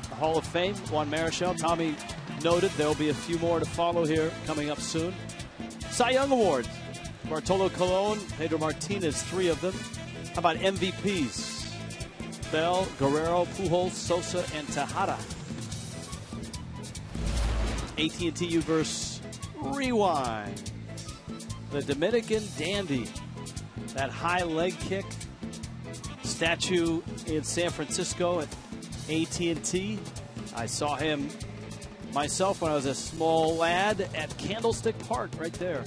the Hall of Fame, Juan Marichal. Tommy noted there will be a few more to follow here coming up soon. Cy Young Awards, Bartolo Colon, Pedro Martinez, 3 of them. How about MVPs? Bell, Guerrero, Pujols, Sosa, and Tejada. AT&T Uverse Rewind. The Dominican dandy, that high leg kick. Statue in San Francisco at AT&T. I saw him myself when I was a small lad at Candlestick Park right there.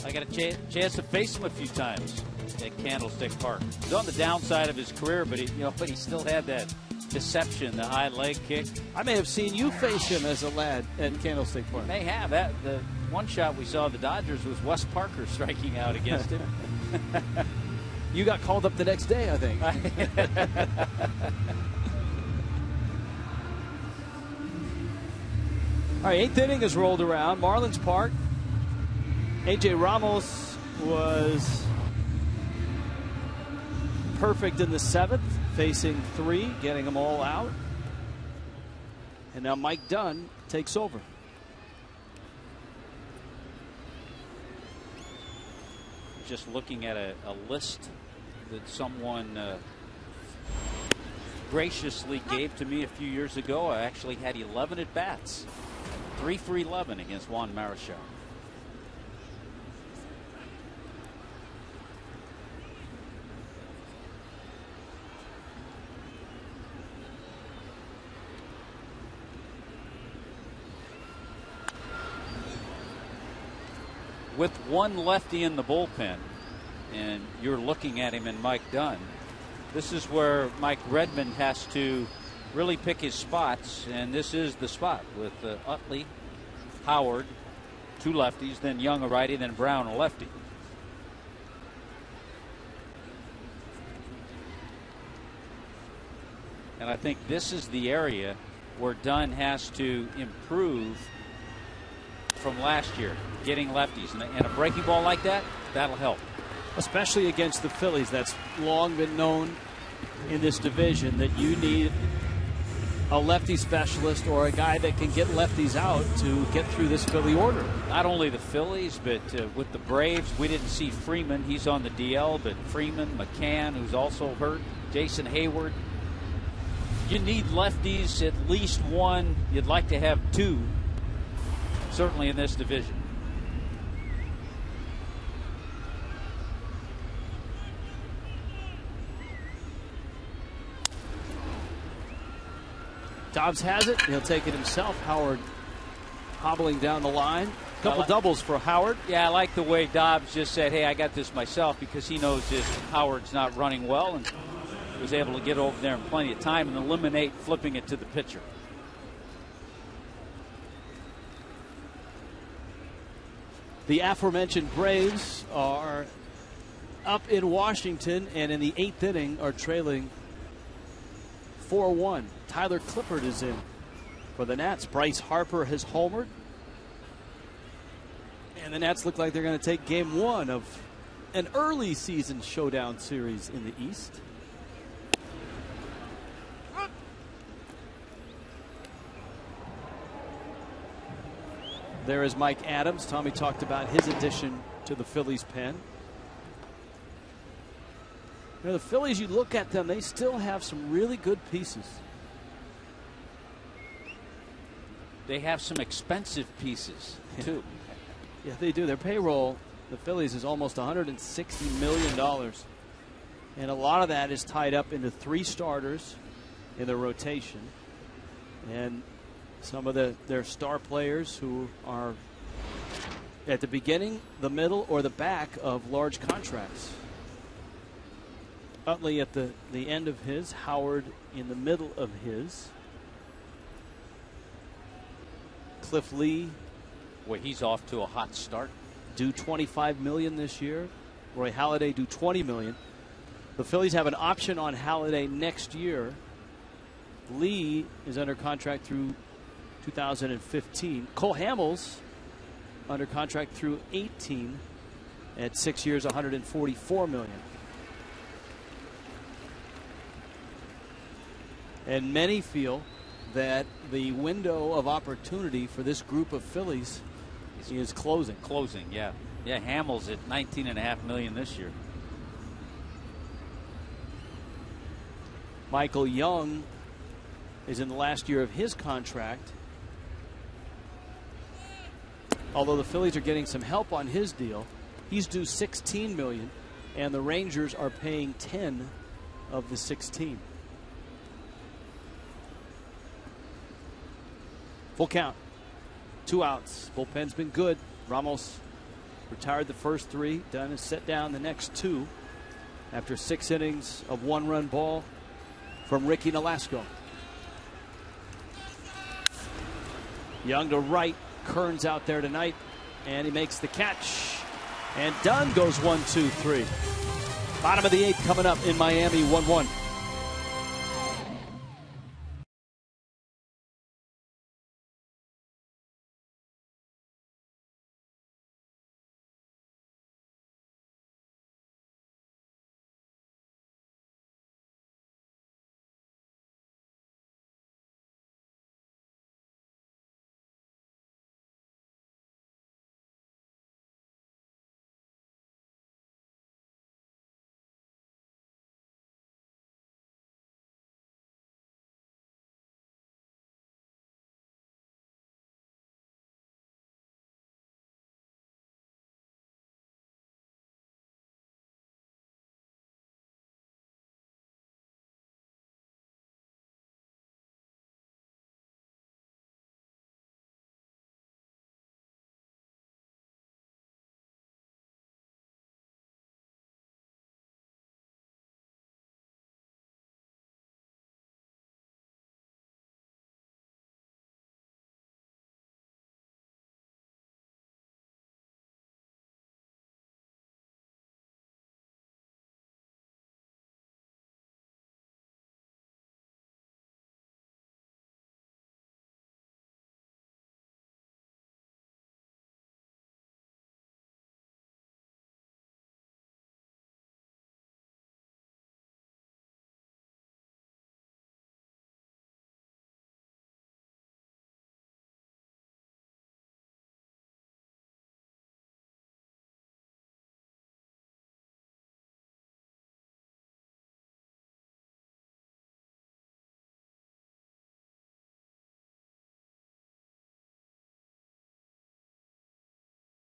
I got a chance to face him a few times at Candlestick Park. He's on the downside of his career, but he still had that deception, the high leg kick. I may have seen you face him as a lad at Candlestick Park. May have. The one shot we saw of the Dodgers was Wes Parker striking out against him. You got called up the next day, I think. All right, 8th inning has rolled around. Marlins Park. A.J. Ramos was perfect in the 7th, facing 3, getting them all out. And now Mike Dunn takes over. Just looking at a list that someone graciously gave to me a few years ago. I actually had 11 at bats, 3 for 11 against Juan Marichal. With one lefty in the bullpen, and you're looking at him in Mike Dunn, this is where Mike Redmond has to really pick his spots, and this is the spot with Utley, Howard, 2 lefties, then Young a righty, then Brown a lefty. And I think this is the area where Dunn has to improve from last year, getting lefties, and a breaking ball like that, that'll help. Especially against the Phillies. That's long been known in this division, that you need a lefty specialist or a guy that can get lefties out to get through this Philly order. Not only the Phillies, but with the Braves, we didn't see Freeman. He's on the DL, but Freeman, McCann, who's also hurt, Jason Hayward. You need lefties, at least one. You'd like to have 2, certainly in this division. Dobbs has it. He'll take it himself. Howard hobbling down the line. Couple doubles for Howard. Yeah, I like the way Dobbs just said, hey, I got this myself, because he knows that Howard's not running well and was able to get over there in plenty of time and eliminate flipping it to the pitcher. The aforementioned Braves are up in Washington, and in the 8th inning are trailing 4-1. Tyler Clippard is in for the Nats. Bryce Harper has homered. And the Nats look like they're going to take game 1 of an early season showdown series in the East. There is Mike Adams. Tommy talked about his addition to the Phillies pen. You know, the Phillies, you look at them, they still have some really good pieces. They have some expensive pieces, too. Yeah, they do. Their payroll, the Phillies, is almost $160 million. And a lot of that is tied up into 3 starters in the rotation. And some of their star players who are at the beginning, the middle, or the back of large contracts. Utley at the end of his, Howard in the middle of his. Cliff Lee. Well, he's off to a hot start. Due $25 million this year. Roy Halladay due $20 million. The Phillies have an option on Halladay next year. Lee is under contract through 2015. Cole Hamels under contract through 18 at 6 years, $144 million. And many feel that the window of opportunity for this group of Phillies is closing. Yeah. Yeah, Hamels at $19.5 million this year. Michael Young is in the last year of his contract. Although the Phillies are getting some help on his deal, he's due $16 million, and the Rangers are paying 10 of the 16. Full count, 2 outs. Bullpen's been good. Ramos retired the first 3, done and set down the next 2 after 6 innings of 1-run ball from Ricky Nolasco. Young to right. Kern's out there tonight, and he makes the catch. And Dunn goes 1-2-3. Bottom of the 8th coming up in Miami, 1-1.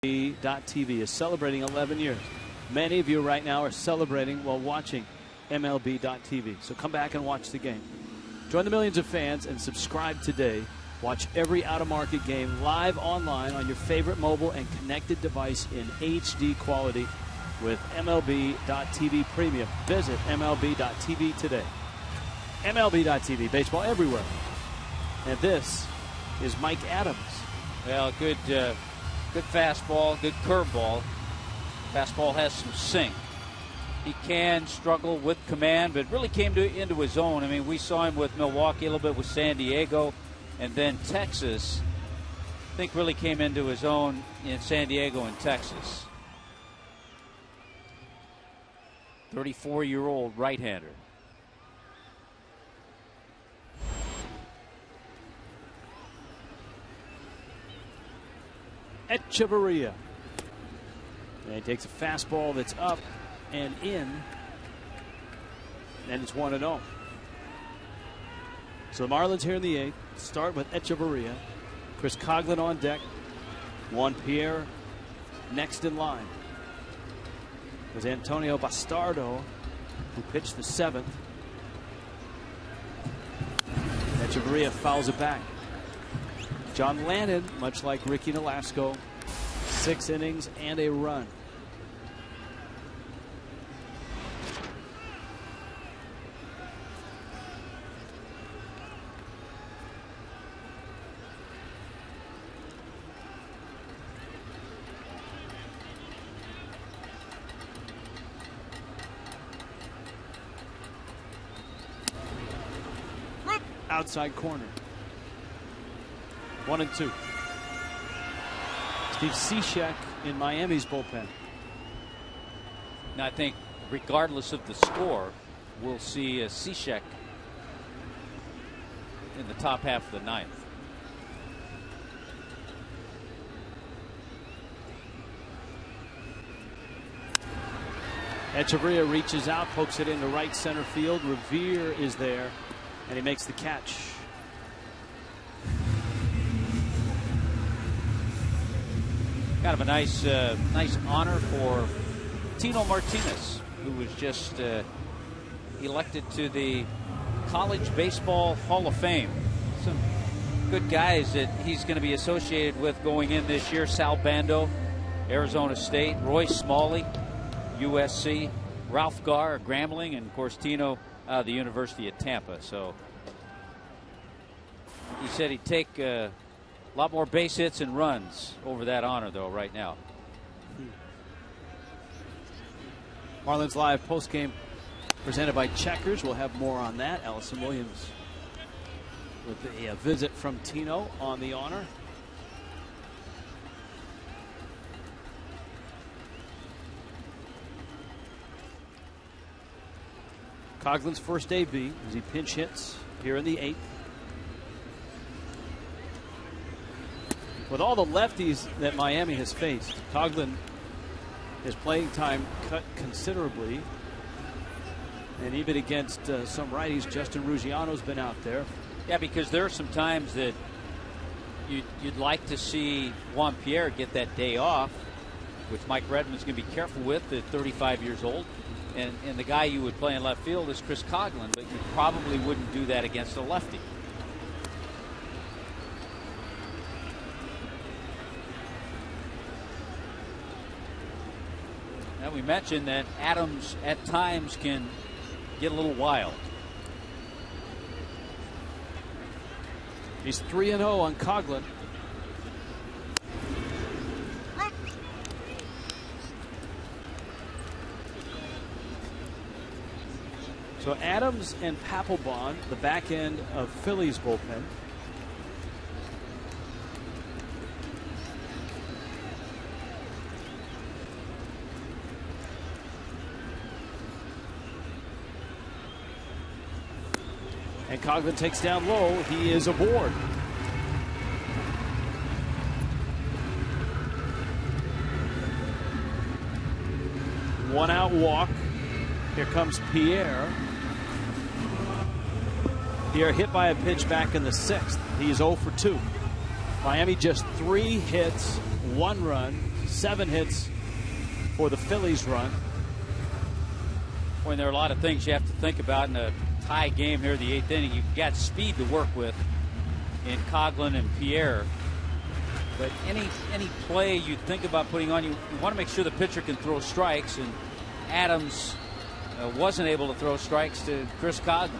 MLB.TV is celebrating 11 years. Many of you right now are celebrating while watching MLB.TV. So come back and watch the game. Join the millions of fans and subscribe today. Watch every out-of-market game live online on your favorite mobile and connected device in HD quality with MLB.TV Premium. Visit MLB.TV today. MLB.TV, baseball everywhere. And this is Mike Adams. Well, good fastball, good curveball. Fastball has some sink. He can struggle with command, but really came into his own. I mean, we saw him with Milwaukee, a little bit with San Diego, and then Texas. I think really came into his own in San Diego and Texas. 34-year-old right-hander. Echeverria. And he takes a fastball that's up and in. And it's 1-0. So the Marlins here in the 8th start with Echeverria. Chris Coughlin on deck. Juan Pierre next in line. It was Antonio Bastardo who pitched the 7th. Echeverria fouls it back. John Lannon, much like Ricky Nolasco, 6 innings and a run. Outside corner. 1-2. Steve Cishek in Miami's bullpen. Now, I think regardless of the score, we'll see Cishek in the top half of the ninth. Echeverria reaches out, pokes it into right center field. Revere is there, and he makes the catch. Kind of a nice honor for Tino Martinez, who was just elected to the College Baseball Hall of Fame. Some good guys that he's going to be associated with going in this year. Sal Bando, Arizona State, Roy Smalley, USC, Ralph Garr, Grambling, and of course Tino, the University of Tampa. So he said he'd take a lot more base hits and runs over that honor, though, right now. Marlins Live postgame presented by Checkers. We'll have more on that. Allison Williams with a visit from Tino on the honor. Coughlin's first AB as he pinch hits here in the 8th. With all the lefties that Miami has faced, Coughlin, his playing time cut considerably. And even against some righties, Justin Ruggiano's been out there. Yeah, because there are some times that you'd like to see Juan Pierre get that day off, which Mike Redmond's going to be careful with at 35 years old. And the guy you would play in left field is Chris Coughlin, but you probably wouldn't do that against a lefty. Now, we mentioned that Adams at times can get a little wild. He's 3-0 on Coughlin. So Adams and Papelbon, the back end of Phillies bullpen. And Coughlin takes down low. He is aboard. One out walk. Here comes Pierre. Pierre hit by a pitch back in the 6th. He is 0 for 2. Miami just 3 hits, 1 run, 7 hits for the Phillies run. When there are a lot of things you have to think about in a tie game here in the 8th inning. You've got speed to work with in Coughlin and Pierre. But any play you think about putting on, you want to make sure the pitcher can throw strikes, and Adams wasn't able to throw strikes to Chris Coughlin.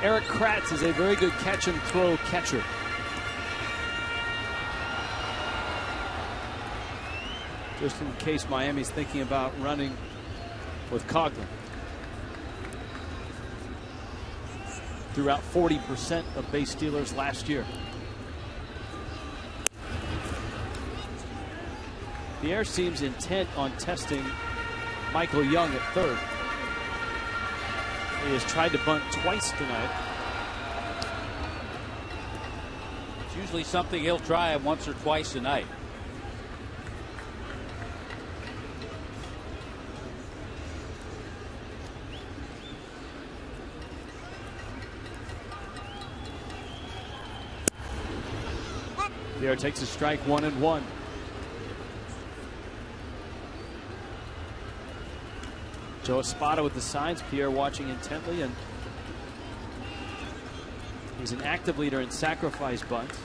Eric Kratz is a very good catch and throw catcher. Just in case Miami's thinking about running with Coughlin. Threw out 40% of base stealers last year. Pierre seems intent on testing Michael Young at third. He has tried to bunt twice tonight. It's usually something he'll try once or twice tonight. Pierre takes a strike, 1-1. Joe Espada with the signs. Pierre watching intently, and he's an active leader in sacrifice bunts.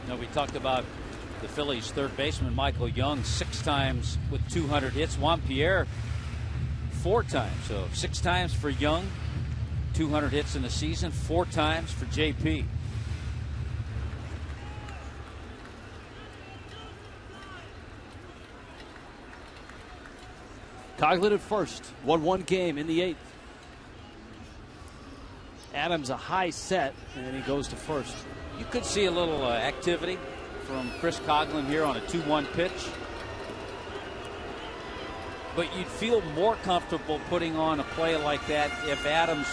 Now, we talked about the Phillies' third baseman Michael Young 6 times with 200 hits. Juan Pierre 4 times, so 6 times for Young, 200 hits in the season, 4 times for JP. Coughlin at first, 1-1 game in the 8th. Adams a high set, and he goes to first. You could see a little activity from Chris Coughlin here on a 2-1 pitch. But you'd feel more comfortable putting on a play like that if Adams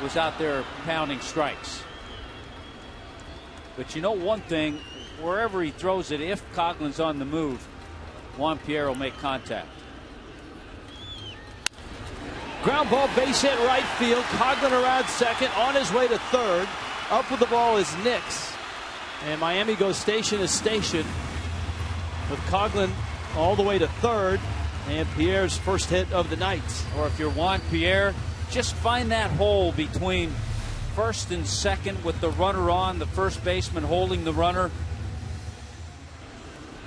was out there pounding strikes. But you know one thing, wherever he throws it, if Coughlin's on the move, Juan Pierre will make contact. Ground ball, base hit right field. Coughlin around second, on his way to third. Up with the ball is Nix. And Miami goes station to station with Coughlin all the way to third. And Pierre's first hit of the night. Or if you're Juan Pierre, just find that hole between first and second with the runner on, the first baseman holding the runner.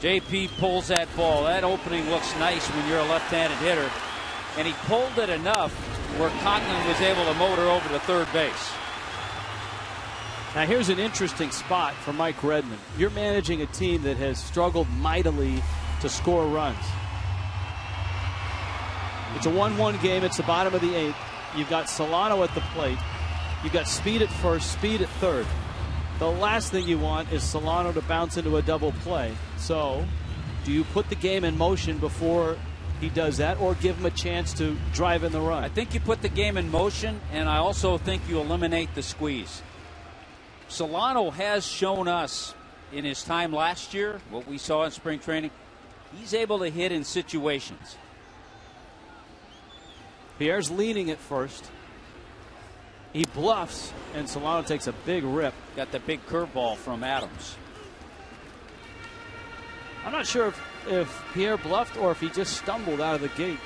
JP pulls that ball. That opening looks nice when you're a left-handed hitter. And he pulled it enough where Coughlin was able to motor over to third base. Now here's an interesting spot for Mike Redmond. You're managing a team that has struggled mightily to score runs. It's a 1-1 game. It's the bottom of the 8th. You've got Solano at the plate. You've got speed at first, speed at third. The last thing you want is Solano to bounce into a double play. So do you put the game in motion before he does that, or give him a chance to drive in the run? I think you put the game in motion, and I also think you eliminate the squeeze. Solano has shown us in his time last year, what we saw in spring training, he's able to hit in situations. Pierre's leaning at first. He bluffs, and Solano takes a big rip. Got the big curveball from Adams. I'm not sure if Pierre bluffed or if he just stumbled out of the gate.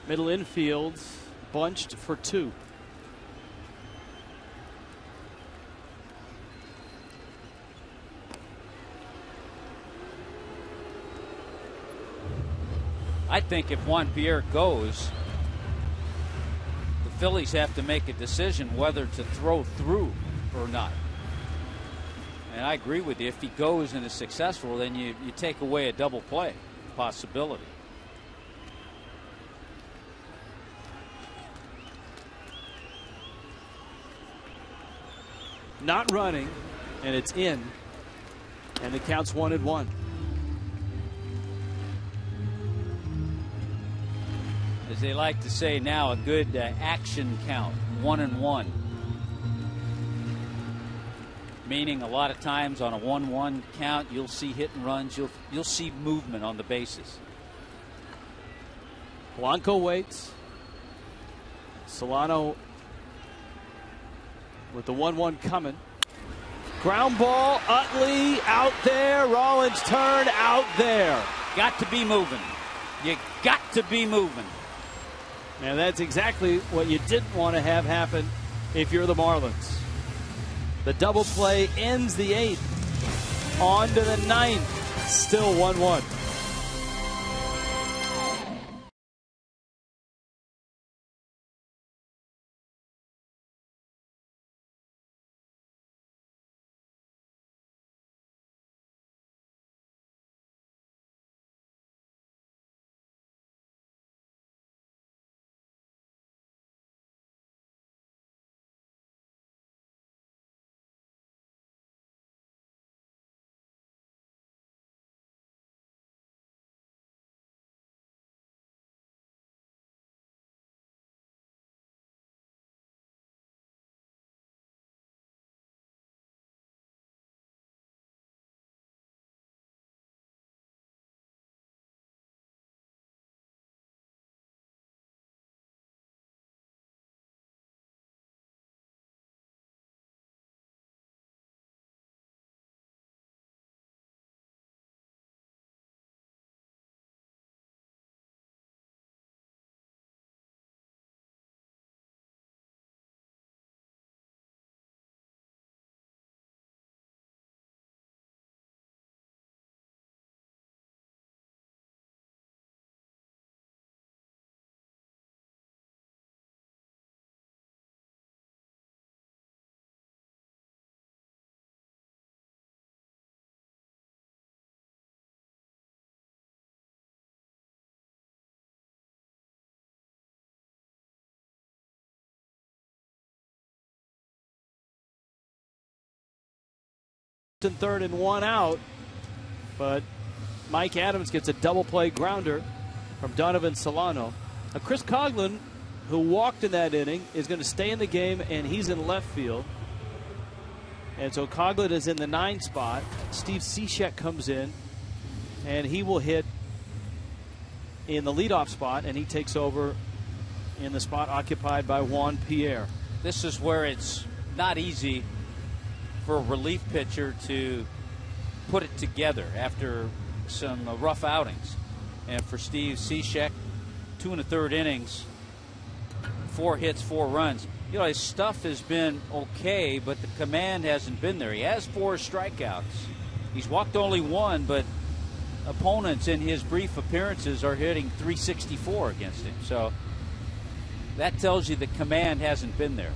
Middle infield bunched for 2. I think if Juan Pierre goes, the Phillies have to make a decision whether to throw through or not. And I agree with you. If he goes and is successful, then you take away a double play possibility. Not running, and it's in, and the count's 1-1. As they like to say now, a good action count, 1-1. Meaning a lot of times on a 1-1 count, you'll see hit and runs, you'll see movement on the bases. Blanco waits. Solano with the 1-1 coming. Ground ball, Utley out there. Rollins turn out there. Got to be moving. You got to be moving. And that's exactly what you didn't want to have happen if you're the Marlins. The double play ends the 8th. On to the 9th. Still 1-1. and third and one out. But Mike Adams gets a double play grounder from Donovan Solano. Now, Chris Coughlin, who walked in that inning, is going to stay in the game, and he's in left field. And so Coughlin is in the 9 spot. Steve Cishek comes in, and he will hit in the leadoff spot, and he takes over in the spot occupied by Juan Pierre. This is where it's not easy for a relief pitcher to put it together after some rough outings. And for Steve Cishek, 2 1/3 innings, 4 hits, 4 runs. You know, his stuff has been okay, but the command hasn't been there. He has 4 strikeouts. He's walked only 1, but opponents in his brief appearances are hitting .364 against him. So that tells you the command hasn't been there.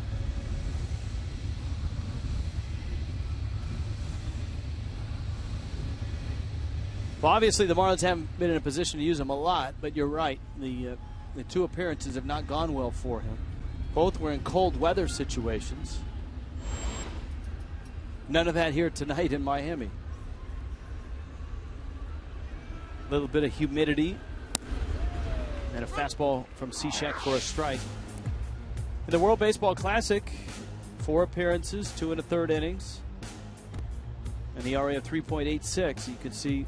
Well, obviously the Marlins haven't been in a position to use him a lot, but you're right. The 2 appearances have not gone well for him. Both were in cold weather situations. None of that here tonight in Miami. A little bit of humidity and a fastball from Cishek for a strike. In the World Baseball Classic, 4 appearances, 2 1/3 innings, and the ERA of 3.86. You can see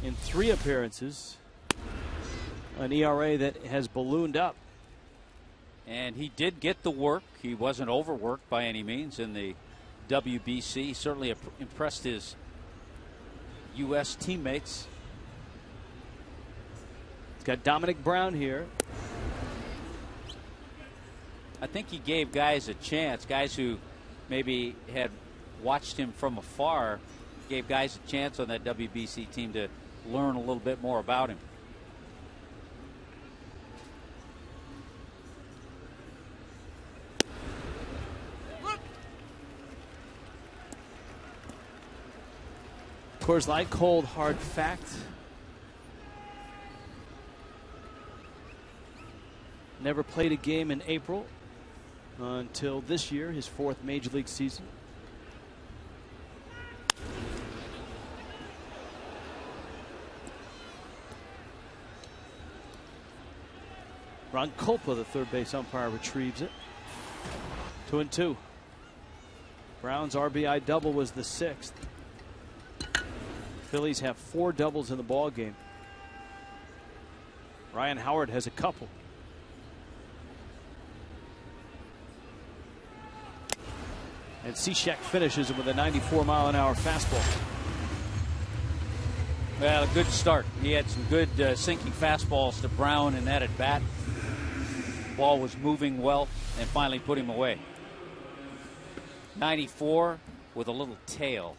in 3 appearances an ERA that has ballooned up. And he did get the work. He wasn't overworked by any means in the WBC. He certainly impressed his U.S. teammates. It's got Dominic Brown here. I think he gave guys a chance, guys who maybe had watched him from afar, gave guys a chance on that WBC team to learn a little bit more about him. Coors Light, cold, hard fact. Never played a game in April until this year, his 4th Major League season. Ron Kulpa, the third base umpire, retrieves it. 2-2. Brown's RBI double was the 6th. Phillies have 4 doubles in the ball game. Ryan Howard has a couple. And Cishek finishes him with a 94-mile-an-hour fastball. Well, a good start. He had some good sinking fastballs to Brown in that at bat. Ball was moving well and finally put him away. 94 with a little tail.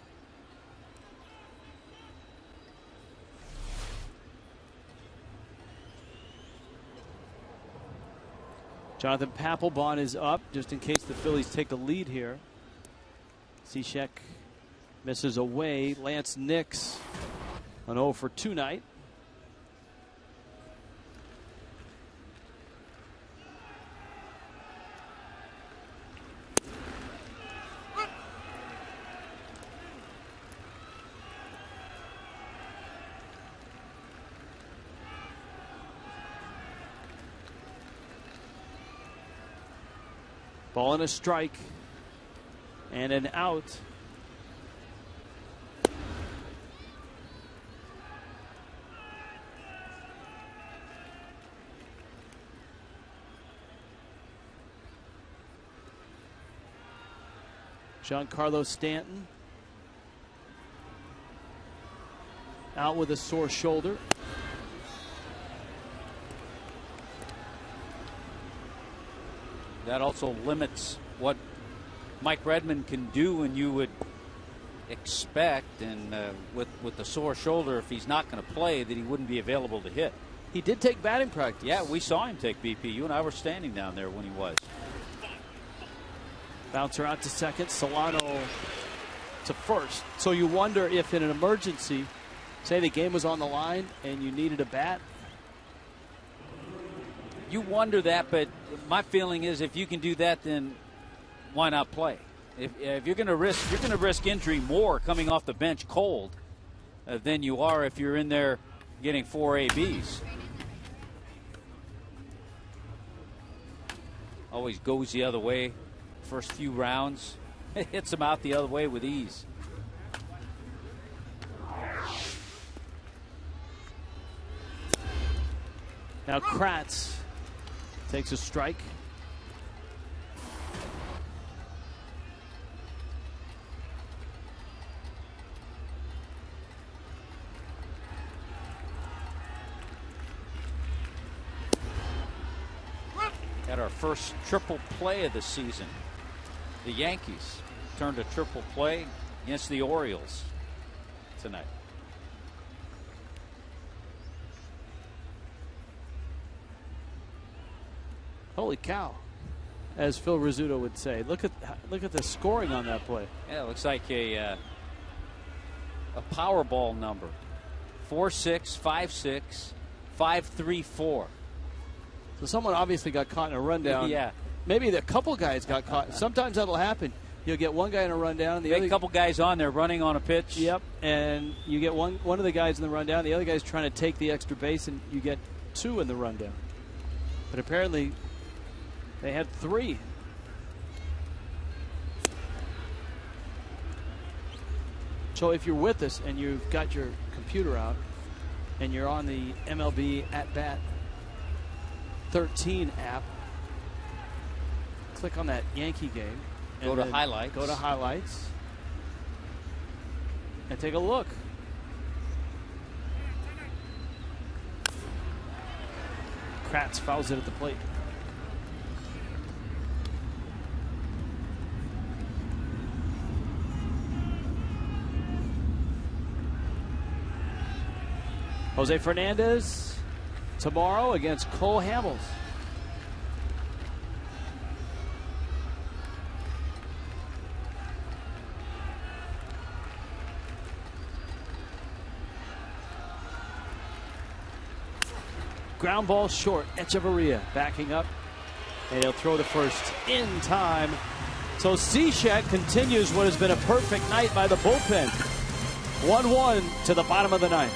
Jonathan Papelbon is up just in case the Phillies take the lead here. Cishek misses away. Lance Nix an 0 for 2 night. Ball and a strike and an out. Giancarlo Stanton out with a sore shoulder. That also limits what Mike Redmond can do, and you would expect, and with the sore shoulder, if he's not going to play, that he wouldn't be available to hit. He did take batting practice. Yeah, we saw him take BP. You and I were standing down there when he was. Bouncer out to second. Solano to first. So you wonder if in an emergency, say the game was on the line and you needed a bat. You wonder that, but my feeling is if you can do that, then why not play? If you're going to risk injury more coming off the bench cold than you are if you're in there getting 4 ABs. Always goes the other way. First few rounds, hits him out the other way with ease. Now Kratz takes a strike. Had our first triple play of the season. The Yankees turned a triple play against the Orioles tonight. Holy cow, as Phil Rizzuto would say. Look at the scoring on that play. Yeah, it looks like a Powerball number. 4-6, 5-6, 5-3-4. So someone obviously got caught in a rundown. Yeah. Maybe a couple guys got caught. Sometimes that'll happen. You'll get one guy in a rundown. The other couple guys on there running on a pitch. Yep, and you get one of the guys in the rundown. The other guy's trying to take the extra base, and you get 2 in the rundown. But apparently they had 3. So if you're with us and you've got your computer out and you're on the MLB At Bat 13 app, click on that Yankee game. Go to highlights. Go to highlights. And take a look. Kratz fouls it at the plate. Jose Fernandez tomorrow against Cole Hamels. Ground ball short. Echeverria backing up, and he'll throw the first in time. So Cishek continues what has been a perfect night by the bullpen. 1-1 to the bottom of the ninth.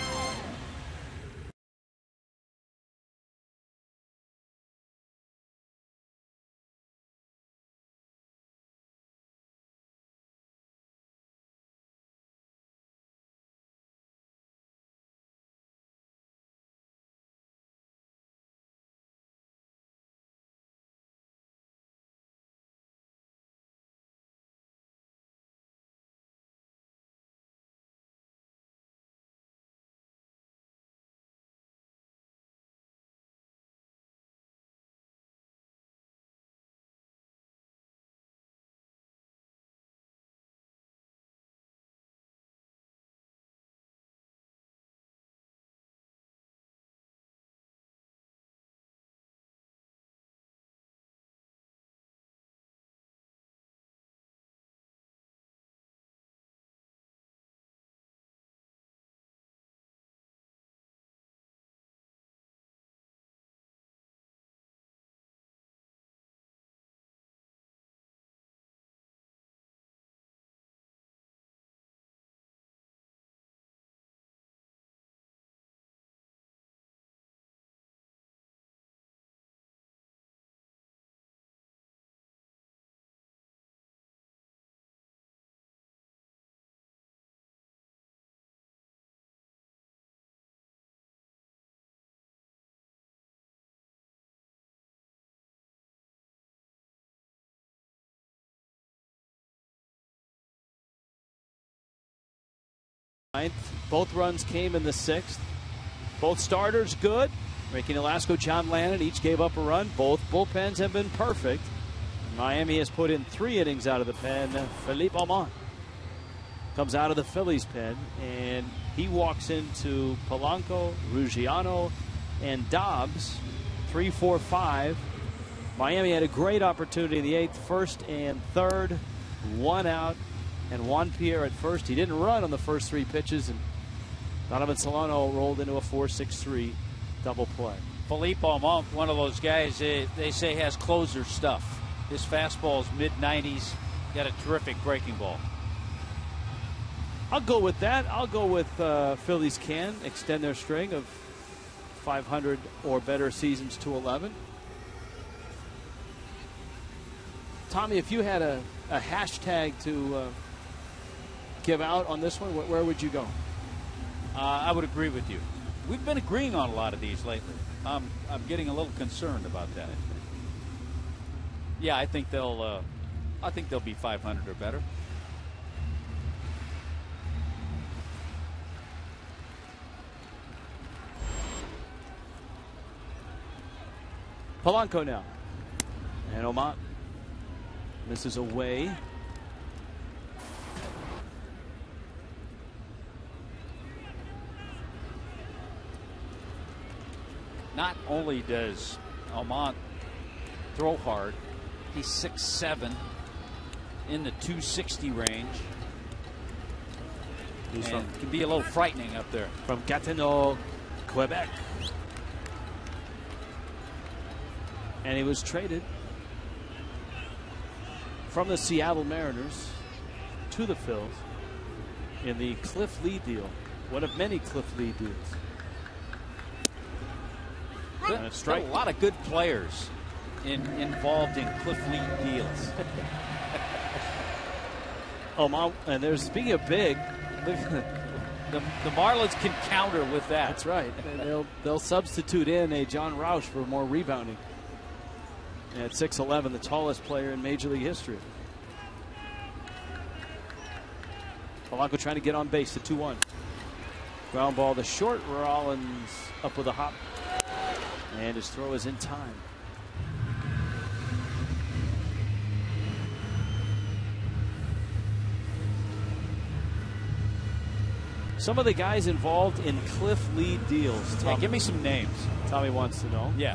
Both runs came in the 6th. Both starters good. Ricky Nolasco, John Lannon each gave up a run. Both bullpens have been perfect. Miami has put in 3 innings out of the pen. Philippe Aumont comes out of the Phillies pen, and he walks into Polanco, Ruggiano, and Dobbs. 3, 4, 5. Miami had a great opportunity in the 8th, 1st and 3rd. 1 out. And Juan Pierre at first. He didn't run on the first 3 pitches, and Donovan Solano rolled into a 4-6-3 double play. Philippe Aumont, one of those guys they say has closer stuff. His fastball is mid-90s. got a terrific breaking ball. I'll go with that. I'll go with Phillies can extend their string of 500 or better seasons to 11. Tommy, if you had a hashtag to give out on this one, where would you go? I would agree with you. We've been agreeing on a lot of these lately. I'm getting a little concerned about that. Yeah, I think they'll be 500 or better. Polanco now. And Omot misses away. Not only does Omot throw hard, he's 6'7", in the 260 range. He's can be a little frightening up there. From Gatineau, Quebec. And he was traded from the Seattle Mariners to the Phils in the Cliff Lee deal, one of many Cliff Lee deals. And a strike. A lot of good players involved in Cliff Lee deals. And there's, speaking of big, the Marlins can counter with that. That's right. And they'll substitute in a John Roush for more rebounding. At 6'11", the tallest player in Major League history. Polanco trying to get on base to 2-1. Ground ball to short. Rollins up with a hop. And his throw is in time. Some of the guys involved in Cliff Lee deals. Yeah, give me some names. Tommy wants to know. Yeah.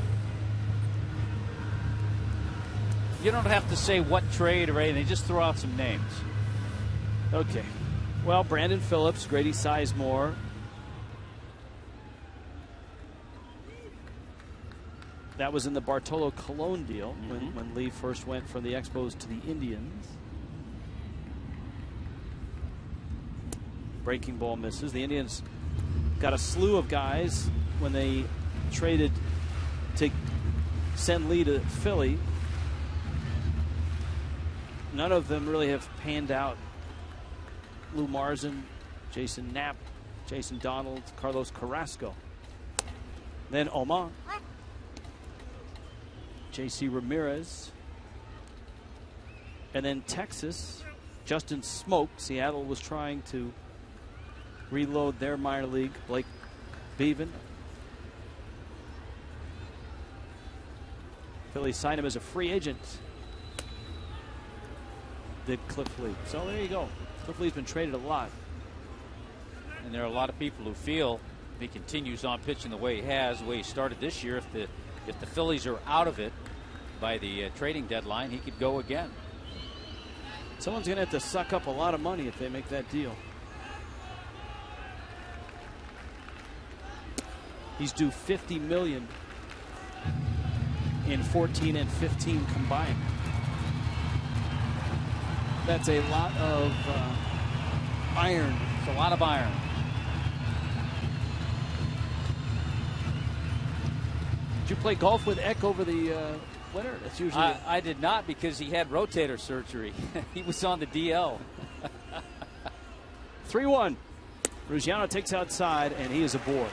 You don't have to say what trade or anything. Just throw out some names. Okay. Well, Brandon Phillips, Grady Sizemore. That was in the Bartolo Colon deal when Lee first went from the Expos to the Indians. Breaking ball misses. The Indians got a slew of guys when they traded to send Lee to Philly. None of them really have panned out. Lou Marzin, Jason Knapp, Jason Donald, Carlos Carrasco. Then Omar, J.C. Ramirez. And then Texas, Justin Smoke. Seattle was trying to reload their minor league. Blake Beaven. Philly signed him as a free agent. Did Cliff Lee. So there you go. Cliff Lee's been traded a lot. And there are a lot of people who feel if he continues on pitching the way he has, the way he started this year, if the Phillies are out of it by the trading deadline, he could go again. Someone's going to have to suck up a lot of money if they make that deal. He's due $50 million in 14 and 15 combined. That's a lot of iron. It's a lot of iron. Did you play golf with Eck over the winter? That's usually. I did not, because he had rotator surgery. He was on the DL. 3-1. Ruggiano takes outside, and he is aboard.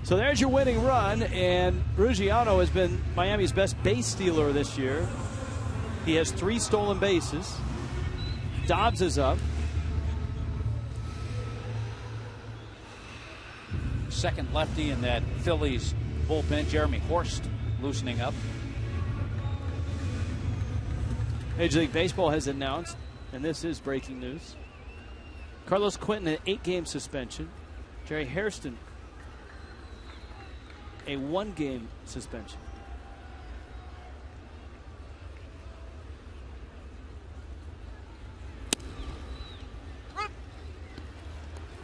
So there's your winning run, and Ruggiano has been Miami's best base stealer this year. He has 3 stolen bases. Dobbs is up. Second lefty in that Phillies bullpen, Jeremy Horst, loosening up. Major League Baseball has announced, and this is breaking news, Carlos Quentin an 8-game suspension. Jerry Hairston a 1-game suspension.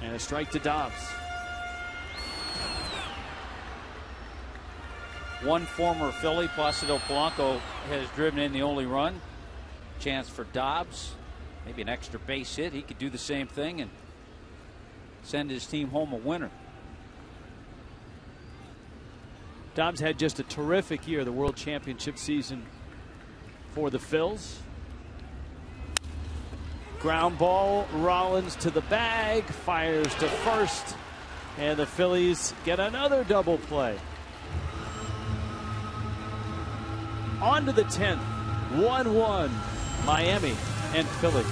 And a strike to Dobbs. one former Philly, Placido Polanco, has driven in the only run. Chance for Dobbs, maybe an extra base hit. He could do the same thing and send his team home a winner. Dobbs had just a terrific year, the World Championship season for the Phils. Ground ball, Rollins to the bag, fires to first, and the Phillies get another double play. On to the 10th, 1-1, Miami and Philly.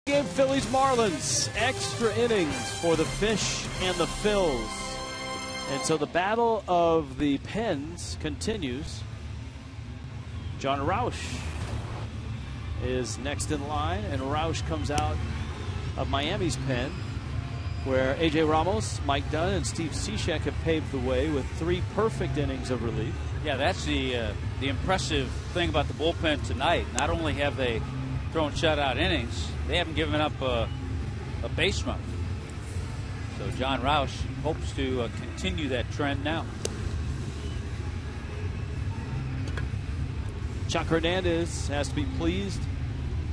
Game Phillies Marlins, extra innings for the Fish and the Phils. And so the battle of the pens continues. John Roush is next in line, and Roush comes out of Miami's pen, where A.J. Ramos, Mike Dunn, and Steve Cishek have paved the way with 3 perfect innings of relief. Yeah, that's the impressive thing about the bullpen tonight. Not only have they thrown shutout innings, they haven't given up a base run. So John Roush hopes to continue that trend now. Chuck Hernandez has to be pleased,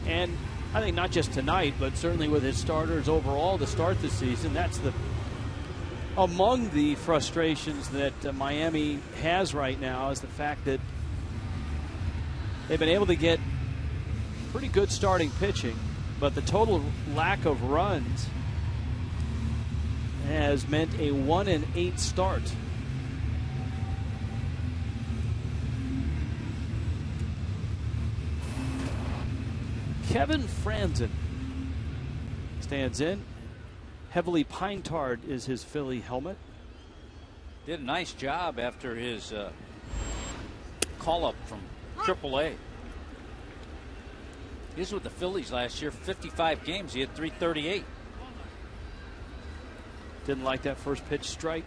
and I think not just tonight, but certainly with his starters overall to start the season. That's among the frustrations that Miami has right now, is the fact that they've been able to get pretty good starting pitching, but the total lack of runs has meant a 1-8 start. Kevin Franzen stands in. Heavily pine-tarred is his Philly helmet. Did a nice job after his call-up from AAA. He was with the Phillies last year, 55 games. He had 338. Didn't like that first pitch strike.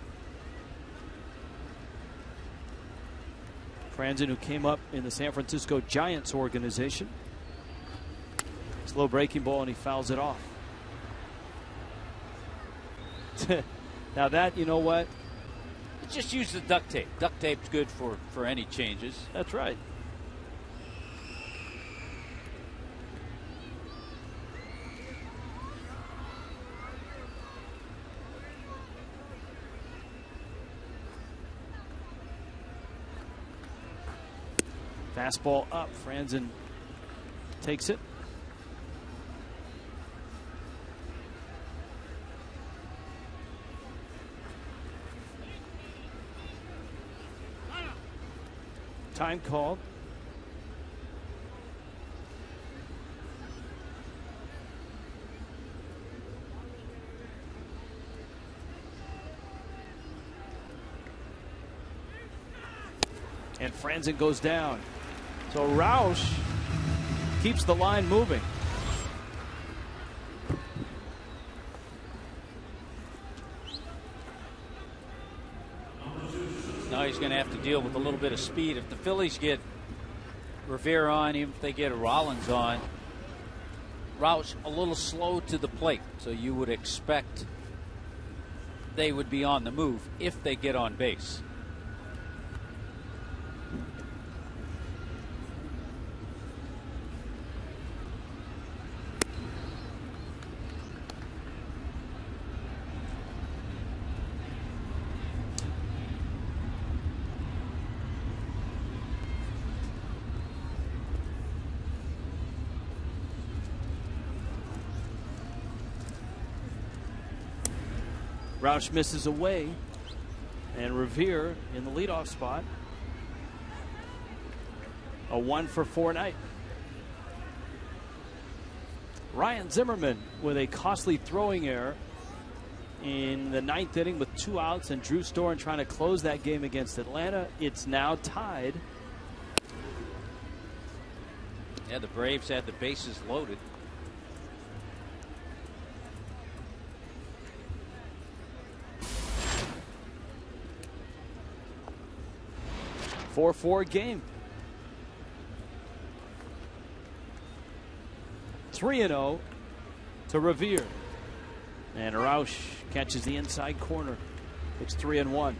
Franzen, who came up in the San Francisco Giants organization. Slow breaking ball, and he fouls it off. Now that, you know what? Just use the duct tape. Duct tape's good for any changes. That's right. Fastball up. Franzen takes it. Time called. And Franzen goes down. So Roush keeps the line moving. Now he's going to have to deal with a little bit of speed. If the Phillies get Revere on, even if they get Rollins on, Roush a little slow to the plate. So you would expect they would be on the move if they get on base. Roush misses away, and Revere in the leadoff spot. A 1-for-4 night. Ryan Zimmerman with a costly throwing error in the 9th inning with 2 outs, and Drew Storen trying to close that game against Atlanta. It's now tied. Yeah, the Braves had the bases loaded. A 4-4 game. 3-0 to Revere. And Roush catches the inside corner. It's 3-1.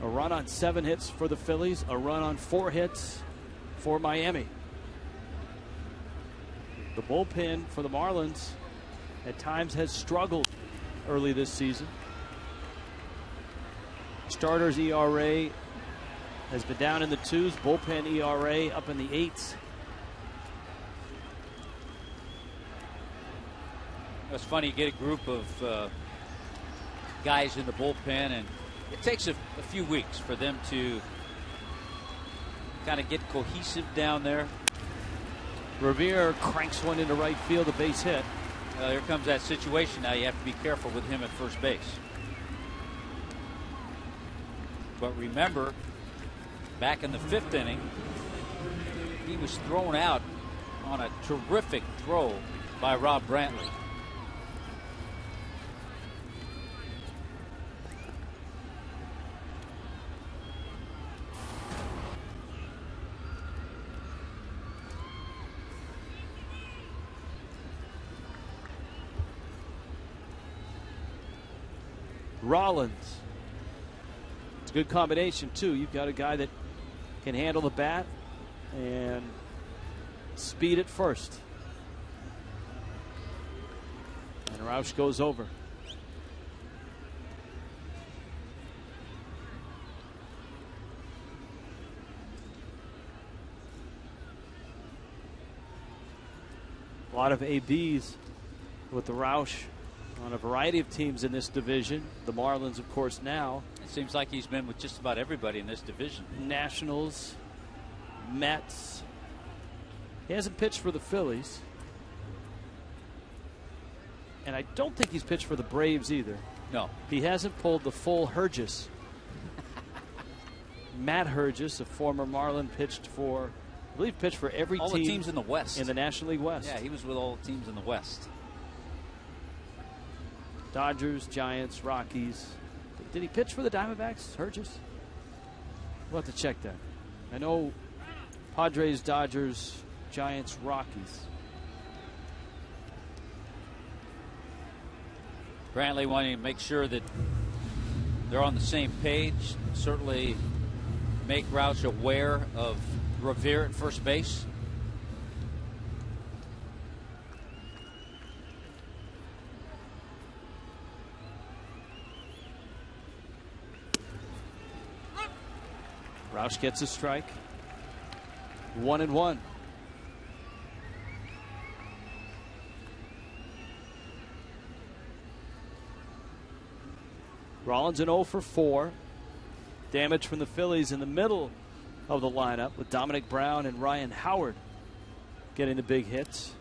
A run on 7 hits for the Phillies, a run on 4 hits for Miami. The bullpen for the Marlins at times has struggled early this season. Starters ERA has been down in the 2s, bullpen ERA up in the 8s. It's funny, you get a group of guys in the bullpen, and it takes a few weeks for them to kind of get cohesive down there. Revere cranks one into right field, a base hit. Here comes that situation. Now you have to be careful with him at first base. But remember, back in the 5th inning, he was thrown out on a terrific throw by Rob Brantley. Rollins. It's a good combination, too. You've got a guy that can handle the bat and speed at first. And Roush goes over. A lot of ABs with the Roush on a variety of teams in this division. The Marlins, of course, now. It seems like he's been with just about everybody in this division. Nationals, Mets. He hasn't pitched for the Phillies. And I don't think he's pitched for the Braves either. No. He hasn't pulled the full Hergis. Matt Hergis, a former Marlin, pitched for, I believe, pitched for every all team. the teams in the West. In the National League West. Yeah, he was with all the teams in the West. Dodgers, Giants, Rockies. Did he pitch for the Diamondbacks, Hergis? We'll have to check that. I know Padres, Dodgers, Giants, Rockies. Brantley wanting to make sure that they're on the same page. Certainly make Roush aware of Revere at first base. Roush gets a strike. 1-1. Rollins an 0 for 4. Damage from the Phillies in the middle of the lineup with Dominic Brown and Ryan Howard getting the big hits.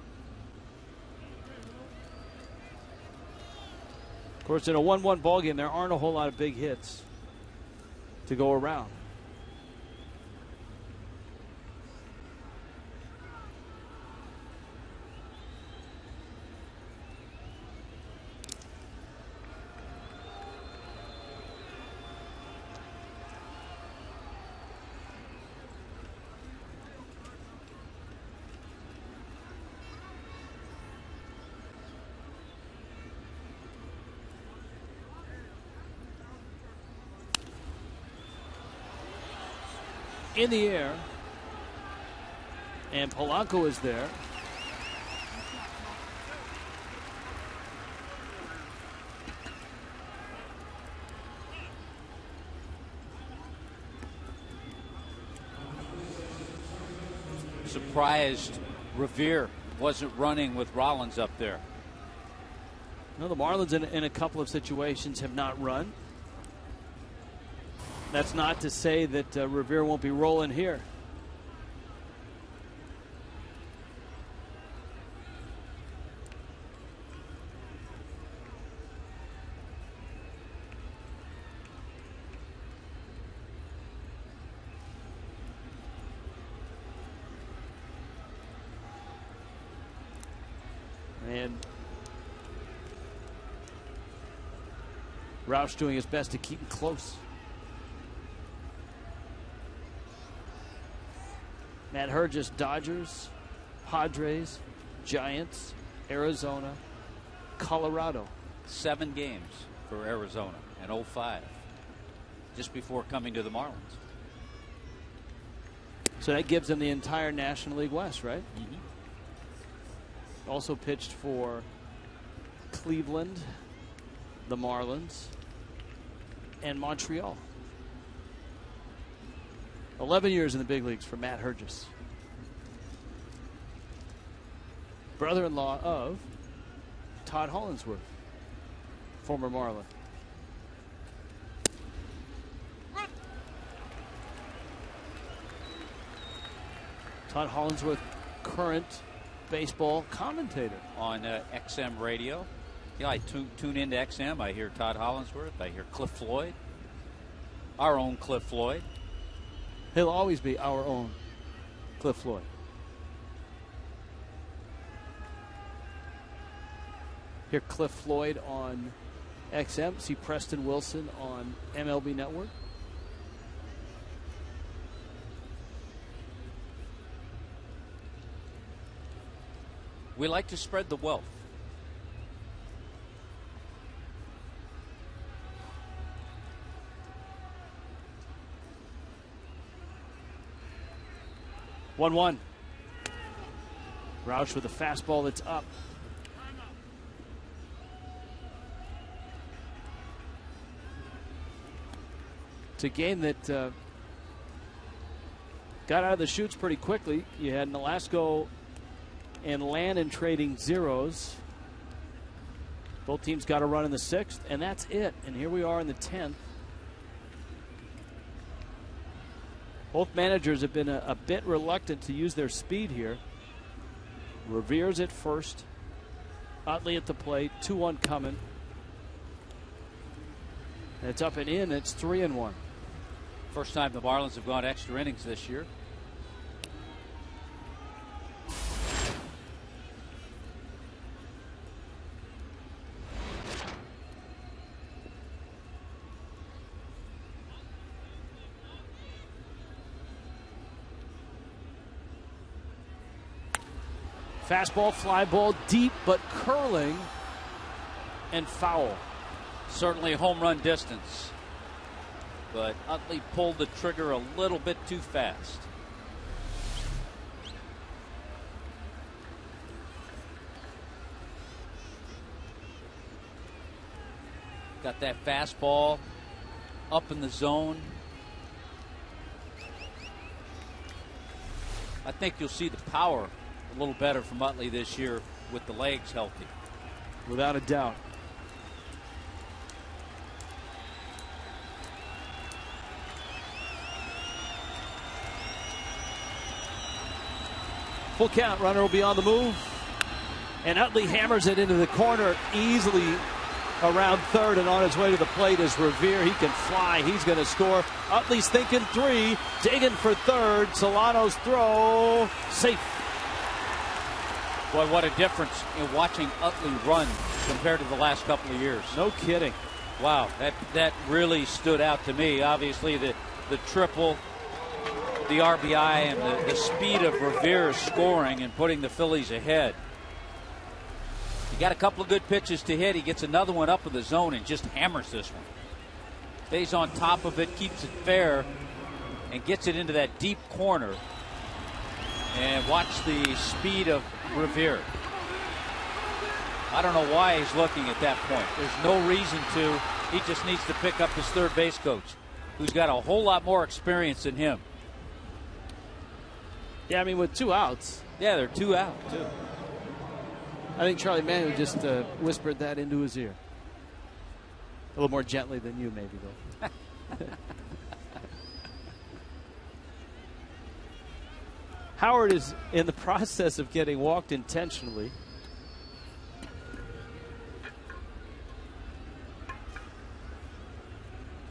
Of course, in a 1-1 ball game, there aren't a whole lot of big hits to go around. in the air. And Polanco is there. Surprised Revere wasn't running with Rollins up there. No, the Marlins in a couple of situations have not run. That's not to say that Revere won't be rolling here. And Roush doing his best to keep him close. Matt Hergis, Dodgers, Padres, Giants, Arizona, Colorado. 7 games for Arizona in 05, just before coming to the Marlins. So that gives them the entire National League West, right? Mm-hmm. Also pitched for Cleveland, the Marlins, and Montreal. 11 years in the big leagues for Matt Hergis. Brother-in-law of Todd Hollinsworth, former Marlin. Todd Hollinsworth, current baseball commentator on XM radio. Yeah, I tune into XM. I hear Todd Hollinsworth. I hear Cliff Floyd. Our own Cliff Floyd. He'll always be our own Cliff Floyd. Hear Cliff Floyd on XM. See Preston Wilson on MLB Network. We like to spread the wealth. One. Roush with a fastball that's up. It's a game that got out of the chutes pretty quickly. You had Nolasco and Lannon trading zeros. Both teams got a run in the 6th, and that's it. And here we are in the 10th. Both managers have been a bit reluctant to use their speed here. Revere's at first. Utley at the plate. 2-1 coming. And it's up and in. It's 3-1. First time the Marlins have gone extra innings this year. Fastball, fly ball, deep but curling and foul. Certainly home run distance. But Utley pulled the trigger a little bit too fast. Got that fastball up in the zone. I think you'll see the power a little better from Utley this year with the legs healthy. Without a doubt. Full count, runner will be on the move. And Utley hammers it into the corner easily around third, and on his way to the plate is Revere. He can fly. He's going to score. Utley's thinking 3, digging for third. Solano's throw, safe. Boy, what a difference in watching Utley run compared to the last couple of years. No kidding. Wow, that really stood out to me. Obviously, the triple, the RBI, and the speed of Revere scoring and putting the Phillies ahead. He got a couple of good pitches to hit. He gets another one up in the zone and just hammers this one. Stays on top of it, keeps it fair, and gets it into that deep corner. And watch the speed of Revere. I don't know why he's looking at that point. There's no reason to. He just needs to pick up his third base coach, who's got a whole lot more experience than him. Yeah, I mean, with 2 outs. Yeah, they're 2 out, too. I think Charlie Manuel just whispered that into his ear. A little more gently than you, maybe, though. Howard is in the process of getting walked intentionally.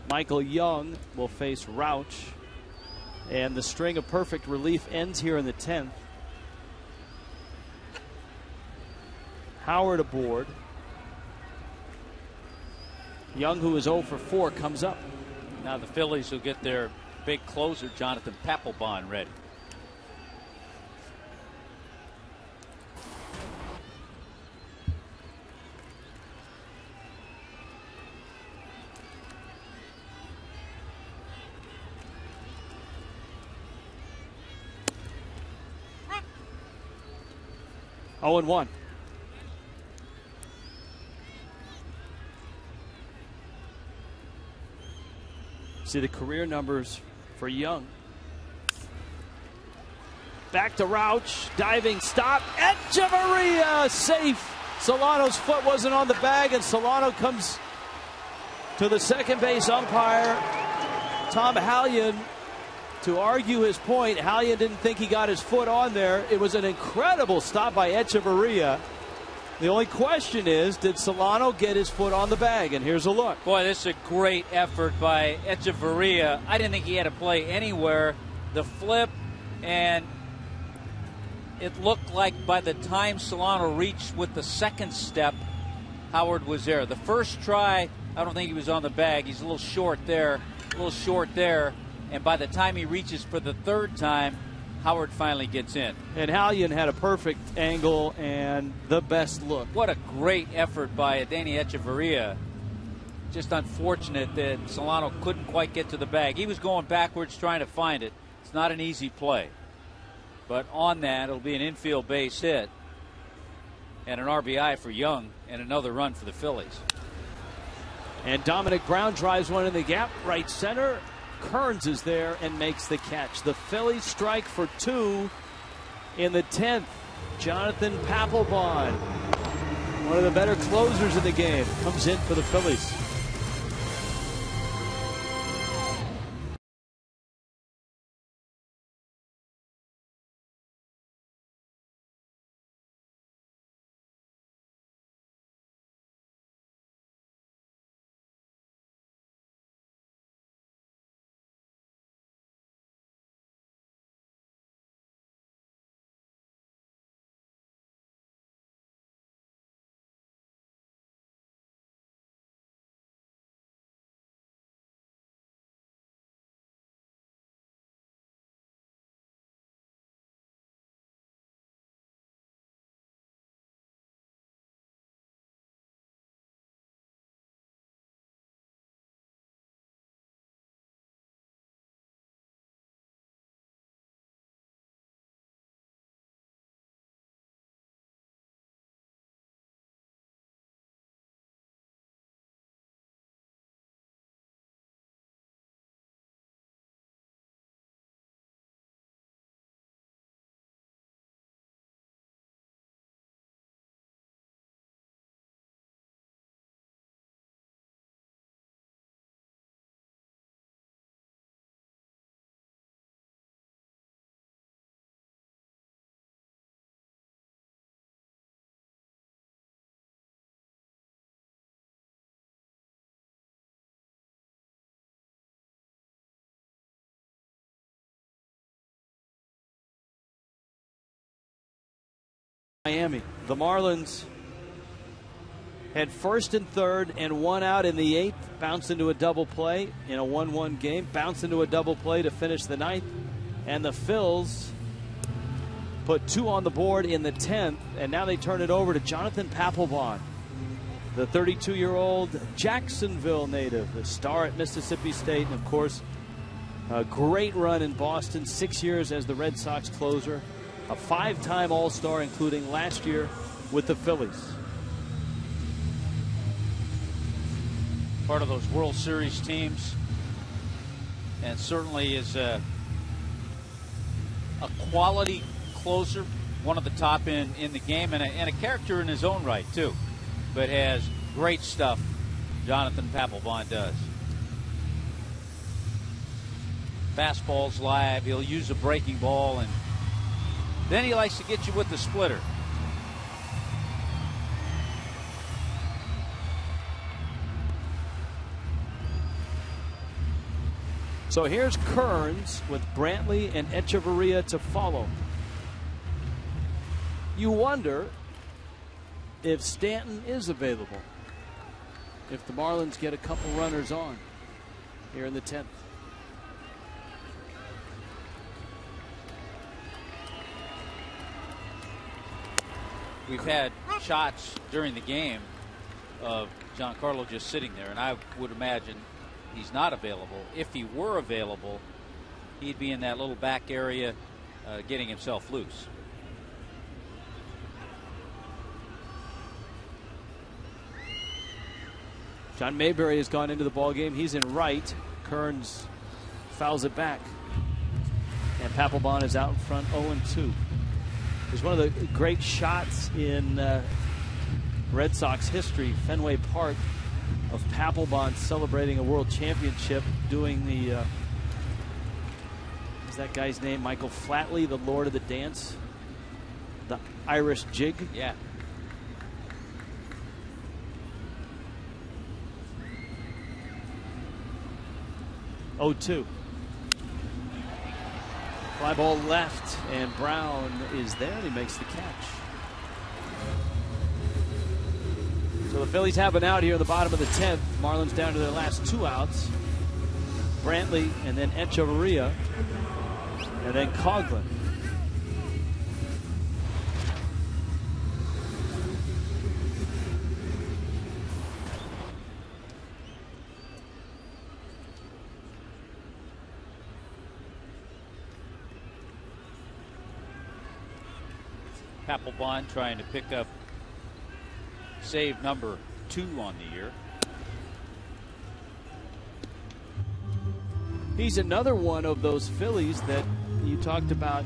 Michael Young will face Rauch. And the string of perfect relief ends here in the 10th. Howard aboard. Young, who is 0 for 4, comes up. Now the Phillies will get their big closer, Jonathan Papelbon, ready. Oh, and 1. See the career numbers for Young. Back to Rauch. Diving stop. Echeverria safe. Solano's foot wasn't on the bag, and Solano comes to the second base umpire, Tom Hallion, to argue his point. Hallion didn't think he got his foot on there. It was an incredible stop by Echeverria. The only question is, did Solano get his foot on the bag? And here's a look. Boy, this is a great effort by Echeverria. I didn't think he had to play anywhere. The flip, and it looked like by the time Solano reached with the second step, Howard was there. The first try, I don't think he was on the bag. He's a little short there, and by the time he reaches for the third time, Howard finally gets in. And Hallion had a perfect angle and the best look. What a great effort by Danny Echeverria. Just unfortunate that Solano couldn't quite get to the bag. He was going backwards trying to find it. It's not an easy play. But on that, it'll be an infield base hit and an RBI for Young and another run for the Phillies. And Dominic Brown drives one in the gap, right center. Kearns is there and makes the catch. The Phillies strike for 2 in the 10th. Jonathan Papelbon, one of the better closers in the game, comes in for the Phillies. Miami. The Marlins had first and third and 1 out in the 8th, bounced into a double play in a 1-1 game, bounced into a double play to finish the 9th, and the Phils put 2 on the board in the 10th, and now they turn it over to Jonathan Papelbon, the 32-year-old Jacksonville native, the star at Mississippi State, and of course A great run in Boston, 6 years as the Red Sox closer. A 5-time All-Star, including last year with the Phillies. Part of those World Series teams, and certainly is a quality closer, one of the top in the game, and a character in his own right, too. But has great stuff, Jonathan Papelbon does. Fastball's live. He'll use a breaking ball, and then he likes to get you with the splitter. So here's Kearns with Brantley and Echeverria to follow. You wonder if Stanton is available, if the Marlins get a couple runners on here in the 10th. We've had shots during the game of Giancarlo just sitting there, and I would imagine he's not available. If he were available, he'd be in that little back area getting himself loose. John Mayberry has gone into the ball game. He's in right. Kearns fouls it back. And Papelbon is out in front 0-2. There's one of the great shots in Red Sox history, Fenway Park, of Papelbon celebrating a world championship, doing the is that guy's name, Michael Flatley, the Lord of the Dance, the Irish jig. Yeah. Oh, 2. Fly ball left, and Brown is there, and he makes the catch. So the Phillies have an out here in the bottom of the 10th. Marlins down to their last 2 outs. Brantley and then Echeverria, and then Coughlin. Papelbon trying to pick up save number 2 on the year. He's another one of those Phillies that you talked about,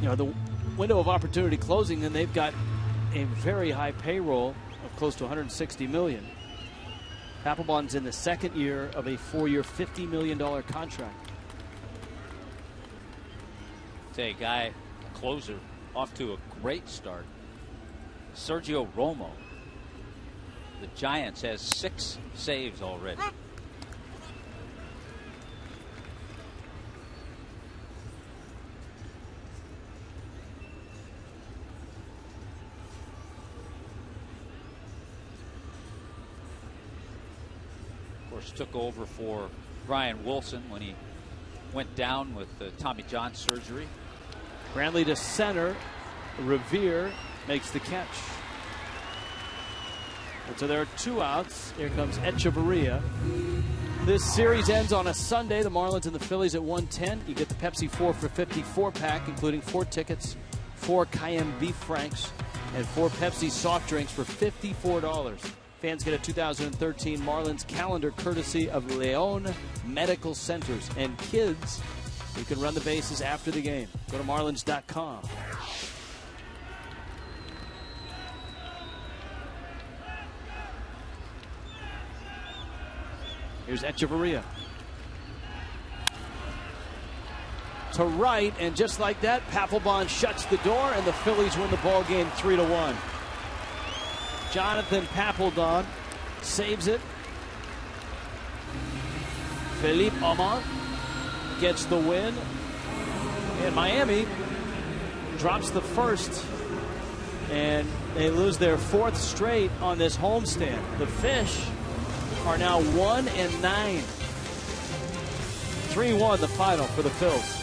you know, the window of opportunity closing, and they've got a very high payroll of close to $160 million. Papelbon's in the 2nd year of a 4-year, $50 million contract. Say, a guy, closer, off to a great start. Sergio Romo, the Giants, has 6 saves already. Of course, took over for Brian Wilson when he went down with Tommy John surgery. Brantley to center. Revere makes the catch. And so there are 2 outs. Here comes Echeverria. This series ends on a Sunday. The Marlins and the Phillies at 1:10. You get the Pepsi 4 for $50 4-pack, including 4 tickets, 4 Cayenne beef franks, and 4 Pepsi soft drinks for $54. Fans get a 2013 Marlins calendar courtesy of Leon Medical Centers. And kids, you can run the bases after the game. Go to marlins.com. Here's Echeverria. To right, and just like that, Papelbon shuts the door, and the Phillies win the ball game 3-1. Jonathan Papelbon saves it. Philippe Aumont gets the win. And Miami drops the first, and they lose their 4th straight on this homestand. The Fish are now 1-9. 3-1 the final for the Phils.